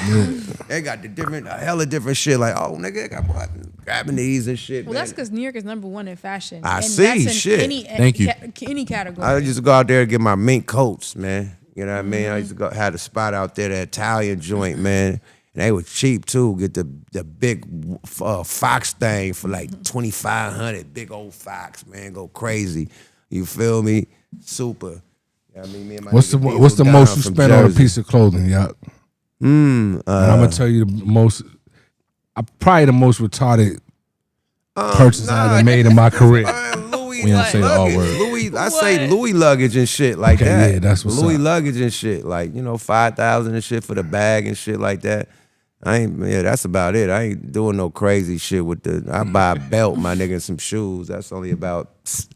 They got a hella different shit. Like, oh nigga, they got what? Grabbing these and shit. well, man. that's because New York is #1 in fashion. I and see, that's in shit. Any, Thank you. Any category. I used to go out there and get my mink coats, man. You know what I mean? I used to go had a spot out there, the Italian joint, man. And they were cheap too. Get the big fox thing for like $2,500. Big old fox, man. Go crazy. You feel me? Super. You know what I mean? Me and my What's the nigga what's the Diesel most down you from spent on a Jersey. piece of clothing, yuck? And I'm gonna tell you the most. Probably the most retarded purchase I ever made in my career. Louis, We don't say the R luggage. word. Louis, I say Louis luggage and shit like Okay, that. yeah, that's what's Louis up. luggage and shit, like, you know, 5,000 and shit for the bag and shit like that. That's about it. I ain't doing no crazy shit with I buy a belt, my nigga, and some shoes. That's only about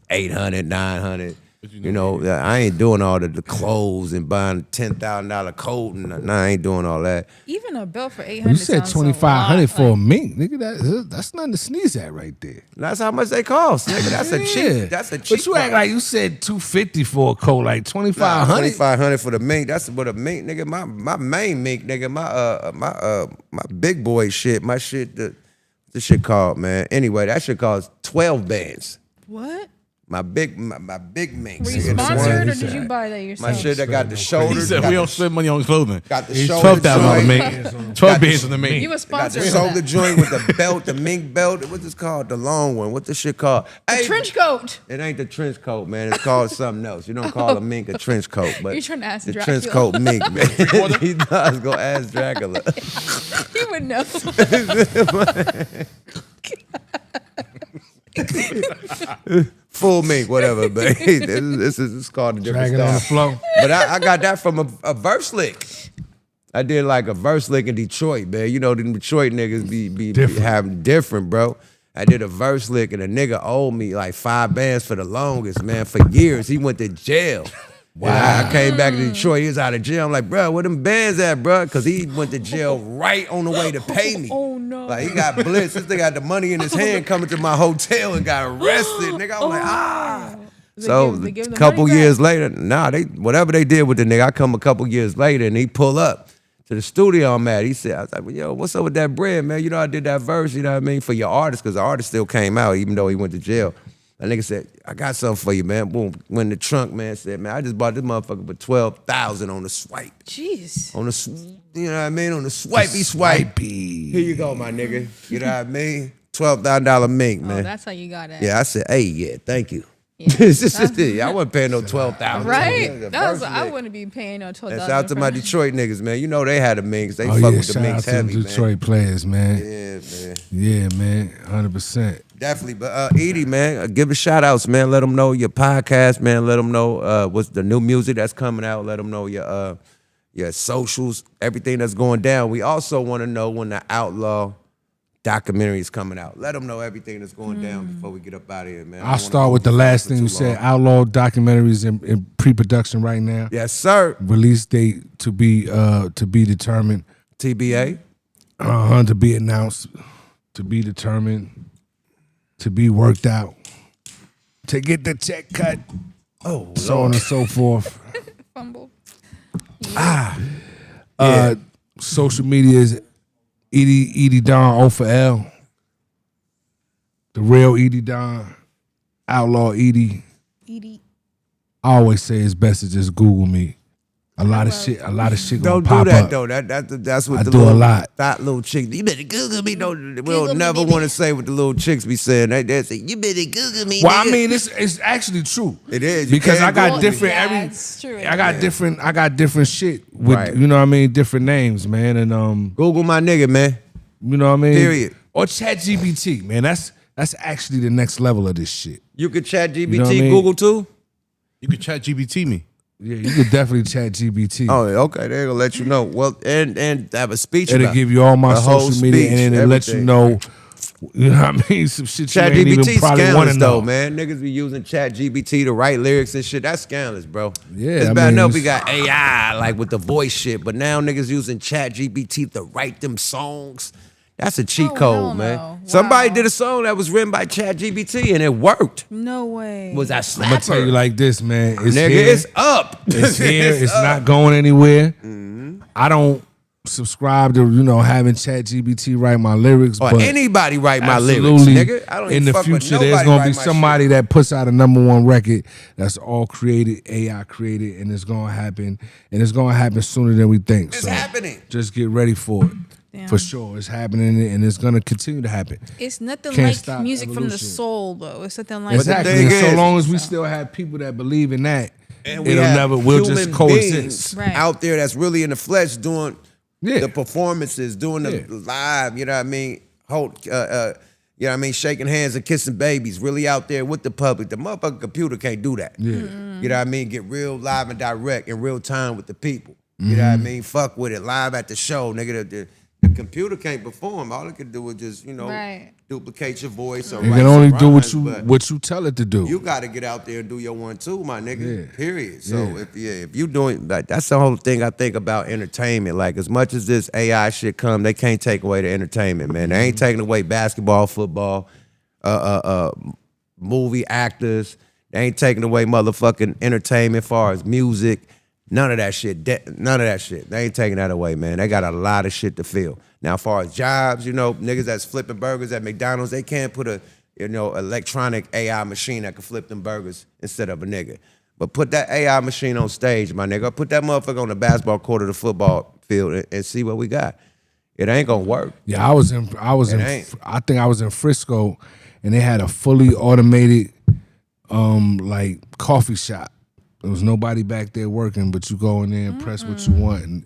800, 900. You know, I ain't doing all the clothes and buying $10,000 coat and nah, I ain't doing all that. Even a belt for 800. You said sounds a lot, 2,500 for a like- mink, nigga. That's nothing to sneeze at right there. That's how much they cost, nigga. That's a cheap. That's a cheap. But you act like you said 250 for a coat, like 2,500. 2,500 for the mink. That's what a mink, nigga. My main mink, nigga. My big boy shit. My shit. The shit called, man. Anyway, that shit costs 12 bands. What? My big minks. Were you nigga. The sponsored one- or did you buy that yourself? My shit that got the He shoulders. said got we the don't spend money on clothing. Got the It's shoulder 12,000 on the joint. mink. 12 bands on the mink. You was Got the sponsored. shoulder joint with the belt, the mink belt. What's this called? The long one. What's this shit called? Hey, Trench coat. It ain't the trench coat, man. It's called something else. You don't call a mink a trench coat, but You're trying to ask the Dracula. trench coat mink, man. He does go ask Dracula. He would know. Full mink, whatever, but this is called a different Dragging on the style. flow. But I got that from a verse lick. I did like a verse lick in Detroit, man. You know, the Detroit niggas be having different, bro. I did a verse lick and a nigga owed me like 5 bands for the longest, man. For years, he went to jail. Wow. I came back to Detroit. He was out of jail. I'm like, bro, where them bands at, bro? Because he went to jail right on the way to pay me. Oh, no. Like, he got blitzed. This nigga got the money in his hand coming to my hotel and got arrested. Nigga, I was like, ah. So They give a the couple money years back? later, whatever they did with the nigga, I come a couple years later and he pull up to the studio I'm at. He said, I was like, well, yo, what's up with that bread, man? You know, I did that verse, you know what I mean, for your artist, because the artist still came out, even though he went to jail. That nigga said, I got something for you, man. Boom. Went in the trunk, man, said, man, I just bought this motherfucker for 12,000 on the swipe. Jeez. On the, you know what I mean? On the swipey swipe. Here you go, my nigga. You know what I mean? $12,000 mink, man. Oh, that's how you got it. Yeah, I said, hey, yeah, thank you. Yeah. It's just it. I wasn't paying no 12,000. Right? That was, Verse I lick. wouldn't be paying no 12,000. And shout out to my Detroit niggas, man. You know they had the minks. They Oh fuck yeah, with the shout out minks to them heavy, Detroit players, man. man. Yeah, man. Yeah, man, 100%. Definitely. But Edie, man, give a shout outs, man. Let them know your podcast, man. Let them know what's the new music that's coming out. Let them know your socials, everything that's going down. We also want to know when the Outlaw documentary is coming out. Let them know everything that's going down before we get up out of here, man. I I'll don't start wanna with the hold last for thing too you said. long. Outlaw documentaries in pre-production right now. Yes, sir. Release date to be determined. TBA. To be announced, to be determined, to be worked out, to get the check cut, so on and so forth. Fumble. Social media is Edie Don O for L, the real Edie Don, Outlaw Edie. Edie. I always say it's best to just Google me. A lot of shit gonna Don't do pop that up. though. That's what I the do a little lot. fat little chicks. You better Google me. We Google don't me, never baby. want to say what the little chicks be saying. They say you better Google me. Well, nigga." I mean, it's actually true. It is. You because I can't got Google different Yeah, it's true. I got different shit with Right. you know what I mean, different names, man, and Google my nigga, man. you know what I mean. Period. Or ChatGPT, man. That's actually the next level of this shit. You could chat GBT, know what I mean? Google too. You could chat GBT me. Yeah, you could definitely ChatGPT. Oh, okay. They're gonna let you know. Well, and have a speech. It'll about give you all my the whole social media, speech, and then it'll let you everything. know. You know what I mean? Some shit you Chat ain't even GBT probably want to scandalous know, though, man. Niggas be using Chat GBT to write lyrics and shit. That's scandalous, bro. Yeah, it's I bad mean, enough it's- we got AI like with the voice shit, but now niggas using Chat GBT to write them songs. That's a cheat Oh, code, hell man. no. Somebody Wow. did a song that was written by Chat GBT and it worked. No way. Was that slapper? I'm gonna tell you like this, man. It's Nigga, here. it's up. It's here. It's up. not going anywhere. I don't subscribe to having ChatGPT write my lyrics, Or but anybody write my absolutely, lyrics, nigga. I don't in even the fuck with future, there's nobody gonna write be my somebody shit. that puts out a #1 record that's all created, AI created, and it's gonna happen. And it's gonna happen sooner than we think. It's so happening. just get ready for it. Damn. For sure, it's happening, and it's gonna continue to happen. It's nothing Can't like stop music from the evolution. soul, though. It's something like Exactly. thing And so is- long as we still have people that believe in that, And we it'll have never. We'll just human coexist. beings Right. out there that's really in the flesh doing Yeah. the performances, doing the Yeah. live, you know what I mean? You know what I mean? Shaking hands and kissing babies, really out there with the public. The motherfucking computer can't do that. Yeah. You know what I mean? Get real live and direct in real time with the people. You know what I mean? Fuck with it, live at the show, nigga. The computer can't perform. All it can do is just, duplicate your voice or It write can only some do rhymes, what you tell it to do. you got to get out there and do your one too, my nigga. Yeah. Period. So Yeah. if you doing like, that's the whole thing I think about entertainment. Like as much as this AI shit come, they can't take away the entertainment, man. They ain't taking away basketball, football, movie actors. They ain't taking away motherfucking entertainment as far as music. None of that shit. None of that shit. They ain't taking that away, man. They got a lot of shit to fill. Now, as far as jobs, niggas that's flipping burgers at McDonald's, they can't put a, electronic AI machine that can flip them burgers instead of a nigga. But put that AI machine on stage, my nigga. Put that motherfucker on the basketball court or the football field and see what we got. It ain't gonna work. Yeah, I think I was in Frisco, and they had a fully automated, like coffee shop. There was nobody back there working, but you go in there and press what you want, and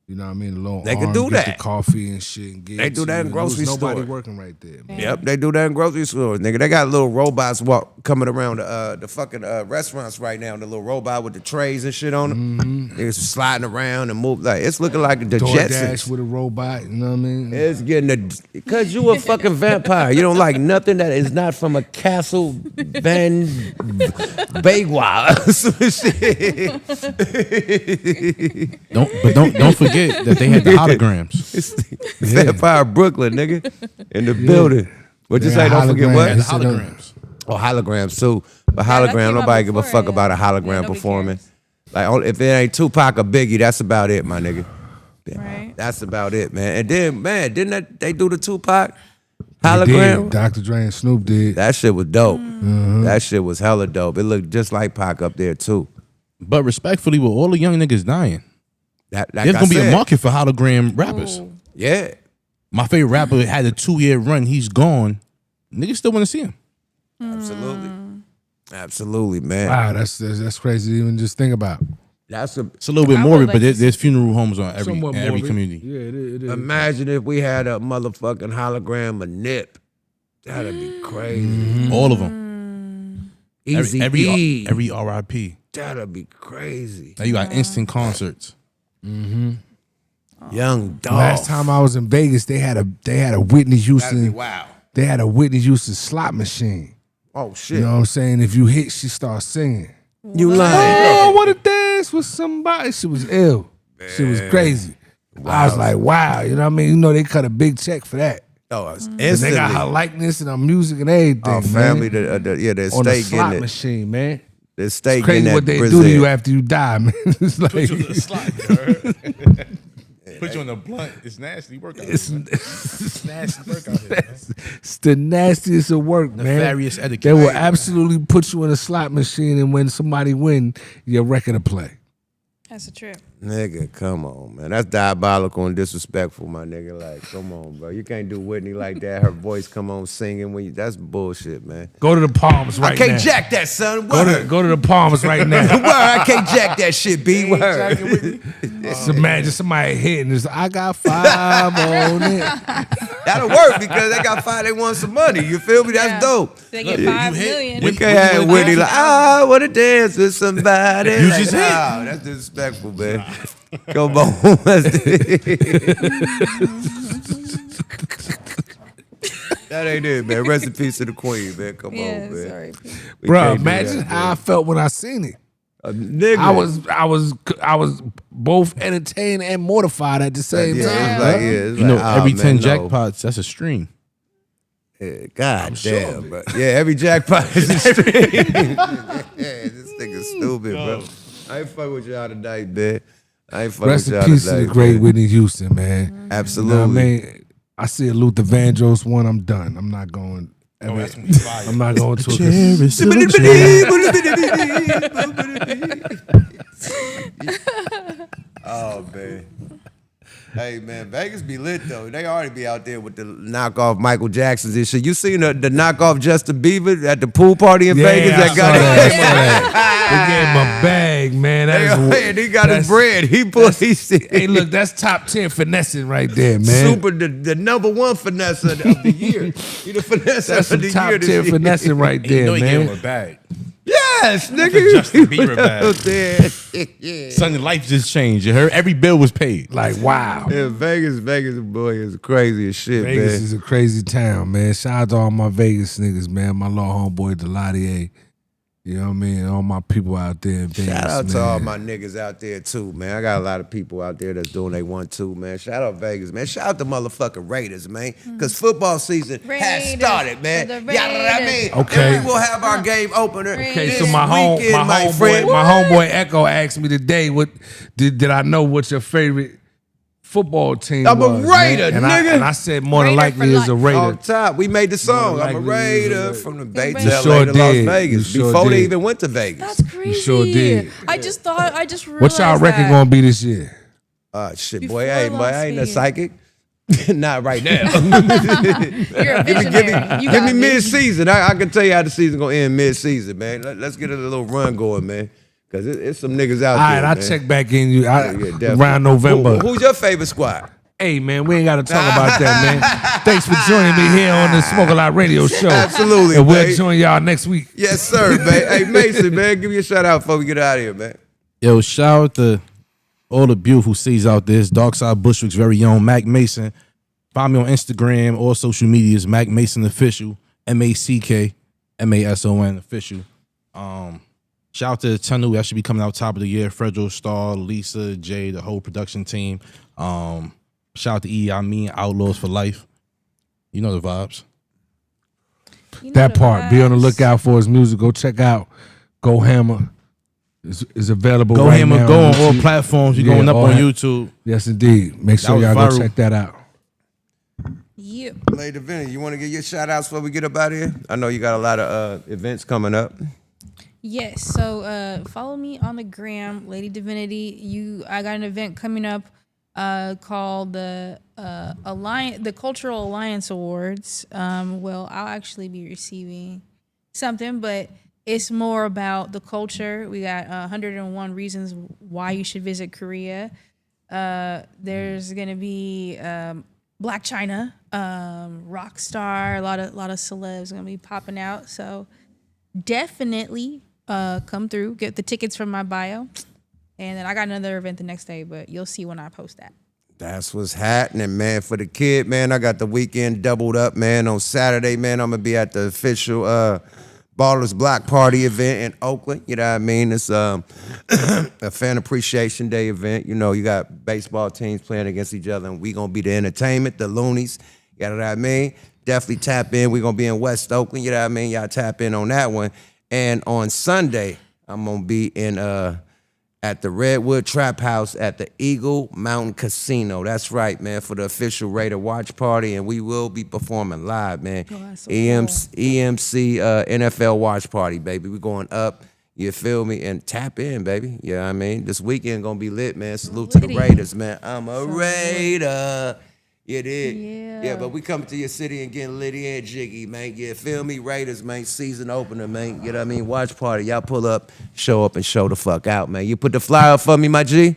you know what I mean. The little They can arm do get that. The coffee and shit. And get They do that in grocery Nobody store. working right there. Man. Yep, they do that in grocery stores, nigga. They got little robots coming around the fucking restaurants right now. The little robot with the trays and shit on them. They're sliding around and move like it's looking like the DoorDash Jetsons. with a robot. You know what I mean? It's getting because you a fucking vampire. You don't like nothing that is not from a Castle Van Bagua. Some shit. Don't forget that they had the holograms. It's Vampire Brooklyn, nigga, in the building. What you They say? had Don't forget holograms. what? They said, Holograms. Oh, holograms too. But that hologram, came out nobody give a before, fuck about a yeah. hologram Yeah, nobody performing. cares. Like if it ain't Tupac or Biggie, that's about it, my nigga. Right. That's about it, man. And then, man, didn't they do the Tupac They hologram? did. Dr. Dre and Snoop did. That shit was dope. That shit was hella dope. It looked just like Pac up there too. But respectfully, with all the young niggas dying, Like there's I gonna be a said, market for hologram rappers. Ooh. Yeah. My favorite rapper had a 2-year run. He's gone. Niggas still want to see him. Absolutely. Absolutely, man. Wow, that's crazy to even just think about. That's a It's a little bit I morbid, would but like to there's funeral homes on every Somewhat in every morbid. community. Yeah, it is. imagine if we had a motherfucking hologram of Nip. That'd be crazy. All of them. Easy Every E. every RIP. That'd be crazy. Now you got instant concerts. Young dog. Last time I was in Vegas, they had a Whitney That'd be Houston. wow. They had a Whitney Houston slot machine. Oh shit. You know what I'm saying? If you hit, she starts singing. You Oh, lying. I want to dance with somebody. She was ill. She was crazy. I was like, wow. You know what I mean? You know they cut a big check for that. Oh, it's And they instantly. got her likeness and her music and everything. Our man. family, the on the state slot getting it. machine, man. The state Crazy getting what that they Brazil. do to you after you die, man. It's like Put you on the blunt. It's nasty work out it's, It's nasty work out here, man. it's the nastiest of work, man. Nefarious etiquette. They will absolutely put you in a slot machine, and when somebody win, your record to play. That's a trip. Nigga, come on, man. That's diabolical and disrespectful, my nigga. Like, come on, bro. You can't do Whitney like that. Her voice come on singing when you. That's bullshit, man. Go to the Palms right I can't now. jack that, son. Go Word. to, go to the Palms right now. Word. I can't jack that shit, B. Word. Just imagine somebody hitting this. I got 5 on it. That'll work because they got 5. They want some money. You feel me? That's Yeah. dope. They get Look, 5 you hit- million. You can't have Whitney like, I want to dance with somebody. You Like, just hit. nah, that's disrespectful, man. Come on. That ain't it, man. Rest in peace to the queen, man. Come Yeah, on, man. sorry. We Bro, can't do imagine that, how I man. felt when I seen it. Nigga. I was both entertained and mortified at the same Yeah, time. it's like, yeah, it's You know, like, ah, every man, 10 no. jackpots, that's a stream. Yeah, God sure damn, of it. bro. Yeah, every jackpot is a stream. Yeah, this nigga's stupid, bro. I ain't fuck with y'all tonight, man. I ain't fuck Rest with in y'all peace to tonight. the great man. Whitney Houston, man. You know Absolutely. what I mean? I see a Luther Vandross one, I'm done. I'm not going. Oh, that's gonna be fire. I'm not going to a Oh man. Hey man, Vegas be lit though. They already be out there with the knockoff Michael Jacksons and shit. You seen the knockoff Justin Bieber at the pool party in Vegas? I That saw got that. They gave him a bag. bag, man. Man, he got his bread. He put. Hey, look, that's top 10 finessing right there, man. Super, the number one finesse of the year. He the finesse That's of some the top year. 10 finessing right You there, know he gave him man. a bag. Yes, nigga. Justin Bieber bag. Yeah. Son, your life just changed. You heard? Every bill was paid. Like, wow. Yeah, Vegas, boy, is crazy as shit, Vegas man. is a crazy town, man. Shout out to all my Vegas niggas, man. My little homeboy, Deladier. You know what I mean? All my people out there in Vegas, Shout out man. to all my niggas out there too, man. I got a lot of people out there that's doing they want to, man. Shout out Vegas, man. Shout out the motherfucking Raiders, man. Because football season has Raiders, started, man. the You know what I mean? Raiders. Okay. And we will have our game opener. Okay, this so my weekend, friend. homeboy Echo asked me today, what did I know what your favorite football team I'm a was? Raider, man? nigga. And I said more than Raider likely for is a life. Raider. On top, we made the song. More I'm a likely is a Raider Raider. from the Bay to You LA sure to Las did. Vegas You sure before they did. even went to Vegas. That's crazy. sure did. I just realized What's y'all record that. gonna be this year? Shit, Before boy, I Las ain't a Vegas. psychic. Not right now. You're a visionary. You Give me got mid-season. I can tell you how the season gonna end mid-season, man. Let's get a little run going, man. Cause it's some niggas out All there. right, I'll man. check back in definitely. around November. Who's your favorite squad? Hey, man, we ain't got to talk about that, man. Thanks for joining me here on the Smoke a Lot Radio Show. Absolutely, And we'll babe. join y'all next week. Yes, sir, man. Hey, Mason, man, give me a shout out before we get out of here, man. Yo, shout out to all the beautiful C's out there. It's Darkside Bushwick's very own Mac Mason. Find me on Instagram, all social medias, Mac Mason Official, MACKMASON Official. Shout out to the Tunnel. That should be coming out top of the year. Fredro, Star, Lisa, Jay, the whole production team. Shout out to E. I mean, Outlaws for life. You know the vibes. You know That the part. Be on the vibes. lookout for his music. Go check out Go Hammer. Is available Go right Hammer, now go on all YouTube. platforms. You're Yeah, going up all on that. YouTube. Yes, indeed. Make sure was y'all viral. go check that out. Yeah. Lady Divinity, you want to get your shout outs before we get up out of here? I know you got a lot of events coming up. Yes. So follow me on the gram, Lady Divinity. I got an event coming up called the Cultural Alliance Awards. Well, I'll actually be receiving something, but it's more about the culture. We got 101 reasons why you should visit Korea. There's gonna be Black China, Rockstar, a lot of celebs gonna be popping out. So definitely come through. Get the tickets from my bio. And then I got another event the next day, but you'll see when I post that. That's what's happening, man. For the kid, man, I got the weekend doubled up, man. On Saturday, man, I'm going to be at the official Ballers Block Party event in Oakland. You know what I mean? It's a fan appreciation day event. You know, you got baseball teams playing against each other, and we going to be the entertainment, the loonies. You know what I mean? Definitely tap in. We're going to be in West Oakland. You know what I mean? Y'all tap in on that one. And on Sunday, I'm going to be in at the Redwood Trap House at the Eagle Mountain Casino. That's right, man, for the official Raider watch party, and we will be performing live, man. Oh, that's so EMC NFL watch party, baby. We're going up, you feel me, and tap in, baby. Yeah, I mean, this weekend gonna be lit, man. Salute to the Litty. Raiders, man. I'm a So Raider. You did. Yeah. But we coming to your city and getting litty and jiggy, man. You feel me? Raiders, man. Season opener, man. You know what I mean? Watch party. Y'all pull up, show up, and show the fuck out, man. You put the flyer up for me, my G?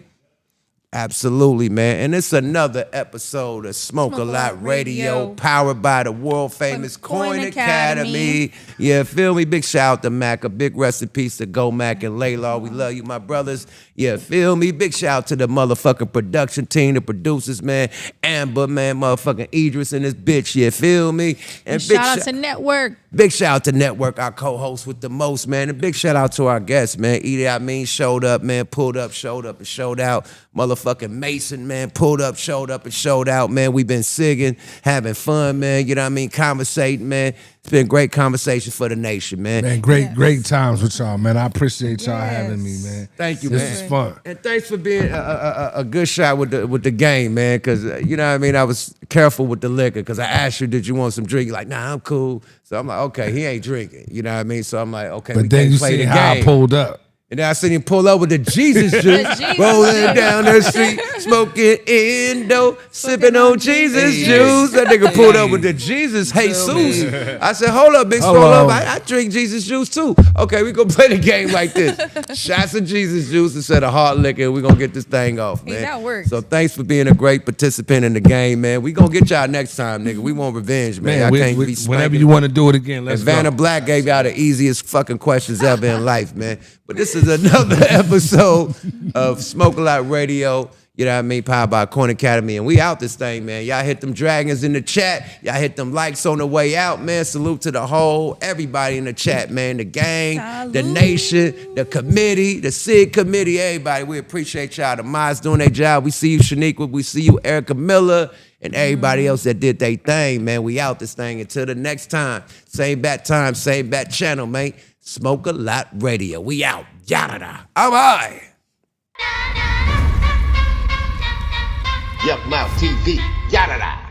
Absolutely, man. And it's another episode of Smoke a Lot Radio, powered by the world famous Coin Academy. Yeah, feel me? Big shout out to Mac. A big rest in peace to Go Mac and Laylaw. We love you, my brothers. Yeah, feel me? Big shout out to the motherfucking production team, the producers, man. Amber, man, motherfucking Idris and this bitch. Yeah, feel me? And big Shout out to Network. Big shout out to Network, our co-host with the most, man. And big shout out to our guests, man. Edie, I mean, showed up, man, pulled up, and showed out. Motherfucking Mason, man, pulled up, and showed out, man. We've been singing, having fun, man. You know what I mean? Conversating, man. It's been great conversation for the nation, man. Man, great times with y'all, man. I appreciate y'all having me, man. Thank you, This man. is fun. And thanks for being a good shot with the game, man. Because, you know what I mean? I was careful with the liquor because I asked you, did you want some drink? You're like, nah, I'm cool. So I'm like, okay, he ain't drinking. You know what I mean? So I'm like, okay, we But then can't you play see the how game. I pulled up. And then I seen him pull up with the Jesus juice, Jesus rolling juice. down the street, smoking Indo, sipping on Jesus juice. That nigga pulled up with the Jesus Jesus. I said, hold up, big scroll up. I drink Jesus juice too. Okay, we gonna play the game like this. Shots of Jesus juice instead of hard liquor, and we gonna get this thing off, man. Hey, that works. So thanks for being a great participant in the game, man. We gonna get y'all next time, nigga. We want revenge, man. I can't be whenever spanking. you want to do it again, let's And Vanna go. Black gave y'all the easiest fucking questions ever in life, man. But this is another episode of Smoke a Lot Radio. You know what I mean? Powered by Corn Academy. And we out this thing, man. Y'all hit them dragons in the chat. Y'all hit them likes on the way out, man. Salute to the whole, everybody in the chat, man. The gang, the nation, the committee, the SIG committee, everybody. We appreciate y'all. The mods doing their job. We see you, Shaniqua. We see you, Erica Miller. And everybody else that did their thing, man. We out this thing. Until the next time. Same bat time, same bat channel, man. Smoke a Lot Radio. We out. Yada. All right. YUKMOUTH TV. Yada.